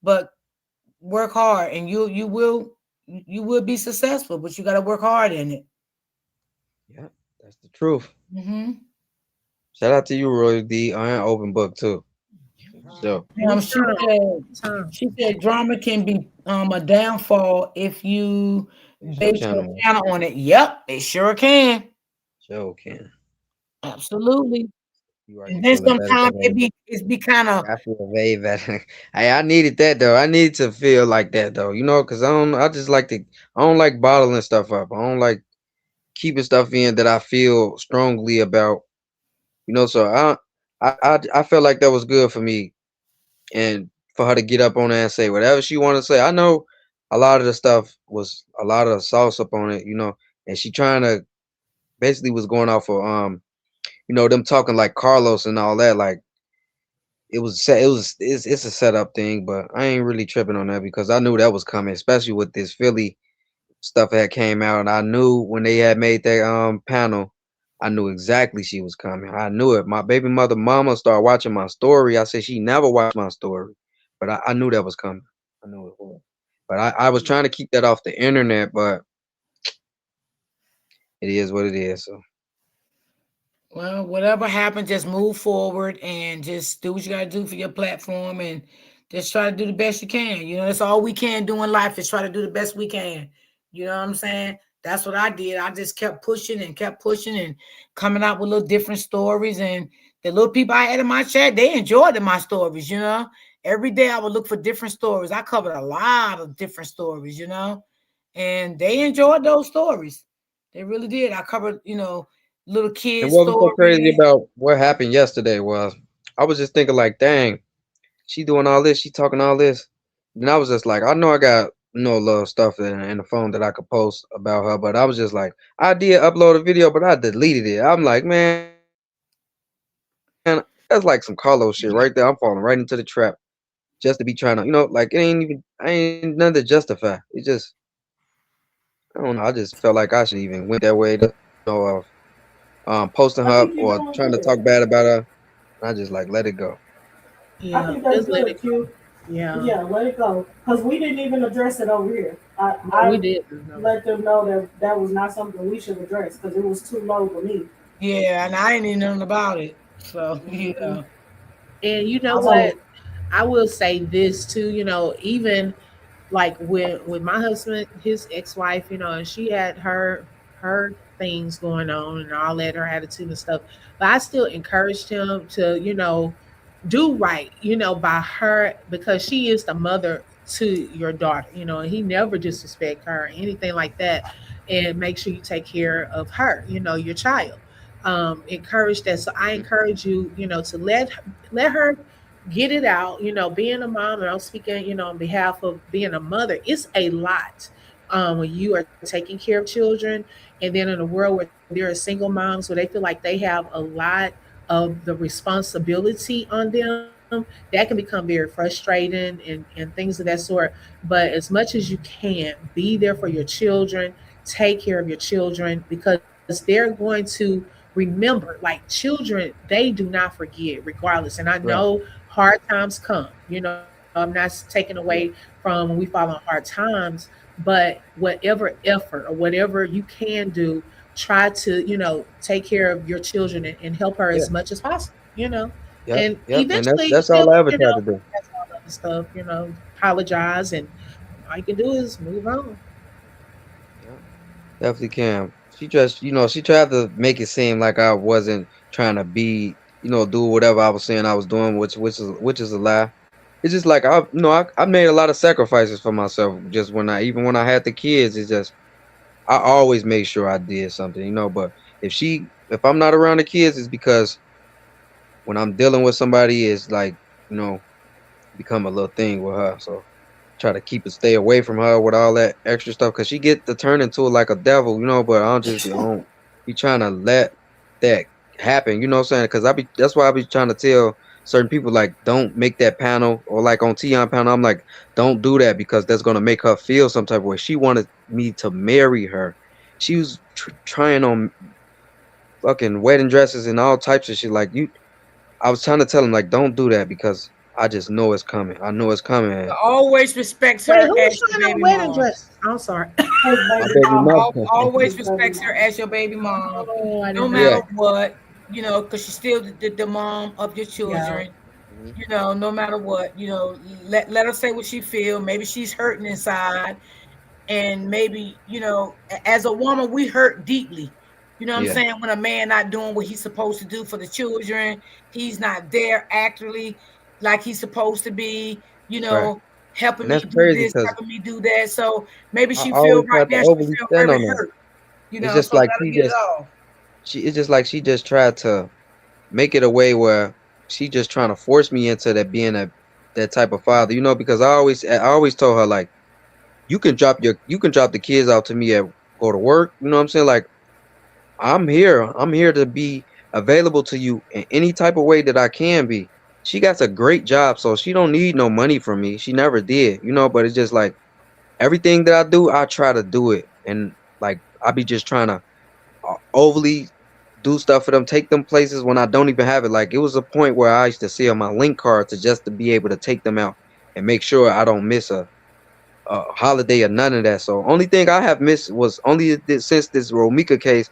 But work hard, and you will be successful. But you got to work hard in it. Yeah, that's the truth. Mm-hmm. Shout out to you, Roy D. I am open book too. So she said drama can be a downfall if you base your channel on it. Yep, it sure can. Sure can. Absolutely. And then sometimes it's be kind of. I feel way better. Hey, I needed that though. I need to feel like that though. Because I just like I don't like bottling stuff up. I don't like keeping stuff in that I feel strongly about. So I felt like that was good for me, and for her to get up on there and say whatever she wanted to say. I know a lot of the stuff was a lot of sauce up on it, and she trying to basically was going off of them talking like Carlos and all that. Like it's a setup thing, but I ain't really tripping on that because I knew that was coming, especially with this Philly stuff that came out. And I knew when they had made that panel, I knew exactly she was coming. I knew it. My baby mama started watching my story. I said she never watched my story, but I knew that was coming. I knew it was. But I was trying to keep that off the internet, but it is what it is. So. Well, whatever happens, just move forward and just do what you got to do for your platform and just try to do the best you can. That's all we can do in life is try to do the best we can. You know what I'm saying? That's what I did. I just kept pushing and coming out with little different stories. And the little people I had in my chat, they enjoyed my stories, Every day I would look for different stories. I covered a lot of different stories, and they enjoyed those stories. They really did. I covered, little kids. And what was so crazy about what happened yesterday was I was just thinking like, dang, she doing all this, she talking all this. And I was just like, I know I got little stuff in the phone that I could post about her, but I was just like, I did upload a video, but I deleted it. I'm like, man, that's like some Carlos shit right there. I'm falling right into the trap just to be trying to, like I ain't nothing to justify. It just, I don't know. I just felt like I should even went that way to posting her up or trying to talk bad about her. I just like let it go. Yeah, I think that's good, Q. Yeah, let it go. Because we didn't even address it over here. We did let them know that was not something we should address because it was too low for me. Yeah, and I ain't even nothing about it. So yeah. And you know what? I will say this too. Even like with my husband, his ex-wife, and she had her things going on and all that, her attitude and stuff. But I still encouraged him to, do right, by her because she is the mother to your daughter, and he never disrespect her or anything like that. And make sure you take care of her, your child. Encourage that. So I encourage you, to let her get it out, being a mom, and I'm speaking, on behalf of being a mother, it's a lot. When you are taking care of children, and then in a world where there are single moms where they feel like they have a lot of the responsibility on them, that can become very frustrating and things of that sort. But as much as you can, be there for your children, take care of your children, because they're going to remember, like children, they do not forget regardless. And I know hard times come, I'm not taking away from when we fall on hard times, but whatever effort or whatever you can do, try to, take care of your children and help her as much as possible, and eventually and that's all I ever tried to do. That's all other stuff, apologize and all you can do is move on. Yeah, definitely can. She just, she tried to make it seem like I wasn't trying to be, do whatever I was saying I was doing, which is a lie. It's just like I made a lot of sacrifices for myself. Just even when I had the kids, it's just I always made sure I did something. But if I'm not around the kids, it's because when I'm dealing with somebody, it's like you know become a little thing with her. So try to stay away from her with all that extra stuff because she get to turn into like a devil. But I don't be trying to let that happen. You know what I'm saying? Because that's why I be trying to tell certain people like don't make that panel or like on Tion panel. I'm like don't do that because that's gonna make her feel some type of way. She wanted me to marry her. She was trying on fucking wedding dresses and all types of shit. Like I was trying to tell him like don't do that because I just know it's coming. I know it's coming. Always respects Wait, her who's as your trying on baby wedding mom. dress? I'm sorry. My baby mom. Always respects her as your baby mom, Oh, I no didn't know. matter Yeah. what, because she's still the mom of your children. Mhm. No matter what, let her say what she feel. Maybe she's hurting inside, and maybe as a woman, we hurt deeply. You know what I'm Yeah. saying? When a man not doing what he's supposed to do for the children, he's not there actively like he's supposed to be. Right. Helping And me that's do crazy this, because helping me do that. So maybe I she feel always right tried to now. She overly feel stand very on her. hurt. It's just So like let her get it off. it's just like she just tried to make it a way where she just trying to force me into that being that type of father, because I always told her like you can drop the kids out to me at go to work, you know what I'm saying? Like I'm here to be available to you in any type of way that I can be. She got a great job, so she don't need no money from me. She never did, but it's just like everything that I do, I try to do it. And like I be just trying to overly do stuff for them, take them places when I don't even have it. Like it was a point where I used to see on my link card to be able to take them out and make sure I don't miss a holiday or none of that. So only thing I have missed was only since this Romika case.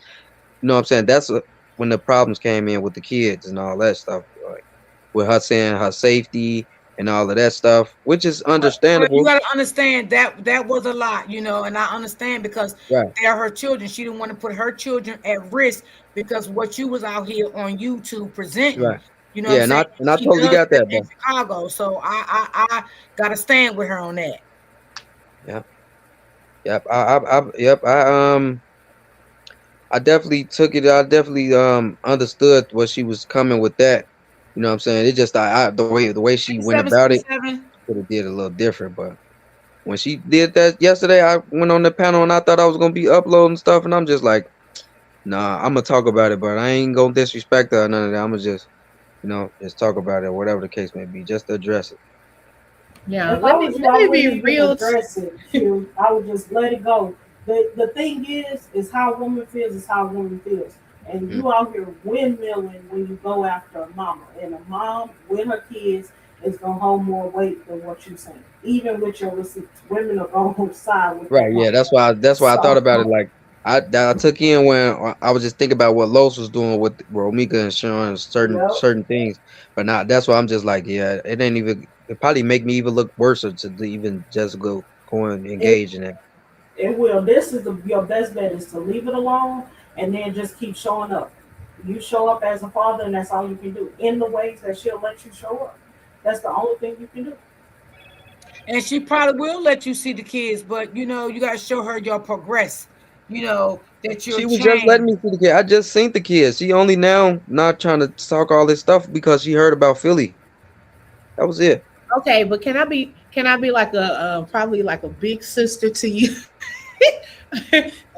You know what I'm saying? That's when the problems came in with the kids and all that stuff. Like with her saying her safety and all of that stuff, which is But you understandable. got to understand that was a lot, and I understand because Right. they're her children. She didn't want to put her children at risk because what you was out here on YouTube presenting. Right. You know what I'm Yeah, and saying? I She totally does got that that, in bro. Chicago, so I got to stand with her on that. Yep. Yep. Yep. I definitely took it. I definitely understood what she was coming with that. You know what I'm saying? It just the way she went about it 767. could have did a little different. But when she did that yesterday, I went on the panel and I thought I was gonna be uploading stuff, and I'm just like, nah, I'm gonna talk about it, but I ain't gonna disrespect her or none of that. I'm gonna just talk about it, whatever the case may be, just to address it. Yeah, If I let me was you, let I me wouldn't be even real. address it. I would just let it go. The thing is how a woman feels is how a woman feels. And Mhm. you out here windmilling when you go after a mama. And a mom with her kids is gonna hold more weight than what you saying. Even with your receipts. Women are gonna side with Right. that Yeah. mama. That's why I thought So about it. Like I took in when I was just thinking about what Los was doing with Romika and showing yep. certain things, but not. That's why I'm just like, yeah, it ain't even. It probably make me even look worse to even just go and It engage in that. it will. This is your best bet is to leave it alone and then just keep showing up. You show up as a father and that's all you can do. In the ways that she'll let you show up. That's the only thing you can do. And she probably will let you see the kids, but you got to show her your progress. That you're She was just letting changed. me see the kid. I just seen the kids. She only now not trying to talk all this stuff because she heard about Philly. That was it. Okay, but can I be like a probably like a big sister to you?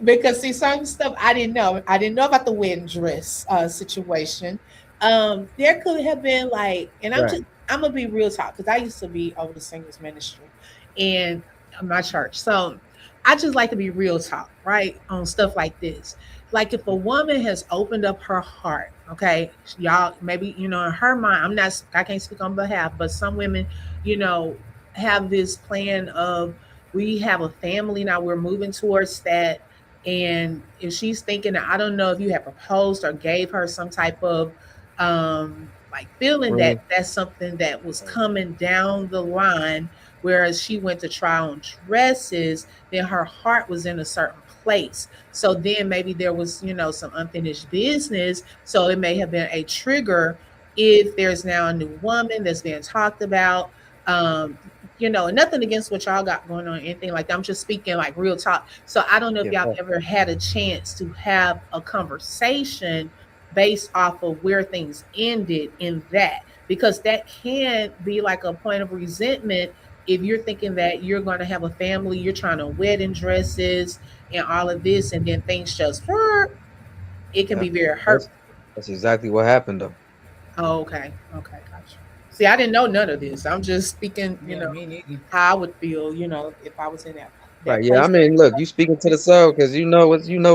Because see some stuff I didn't know. I didn't know about the wedding dress situation. There could have been like, and Right. I'm gonna be real talk because I used to be over the singles ministry and my church. So I just like to be real talk, right? On stuff like this. Like if a woman has opened up her heart, okay, y'all maybe in her mind, I can't speak on behalf, but some women, you know, have this plan of we have a family now, we're moving towards that. And if she's thinking, I don't know if you have proposed or gave her some type of like feeling that Ring. that's something that was coming down the line whereas she went to try on dresses, then her heart was in a certain place. So then maybe there was, some unfinished business. So it may have been a trigger if there's now a new woman that's being talked about. Um, and nothing against what y'all got going on, anything like that. I'm just speaking like real talk. So I don't know if y'all ever had a chance to have a conversation based off of where things ended in that, because that can be like a point of resentment if you're thinking that you're going to have a family, you're trying to wedding dresses and all of this, and then things just hurt. It can be very hurtful. That's exactly what happened, though. Oh, okay, gotcha. See, I didn't know none of this. I'm just speaking, how I would feel, if I was in that. Right? Yeah. I mean, look, you speaking to the soul because you know what you know.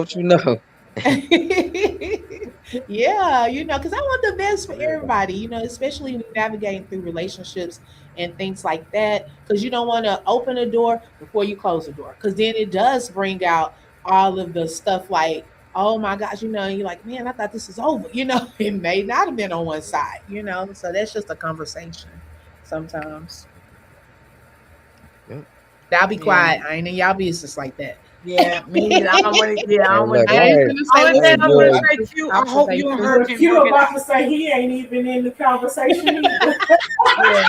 Yeah, because I want the best for everybody, especially when navigating through relationships and things like that, because you don't want to open a door before you close the door, because then it does bring out all of the stuff like, oh my gosh, and you're like, man, I thought this was over, it may not have been on one side, so that's just a conversation sometimes. Yep. I'll be quiet. I ain't in y'all business like that. Yeah, me. I don't want to. Yeah, I don't want to. I hope you and her can. Q about to say he ain't even in the conversation either. Yeah.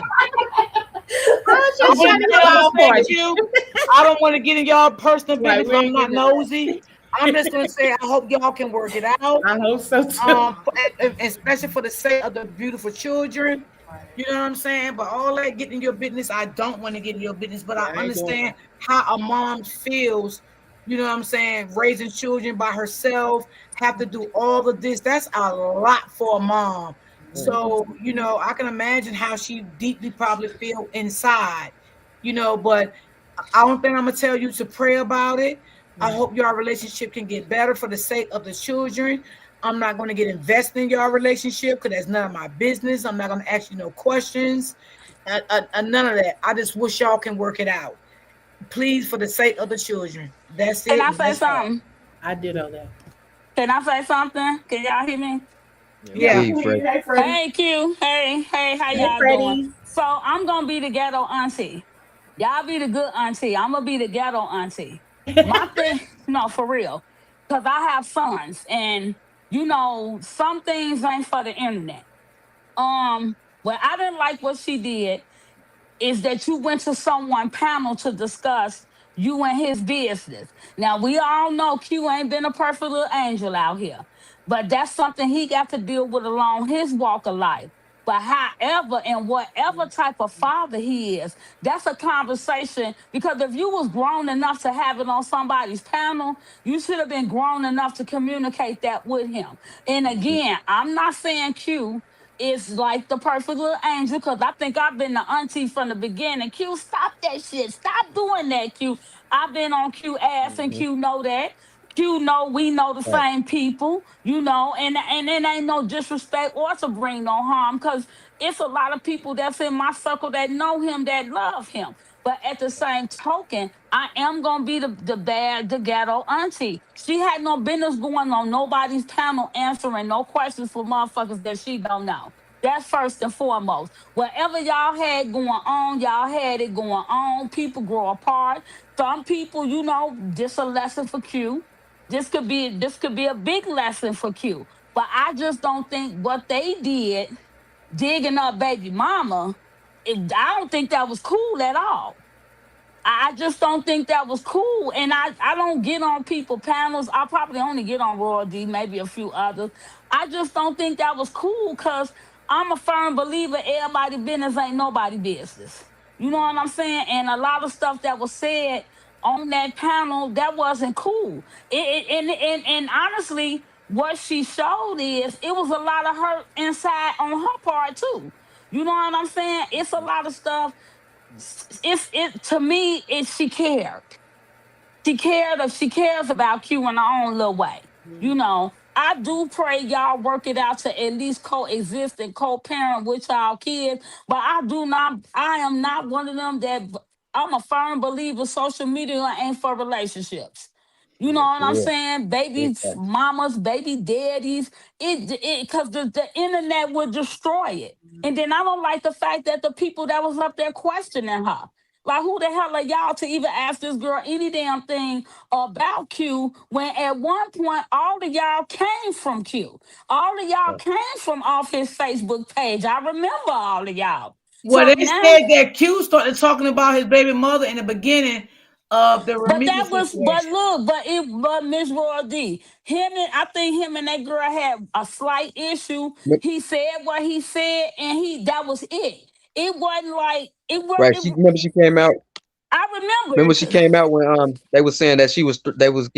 I don't want to get in y'all personal business. Right, I'm not nosy. I'm just gonna say I hope y'all can work it out. I hope so too. Especially for the sake of the beautiful children. You know what I'm saying? But all that getting in your business, I don't want to get in your business. But I understand how a mom feels. You know what I'm saying? Raising children by herself, have to do all of this. That's a lot for a mom. So, I can imagine how she deeply probably feel inside, but I don't think I'm going to tell you to pray about it. I hope your relationship can get better for the sake of the children. I'm not going to get invested in your relationship because that's none of my business. I'm not going to ask you no questions. None of that. I just wish y'all can work it out. Please, for the sake of the children. That's it. Can I say something? I did all that. Can I say something? Can y'all hear me? Yeah. Hey, Freddie. Hey, Q. Hey, how y'all doing? So I'm going to be the ghetto auntie. Y'all be the good auntie. I'm going to be the ghetto auntie. My thing, no, for real. Because I have sons. And, some things ain't for the internet. What I didn't like what she did is that you went to someone panel to discuss you and his business. Now, we all know Q ain't been a perfect little angel out here, but that's something he got to deal with along his walk of life. But however and whatever type of father he is, that's a conversation, because if you was grown enough to have it on somebody's panel, you should have been grown enough to communicate that with him. And again, I'm not saying Q is like the perfect little angel, because I think I've been the auntie from the beginning. Q, stop that shit. Stop doing that, Q. I've been on Q ass, and Q know that. Q know we know the same people, and it ain't no disrespect or to bring no harm, because it's a lot of people that's in my circle that know him, that love him. But at the same token, I am gonna be the ghetto auntie. She had no business going on nobody's panel answering no questions for motherfuckers that she don't know. That's first and foremost. Whatever y'all had going on, y'all had it going on. People grow apart. Some people, this a lesson for Q. This could be a big lesson for Q. But I just don't think what they did, digging up baby mama, I don't think that was cool at all. I just don't think that was cool. And I don't get on people panels. I probably only get on Royal D, maybe a few others. I just don't think that was cool, because I'm a firm believer everybody business ain't nobody business. You know what I'm saying? And a lot of stuff that was said on that panel, that wasn't cool. And honestly, what she showed is it was a lot of hurt inside on her part too. You know what I'm saying? It's a lot of stuff. To me, she cared. She cares about Q in her own little way. I do pray y'all work it out to at least coexist and co-parent with y'all kids. But I am not one of them that, I'm a firm believer social media ain't for relationships. You know what I'm saying? Baby mamas, baby daddies, because the internet would destroy it. And then I don't like the fact that the people that was up there questioning her. Like, who the hell are y'all to even ask this girl any damn thing about Q when at one point all of y'all came from Q? All of y'all came from off his Facebook page. I remember all of y'all. Well, So they now, said that Q started talking about his baby mother in the beginning of the but Ramita that was, but situation. look, but Miss Royal D, I think him and that girl had a slight issue. But- He said what he said, and that was it. It wasn't like it was. Right. She remember she came out. I remember Remember it. she came out when they was saying that she was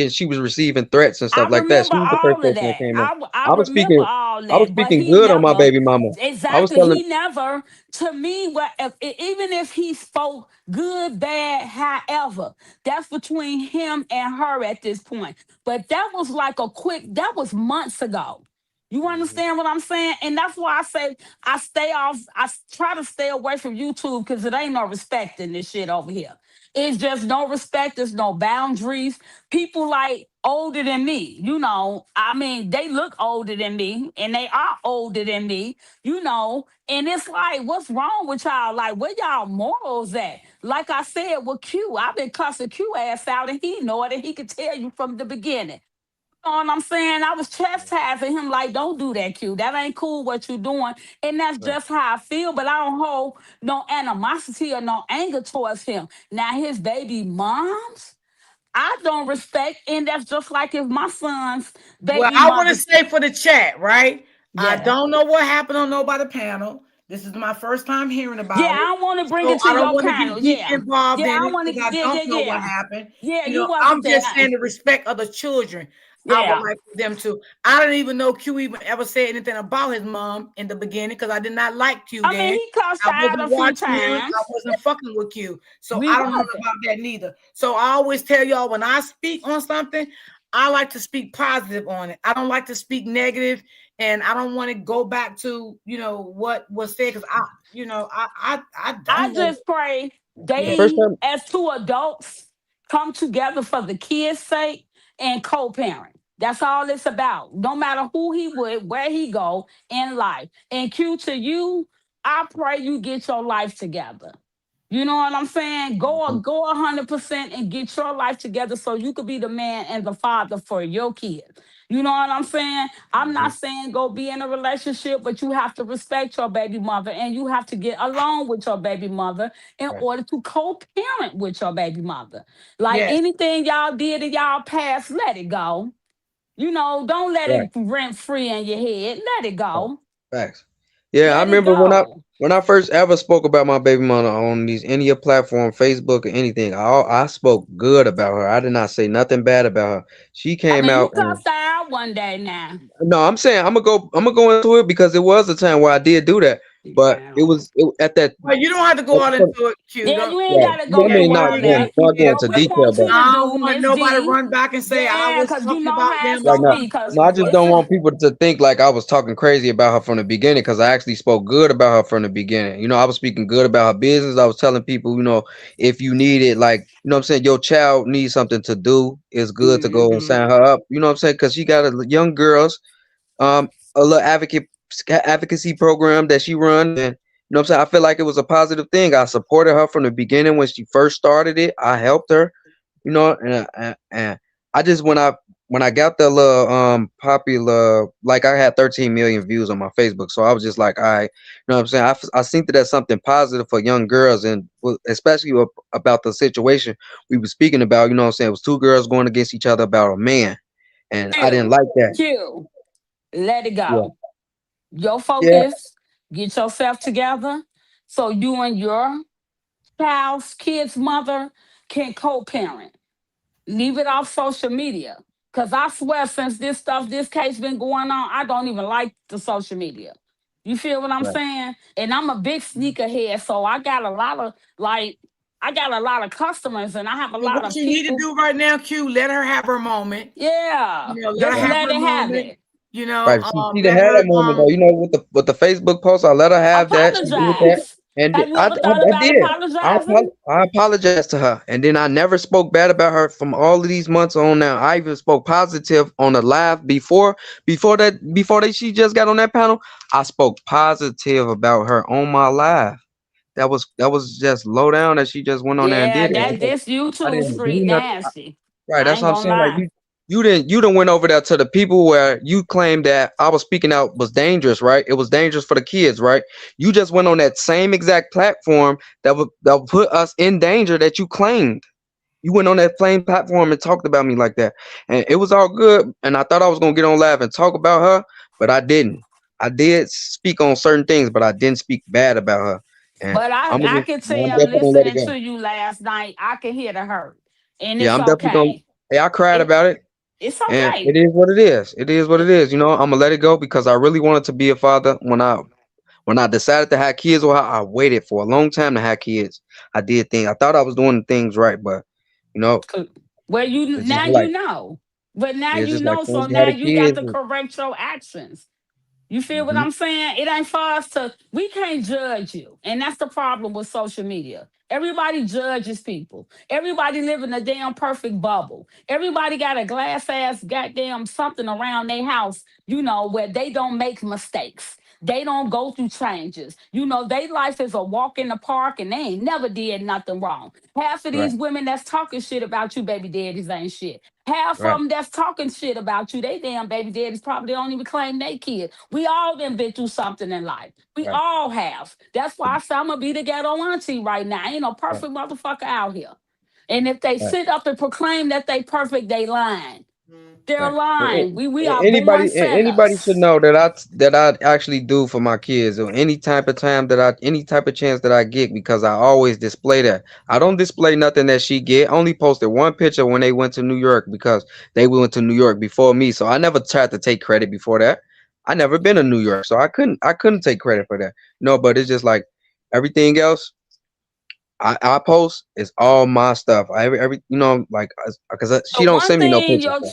she was receiving threats and I stuff like that. remember She was the first all of person that that. came out. I I was remember speaking all I was that, but speaking he good on my never, baby mama. I was exactly, telling he never, to me, even if he spoke good, bad, however, that's between him and her at this point. But that was like that was months ago. You understand what I'm saying? And that's why I say I try to stay away from YouTube because it ain't no respect in this shit over here. It's just no respect, there's no boundaries. People like older than me, I mean, they look older than me and they are older than me, and it's like, what's wrong with y'all? Like, where y'all morals at? Like I said with Q, I've been cussing Q ass out and he know it and he could tell you from the beginning. You know what I'm saying? I was chastising him like, don't do that, Q. That ain't cool what you doing. And that's just how I feel, but I don't hold no animosity or no anger towards him. Now, his baby moms, I don't respect, and that's just like if my son's Well, baby I want to mother. say for the chat, right? I Yeah. don't know what happened on Nobody Panel. This is my first time hearing Yeah, about it. I want to bring So it to I don't your want to get panel. deep Yeah. involved Yeah, in I it want to, because I yeah, yeah, don't know what yeah. happened. Yeah, You you know, I'm wasn't just there. saying the respect of the children. I would Yeah. like for them to. I don't even know Q even ever said anything about his mom in the beginning because I did not like Q I mean, then. he cussed I out wasn't a few watching him. I times. wasn't fucking with Q. So We I don't know wasn't. about that neither. So I always tell y'all when I speak on something, I like to speak positive on it. I don't like to speak negative, and I don't want to go back to what was said because I I don't know. just pray the Yeah, first they, time. as two adults, come together for the kids' sake and co-parent. That's all it's about. No matter who he with, where he go in life. And Q, to you, I pray you get your life together. You know what I'm saying? Go 100% and get your life together so you could be the man and the father for your kids. You know what I'm saying? I'm not saying go be in a relationship, but you have to respect your baby mother and you have to get along with your baby mother in Right. order to co-parent with your baby mother. Like yes, anything y'all did in y'all past, let it go. Don't let Right. it rent free in your head. Let it Right. go. Facts. Yeah, I Let it remember go. when I first ever spoke about my baby mother on any platform, Facebook or anything. I spoke good about her. I did not say nothing bad about her. She I came mean, you out and cussed her out one day now. no, I'm saying I'm gonna go into it because it was a time where I did do that, but Yeah. at that. but you don't have to go all into it, Q. Yeah, Don't. you ain't Right. gotta Yeah, go I Yeah, mean, through you not all ain't going gotta. that. not going Yeah, into What but we detail, want but you to I do, don't want Miss nobody to D. run back and say I Yeah, was cause you talking know about how them it's right gonna now, be. Cause no, I just it's don't a want people to think like I was talking crazy about her from the beginning because I actually spoke good about her from the beginning. I was speaking good about her business. I was telling people, if you need it, like, what I'm saying, your child needs something to do, it's good to go and sign her up. You know what I'm saying? Because she got young girls, a little advocacy program that she run, and what I'm saying, I feel like it was a positive thing. I supported her from the beginning when she first started it. I helped her, and I just when I got the little popular, like I had 13 million views on my Facebook, so I was just like, all right, what I'm saying, I think that that's something positive for young girls, and especially about the situation we were speaking about. You know what I'm saying, it was two girls going against each other about a man, and I didn't Q. like that. Q. Let it Yeah, go. Your yeah, focus. Get yourself together so you and your child's kid's mother can co-parent. Leave it off social media. Cause I swear, since this case been going on, I don't even like the social media. You feel what I'm right. saying? And I'm a big sneakerhead, so I got a lot of customers, and I have a But lot what of you need to people. do right now, Q, let her have her moment. Yeah, Let her just Right. have let her it have moment. it. Right. She done Let had her that moment though. With the Facebook post, I let her have that. She did that, Apologize. and Have you I ever thought about did. apologizing? I apologized to her, and then I never spoke bad about her from all of these months on. Now I even spoke positive on the live before she just got on that panel. I spoke positive about her on my live. that was just low down that she just went on there and Yeah, did it. that this I YouTube didn't do street nothing. nasty. Right, I that's ain't what I'm gonna saying. Like lie. you didn't went over there to the people where you claimed that I was speaking out was dangerous, right? It was dangerous for the kids, right? You just went on that same exact platform that would put us in danger that you claimed. You went on that same platform and talked about me like that. And it was all good. And I thought I was gonna get on live and talk about her, but I didn't. I did speak on certain things, but I didn't speak bad about her. And But I'm I could tell definitely gonna let it listening go. to you last night, I can hear the hurt. And Yeah, it's I'm definitely gonna. okay. Hey, I cried It about it. it's And it okay. is what it is. It is what it is. You know, I'm gonna let it go because I really wanted to be a father. When I decided to have kids, well, I waited for a long time to have kids. I did things. I thought I was doing things right, but you know, Well, you it's just now you like know. But now it's you just like know, so once you had now a you got kid. to correct your actions. You feel what Mm-hmm. I'm saying? It ain't for us to, we can't judge you. And that's the problem with social media. Everybody judges people. Everybody live in a damn perfect bubble. Everybody got a glass ass goddamn something around their house, where they don't make mistakes. They don't go through changes. Their life is a walk in the park and they ain't never did nothing wrong. Half of Right, these women that's talking shit about you, baby daddies, ain't shit. Half of right, them that's talking shit about you, they damn baby daddies probably don't even claim they kid. We all done been through something in life. We right, all have. That's why I say I'm gonna be the ghetto auntie right now. Ain't no right, perfect motherfucker out here. And if they right, sit up and proclaim that they perfect, they lying. They're right. lying. We are born Anybody should sinners. know that I actually do for my kids, or any type of time any type of chance that I get, because I always display that. I don't display nothing that she get. Only posted one picture when they went to New York, because they went to New York before me. So I never tried to take credit before that. I never been to New York, so I couldn't take credit for that. No, but it's just like everything else. I post is all my stuff. Every like, because The she don't one send me no thing pictures. your So.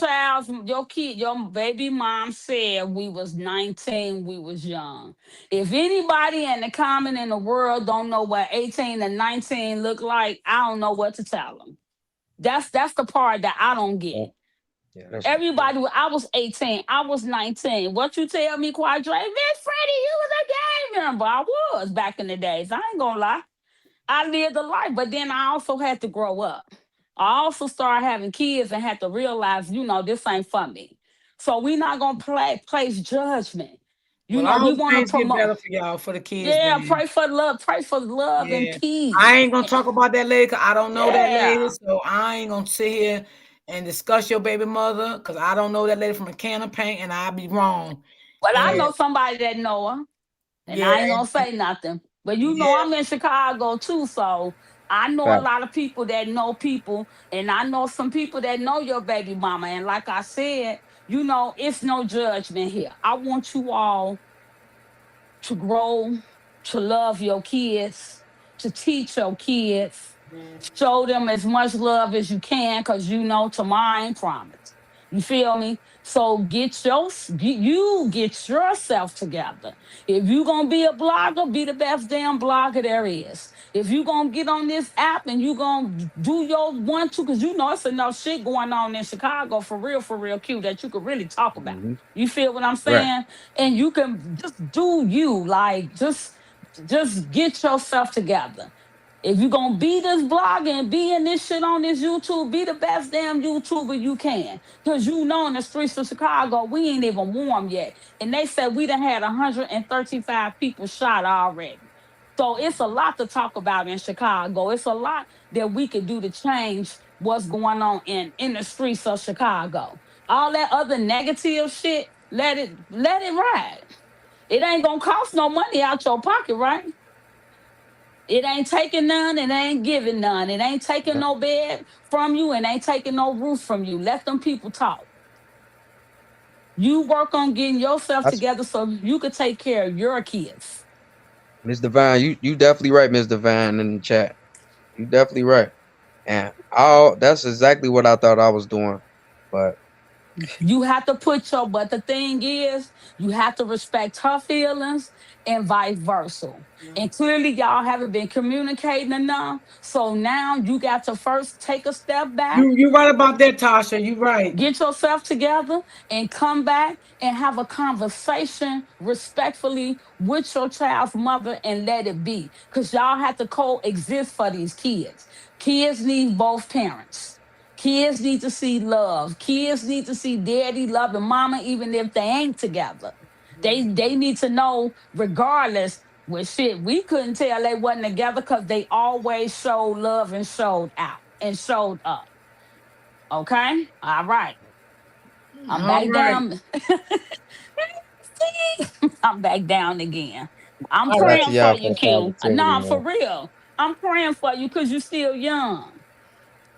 your kid, your baby mom said we was 19, we was young. If anybody in the comment in the world don't know what 18 and 19 look like, I don't know what to tell them. That's the part that I don't Yeah, get. yeah, that's true. Everybody, I was 18, I was 19. What you tell me, Quadre? Miss Freddie, you was a game member. I was back in the days. I ain't gonna lie. I lived a life, but then I also had to grow up. I also started having kids and had to realize, this ain't for me. So we not gonna place judgment. Well, I We hope want to things get promote. better for y'all, for the kids, Yeah, then. pray for love and Yeah. I peace. ain't gonna talk about that lady because I don't know that lady. Yeah. So I ain't gonna sit here and discuss your baby mother because I don't know that lady from a can of paint and I'll be wrong. Well, I And know somebody that know her, and yeah, I ain't gonna say nothing. But yeah. I'm in Chicago too, so I know a Fact. lot of people that know people, and I know some people that know your baby mama. And like I said, it's no judgment here. I want you all to grow, to love your kids, to teach your kids, show them as much love as you can, because tomorrow ain't promised. You feel me? So you get yourself together. If you gonna be a blogger, be the best damn blogger there is. If you gonna get on this app and you gonna do your one two, because it's enough shit going on in Chicago for real cute that you could really talk about. Hmm. You feel what I'm Right. saying? And you can just do you, like just get yourself together. If you're gonna be this blogger and be in this shit on this YouTube, be the best damn YouTuber you can. Cause in the streets of Chicago, we ain't even warm yet. And they said we done had 135 people shot already. So it's a lot to talk about in Chicago. It's a lot that we could do to change what's going on in the streets of Chicago. All that other negative shit, let it ride. It ain't gonna cost no money out your pocket, right? It ain't taking none, it ain't giving none. It ain't taking Right. no bed from you, and ain't taking no roof from you. Let them people talk. You work on getting yourself That's together so you could take care of your kids. Miss Divine. You definitely right, Miss Divine, in the chat. You definitely right. And all that's exactly what I thought I was doing. But You have to put your, but the thing is, you have to respect her feelings and vice versa. Yeah. And clearly, y'all haven't been communicating enough. So now you got to first take a step back, You right about that, Tasha. You right. get yourself together, and come back and have a conversation respectfully with your child's mother and let it be. Because y'all have to coexist for these kids. Kids need both parents. Kids need to see love. Kids need to see daddy loving mama, even if they ain't together. They need to know, regardless. Well, shit, we couldn't tell they wasn't together because they always showed love and showed out and showed up. Okay, all right. I'm All back right. down. I'm back down again. I'm All Shout out right. to praying for y'all you, for the Q. positivity, Nah, for man. real. I'm praying for you because you're still young.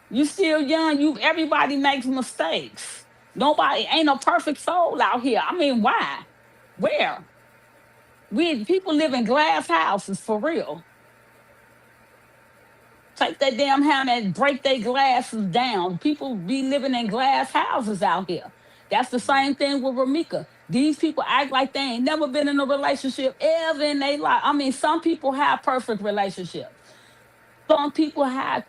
You still young. You everybody makes mistakes. Nobody ain't a perfect soul out here. I mean, why? Where? We people live in glass houses for real. Take that damn hammer and break their glasses down. People be living in glass houses out here. That's the same thing with Ramika. These people act like they ain't never been in a relationship ever in their life. I mean, some people have perfect relationships. Some people have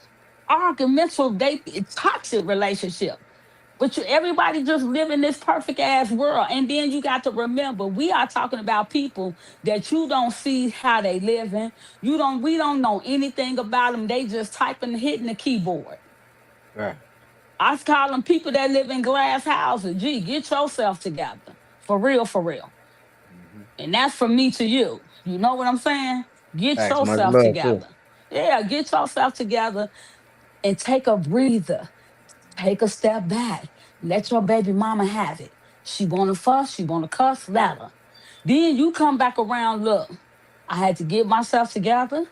argumentative, they toxic relationship. But everybody just live in this perfect ass world. And then you got to remember, we are talking about people that you don't see how they living. We don't know anything about them. They just typing, hitting the keyboard. Right. I call them people that live in glass houses. Gee, get yourself together. For real, for real. And that's from me to you. You know what I'm saying? Get Thanks, much yourself love too. together. Yeah, get yourself together and take a breather. Take a step back. Let your baby mama have it. She want to fuss, she want to cuss, let her. Then you come back around, look, I had to get myself together.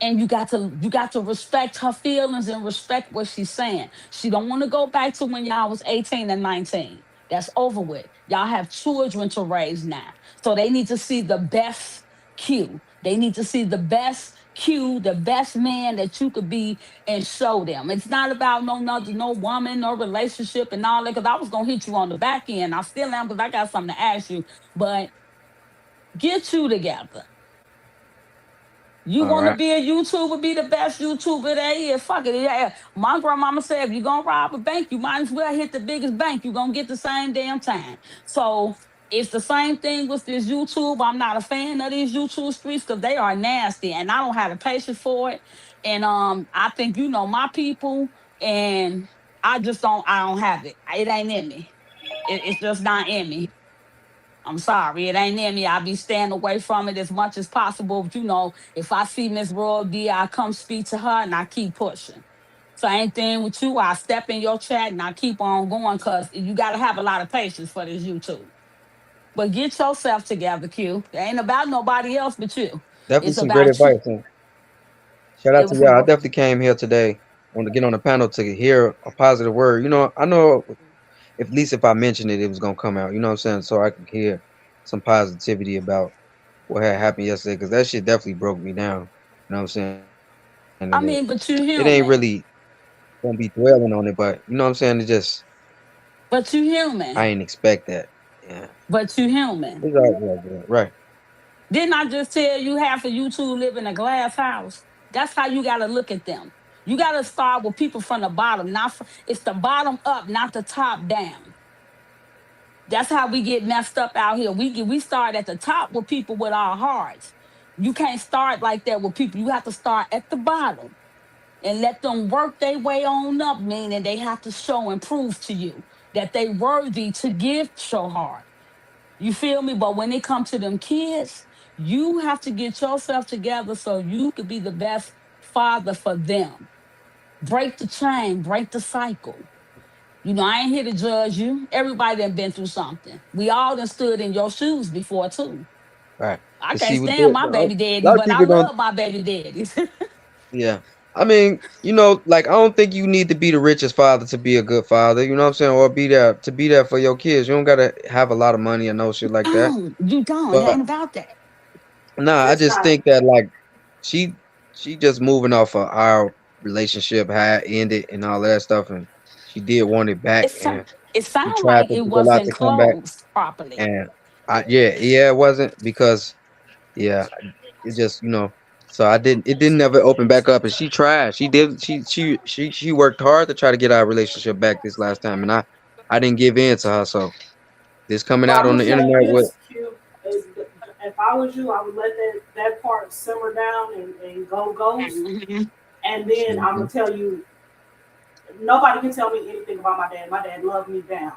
And you got to respect her feelings and respect what she's saying. She don't want to go back to when y'all was 18 and 19. That's over with. Y'all have children to raise now. So they need to see the best Q. They need to see the best Q, the best man that you could be and show them. It's not about no woman, no relationship and all that. Cause I was gonna hit you on the back end. I still am because I got something to ask you. But get you together. You All want to right. be a YouTuber, be the best YouTuber there is. Fuck it. Yeah. My grandmama said, if you're going to rob a bank, you might as well hit the biggest bank. You're going to get the same damn time. So it's the same thing with this YouTube. I'm not a fan of these YouTube streets because they are nasty and I don't have the patience for it. And I think you know my people and I don't have it. It ain't in me. It's just not in me. I'm sorry, it ain't in me. I be staying away from it as much as possible. But, if I see Miss Royal D, I come speak to her and I keep pushing. Same thing with you. I step in your chat and I keep on going because you got to have a lot of patience for this YouTube. But get yourself together, Q. It ain't about nobody else but you. Definitely It's some great about you. advice. And shout It out to was y'all. I some. definitely came here today. Want to get on the panel to hear a positive word. I know if at least if I mentioned it, it was gonna come out. You know what I'm saying? So I could hear some positivity about what had happened yesterday, because that shit definitely broke me down. You know what I'm saying? And I mean, but you it ain't human. really gonna be dwelling on it, but you know what I'm saying? It just But you I human. ain't expect that. Yeah. But you human. It's all good. Right. Didn't I just tell you half of you two live in a glass house? That's how you got to look at them. You got to start with people from the bottom. It's the bottom up, not the top down. That's how we get messed up out here. We start at the top with people with our hearts. You can't start like that with people. You have to start at the bottom and let them work their way on up, meaning they have to show and prove to you that they worthy to give your heart. You feel me? But when it comes to them kids, you have to get yourself together so you could be the best father for them. Break the chain, break the cycle. I ain't here to judge you. Everybody done been through something. We all done stood in your shoes before too. Right. I Cause can't see, with stand my a baby daddies, lot of but I people don't. love my baby daddies. Yeah. I mean, like I don't think you need to be the richest father to be a good father. You know what I'm saying? Or be there for your kids. You don't gotta have a lot of money or no shit like that. No, you don't. It ain't But about that. nah, I It's just not. think that like she she just moving off of our relationship, how it ended and all that stuff, and she did want it back. It's some And It He sounded like tried to it do a lot wasn't to come back, closed properly. and it wasn't because it just So it didn't never open back up, and she tried. She worked hard to try to get our relationship back this last time, and I didn't give in to her. So this coming But out I'm on gonna the tell you internet with this, Q. If I was you, I would let that part simmer down and go ghost. Mhm. And then I'm gonna tell you, nobody can tell me anything about my dad. My dad loved me down.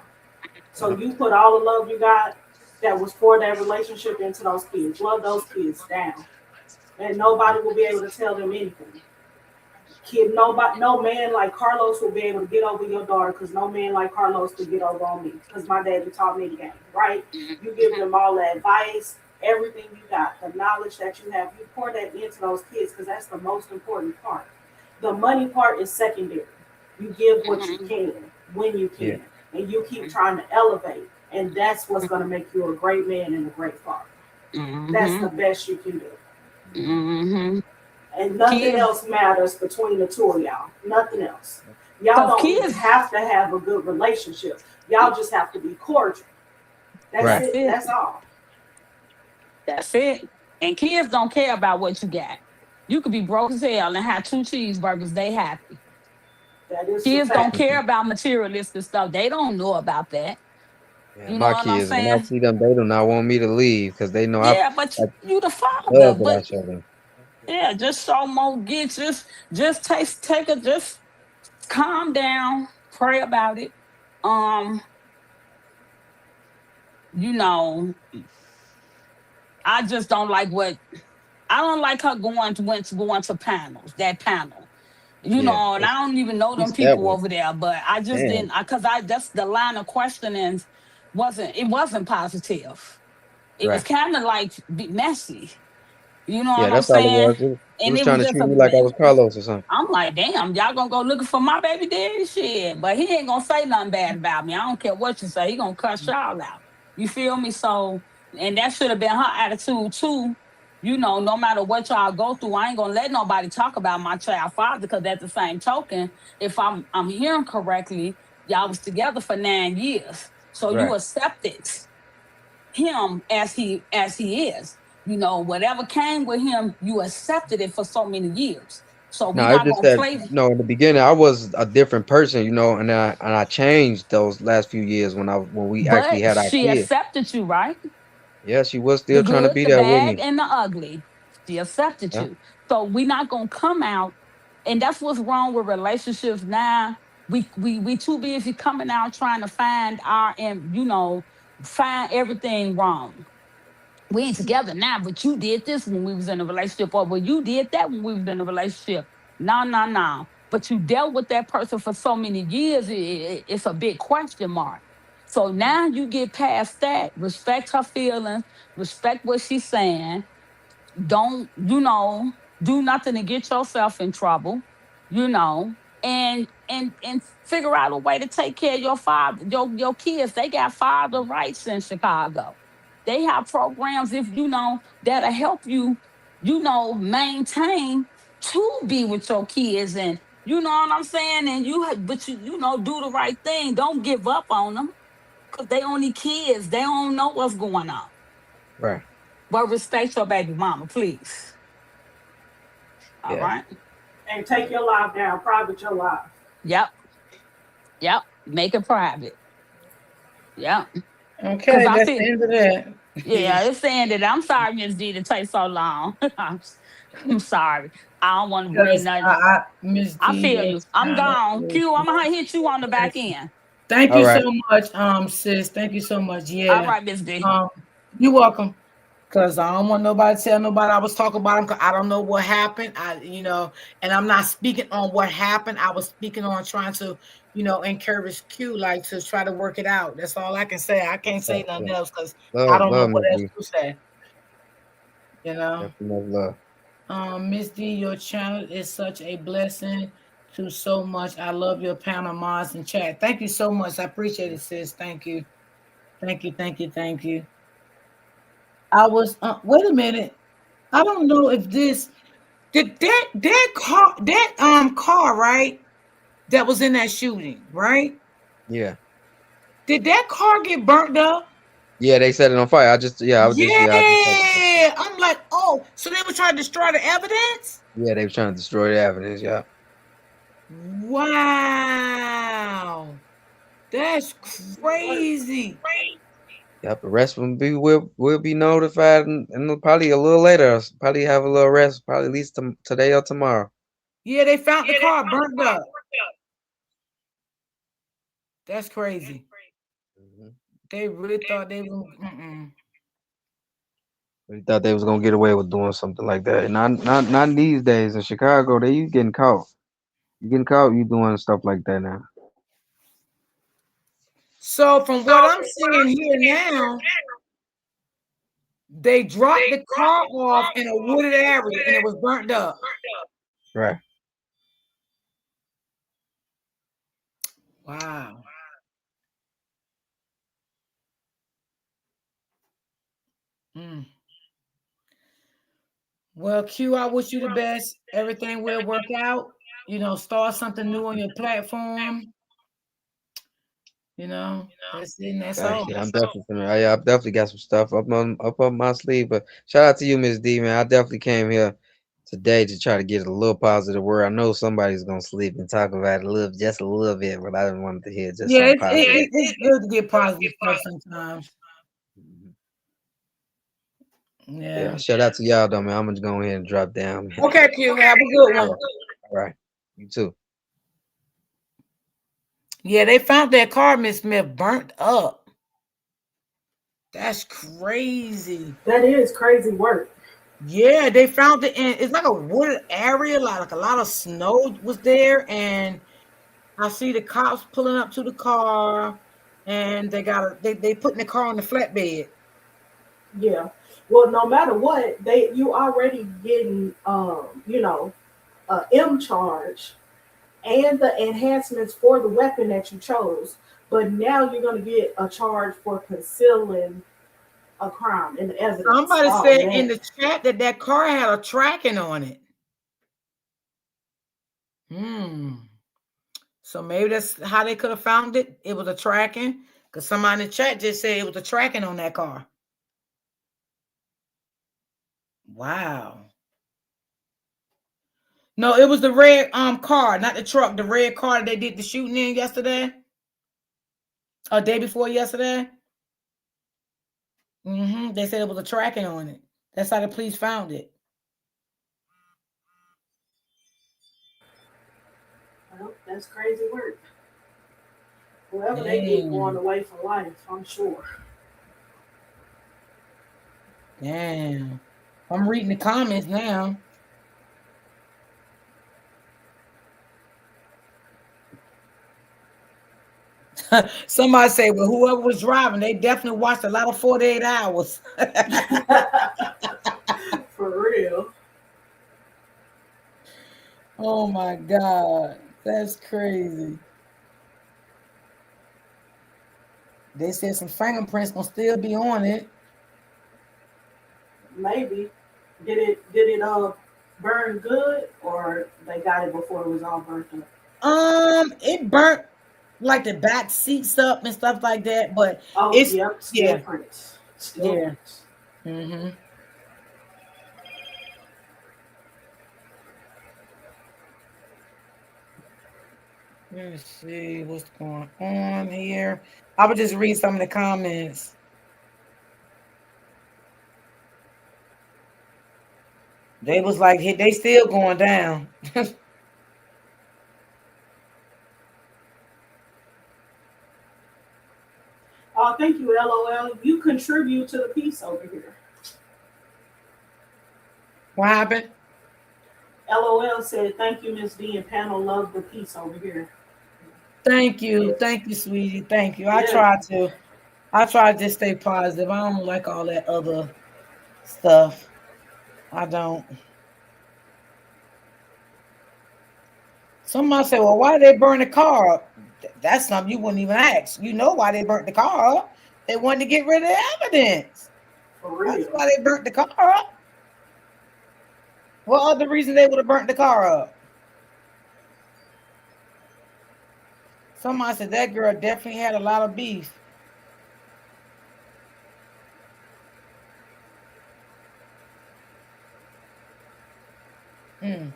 So you put all the love you got that was for that relationship into those kids. Love those kids down. And nobody will be able to tell them anything. No man like Carlos will be able to get over your daughter because no man like Carlos could get over on me because my daddy taught me the game, right? You give them all the advice, everything you got, the knowledge that you have, you pour that into those kids because that's the most important part. The money part is secondary. You give what you can when you can, and you keep trying to elevate, and that's what's going to make you a great man and a great father. That's the best you can do. And nothing else matters between the two of y'all. Nothing else. Y'all don't even have to have a good relationship. Y'all just have to be cordial. That's it. That's all. That's it. And kids don't care about what you got. You could be broke as hell and have 2 cheeseburgers. They happy. Kids don't care about materialistic stuff. They don't know about that. Yeah, you know my kids, when I see them, they do not want me to leave because they know but you the father. But I show them. Yeah, just show more get just just calm down, pray about it. I just don't like I don't like her going to panels, that panel. And I don't even know them people over there, but I just didn't that's the line of questioning wasn't positive. It was kind of like messy. You know what I'm saying? It was trying to treat me like I was Carlos or something. I'm like, damn, y'all gonna go looking for my baby daddy? Shit. But he ain't gonna say nothing bad about me. I don't care what you say. He gonna cuss y'all out. You feel me? So, and that should have been her attitude too. No matter what y'all go through, I ain't gonna let nobody talk about my child father because at the same token, if I'm hearing correctly, y'all was together for 9 years. So you accepted him as he is. Whatever came with him, you accepted it for so many years. So we're not gonna play. In the beginning, I was a different person, and I changed those last few years when we actually had our kids. She accepted you, right? Yeah, she was still trying to be there with me. The bad and the ugly. She accepted you. So we're not gonna come out, and that's what's wrong with relationships now. We too busy coming out trying to find find everything wrong. We ain't together now, but you did this when we was in a relationship, or you did that when we was in a relationship. No. But you dealt with that person for so many years, it's a big question mark. So now you get past that, respect her feelings, respect what she's saying. Don't, do nothing to get yourself in trouble, and figure out a way to take care of your father, your kids. They got father rights in Chicago. They have programs that'll help you, maintain to be with your kids, and you know what I'm saying. And do the right thing. Don't give up on them because they only kids. They don't know what's going on. Right. But respect your baby mama, please. All right. And take your life down, private your life. Yep. Make it private. Yep. Okay, that's the end of that. Yeah, it's the end of that. I'm sorry, Ms. D, to take so long. I'm sorry. I don't want to bring nothing. I feel you. I'm gone. Q, I'm gonna hit you on the back end. Thank you so much, sis. Thank you so much. Yeah. All right, Ms. D. You're welcome. Because I don't want nobody to tell nobody I was talking about him because I don't know what happened. And I'm not speaking on what happened. I was speaking on trying to, encourage Q, like to try to work it out. That's all I can say. I can't say nothing else because I don't know what else to say. Love. Miss D, your channel is such a blessing to so much. I love your panel, mods, and chat. Thank you so much. I appreciate it, sis. Thank you. Thank you. I was wait a minute. I don't know if that car right that was in that shooting, right? Yeah. Did that car get burnt up? Yeah, they set it on fire. I just Yeah. I'm like, oh, so they were trying to destroy the evidence? yeah, they were trying to destroy the evidence. Yeah. Wow. That's crazy. Yep, the rest of them will be notified and probably a little later. Probably have a little rest, probably at least today or tomorrow. Yeah, they found the car burnt up. That's crazy. Mm-hmm. They really thought they were. They thought they was gonna get away with doing something like that. Not these days in Chicago. You getting caught. You getting caught. You doing stuff like that now. So from what I'm seeing here now, they dropped the car off in a wooded area and it was burnt up. Right. Wow. Mm. Well, Q, I wish you the best. Everything will work out. Start something new on your platform. That's it. And that's all. Yeah, I've definitely got some stuff up my sleeve. But shout out to you, Miss D, man. I definitely came here today to try to get a little positive word. I know somebody's gonna sleep and talk about it just a little bit, but I didn't want to hear just something positive. It's good to get positive stuff sometimes. Yeah. Shout out to y'all though, man. I'm gonna go ahead and drop down. Man. Okay, Q. Have a good one. All right. You too. Yeah, they found that car, Miss Smith, burnt up. That's crazy. That is crazy work. Yeah, they found it in, it's like a wooded area, like a lot of snow was there, and I see the cops pulling up to the car, and they putting the car on the flatbed. Yeah. Well, no matter what, you already getting M charge and the enhancements for the weapon that you chose, but now you're going to get a charge for concealing a crime and evidence. Somebody said in the chat that car had a tracking on it. So maybe that's how they could have found it. It was a tracking, because somebody in the chat just said it was a tracking on that car. Wow. No, it was the red car, not the truck. The red car that they did the shooting in yesterday, or day before yesterday. They said it was a tracking on it. That's how the police found it. Well, that's crazy work. Whoever they get going away for life, I'm sure. Damn. I'm reading the comments now. Somebody say, well, whoever was driving, they definitely watched a lot of 48 Hours. For real. Oh my God. That's crazy. They said some fingerprints gonna still be on it. Maybe. Did it burn good, or they got it before it was all burnt up? It burnt like the back seats up and stuff like that, but it's different. Yeah. Let's see what's going on here. I would just read some of the comments. They was like, hey, they still going down. Oh, thank you, LOL. You contribute to the piece over here. What happened? LOL said, thank you, Miss D, and panel love the piece over here. Thank you. Yes. Thank you, sweetie. Thank you. I try to stay positive. I don't like all that other stuff. I don't. Somebody said, well, why did they burn the car up? That's something you wouldn't even ask. You know why they burnt the car up. They wanted to get rid of the evidence. For real. That's why they burnt the car up. What other reason they would have burnt the car up? Somebody said that girl definitely had a lot of beef. Mm.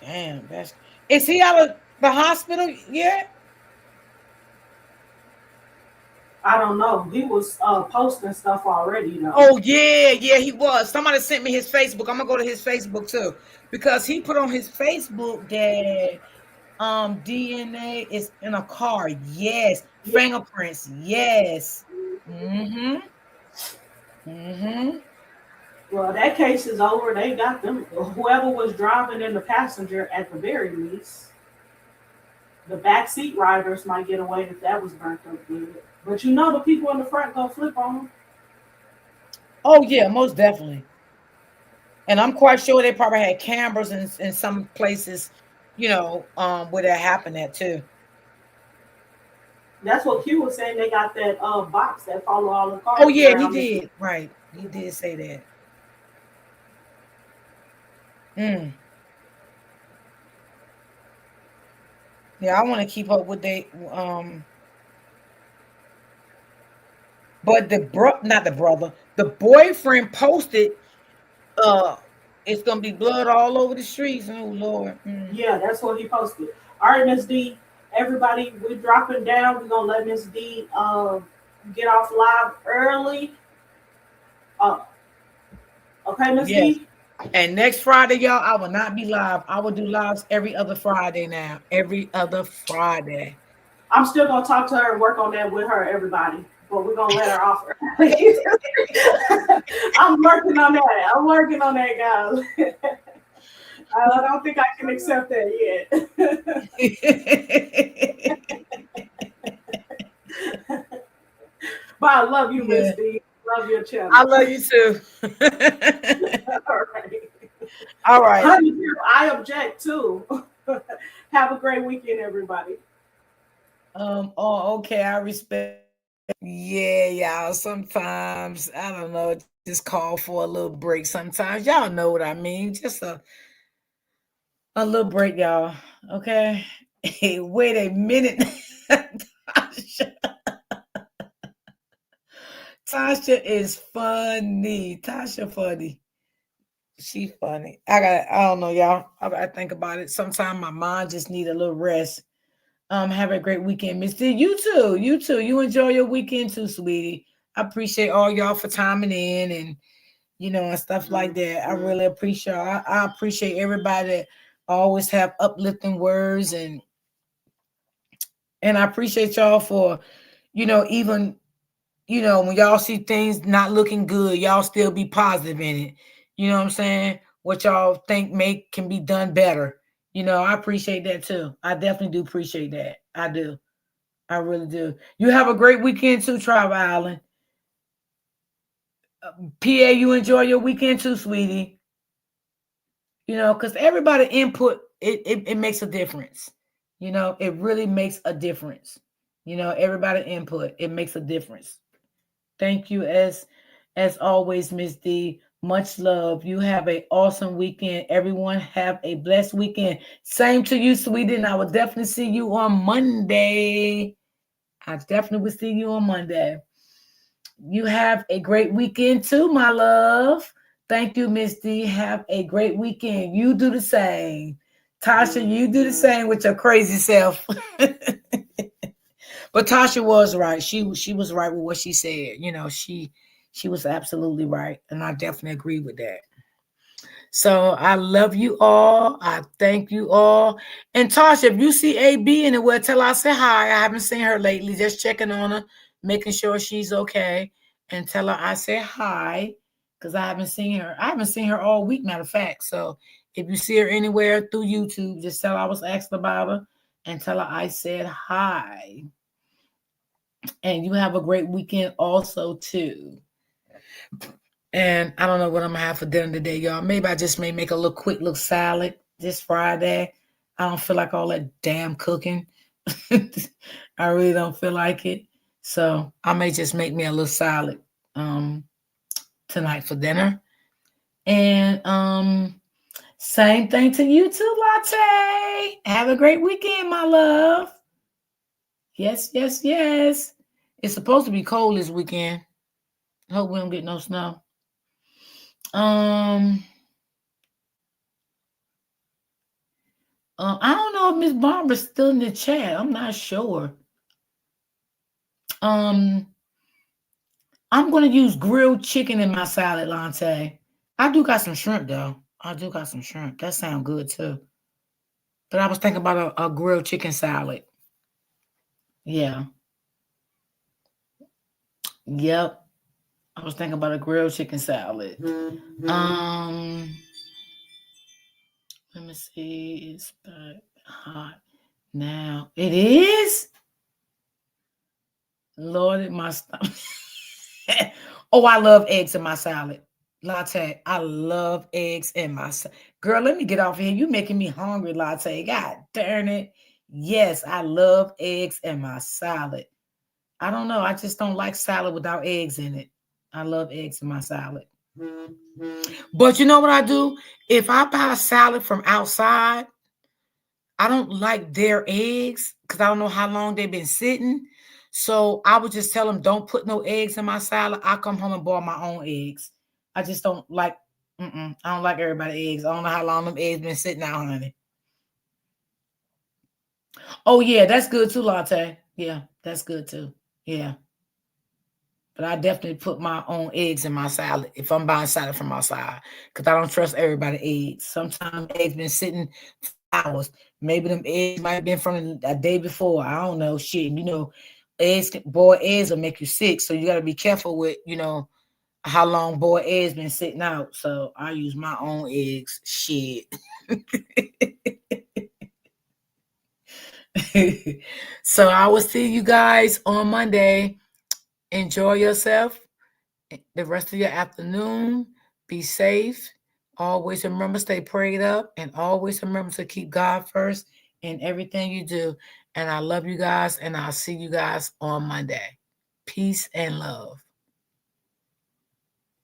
Damn, that's is he out of the hospital yet? I don't know. He was posting stuff already, though. Oh yeah, he was. Somebody sent me his Facebook. I'm gonna go to his Facebook too because he put on his Facebook that DNA is in a car. Yes, fingerprints. Yes. Mm-hmm. Mm-hmm. Well, that case is over. They got them. Whoever was driving and the passenger, at the very least, the backseat riders might get away if that was burnt up good. But the people in the front gonna flip on them. Oh yeah, most definitely. And I'm quite sure they probably had cameras in some places, where that happened at too. That's what Q was saying. They got that box that follow all the Oh cars yeah, he around. did. Right. He did say that. Mm. Yeah, I want to keep up with but not the brother, the boyfriend posted it's gonna be blood all over the streets. Oh Lord. Mm. Yeah, that's what he posted. All right, Miss D. Everybody, we're dropping down. We're gonna let Miss D get off live early. Okay, Miss Yes. D. And next Friday, y'all, I will not be live. I will do lives every other Friday now. Every other Friday. I'm still gonna talk to her and work on that with her, everybody. But we're gonna let her off. I'm working on that, guys. I don't think I can accept that yet. But I love you, Miss D. Love your channel. I love you too. All right. All right. Honey, I object too. Have a great weekend, everybody. Oh, okay. I respect. Yeah, y'all. Sometimes I don't know. Just call for a little break. Sometimes y'all know what I mean. Just a little break, y'all. Okay. Hey, wait a minute. Tasha is funny. Tasha funny. She funny. I don't know, y'all. I gotta think about it. Sometimes my mind just need a little rest. Have a great weekend, Miss D. You too. You too. You enjoy your weekend too, sweetie. I appreciate all y'all for timing in and and stuff like that. I really appreciate. I appreciate everybody that always have uplifting words and I appreciate y'all for, even when y'all see things not looking good, y'all still be positive in it. You know what I'm saying? What y'all think can be done better. I appreciate that too. I definitely do appreciate that. I do. I really do. You have a great weekend too, Travel Island. PA, you enjoy your weekend too, sweetie. Because everybody input, it makes a difference. It really makes a difference. Everybody input, it makes a difference. Thank you as always, Miss D. Much love. You have an awesome weekend. Everyone have a blessed weekend. Same to you, sweetie. And I will definitely see you on Monday. I definitely will see you on Monday. You have a great weekend too, my love. Thank you, Miss D. Have a great weekend. You do the same. Tasha, you do the same with your crazy self. But Tasha was right. She was right with what she said. She was absolutely right. And I definitely agree with that. So I love you all. I thank you all. And Tasha, if you see AB anywhere, tell her I say hi. I haven't seen her lately. Just checking on her, making sure she's okay. And tell her I say hi. Because I haven't seen her. I haven't seen her all week, matter of fact. So if you see her anywhere through YouTube, just tell her I was asking about her and tell her I said hi. And you have a great weekend also, too. And I don't know what I'm going to have for dinner today, y'all. Maybe I just may make a little quick little salad this Friday. I don't feel like all that damn cooking. I really don't feel like it. So I may just make me a little salad tonight for dinner. And Same thing to you too, Latte. Have a great weekend, my love. Yes, yes, yes. It's supposed to be cold this weekend. Hope we don't get no snow. I don't know if Miss Barbara's still in the chat. I'm not sure. I'm gonna use grilled chicken in my salad, Lante. I do got some shrimp though. I do got some shrimp. That sounds good too. But I was thinking about a grilled chicken salad. Yeah. Yep. I was thinking about a grilled chicken salad. Let me see. It's hot now. It is. Lord, it must. Oh, I love eggs in my salad. Latte, I love eggs in my salad. Girl, let me get off here. You making me hungry, Latte. God darn it. Yes, I love eggs in my salad. I don't know. I just don't like salad without eggs in it. I love eggs in my salad. But you know what I do? If I buy a salad from outside, I don't like their eggs because I don't know how long they've been sitting. So I would just tell them, don't put no eggs in my salad. I come home and boil my own eggs. I just don't like, I don't like everybody's eggs. I don't know how long them eggs been sitting out, honey. Oh, yeah, that's good too, Latte. Yeah, that's good too. Yeah. But I definitely put my own eggs in my salad if I'm buying salad from outside because I don't trust everybody's eggs. Sometimes eggs been sitting for hours. Maybe them eggs might have been from a day before. I don't know. Shit, boiled eggs will make you sick. So you got to be careful with, how long boiled eggs been sitting out. So I use my own eggs. Shit. So I will see you guys on Monday. Enjoy yourself the rest of your afternoon. Be safe. Always remember, stay prayed up, and always remember to keep God first in everything you do. And I love you guys, and I'll see you guys on Monday. Peace and love.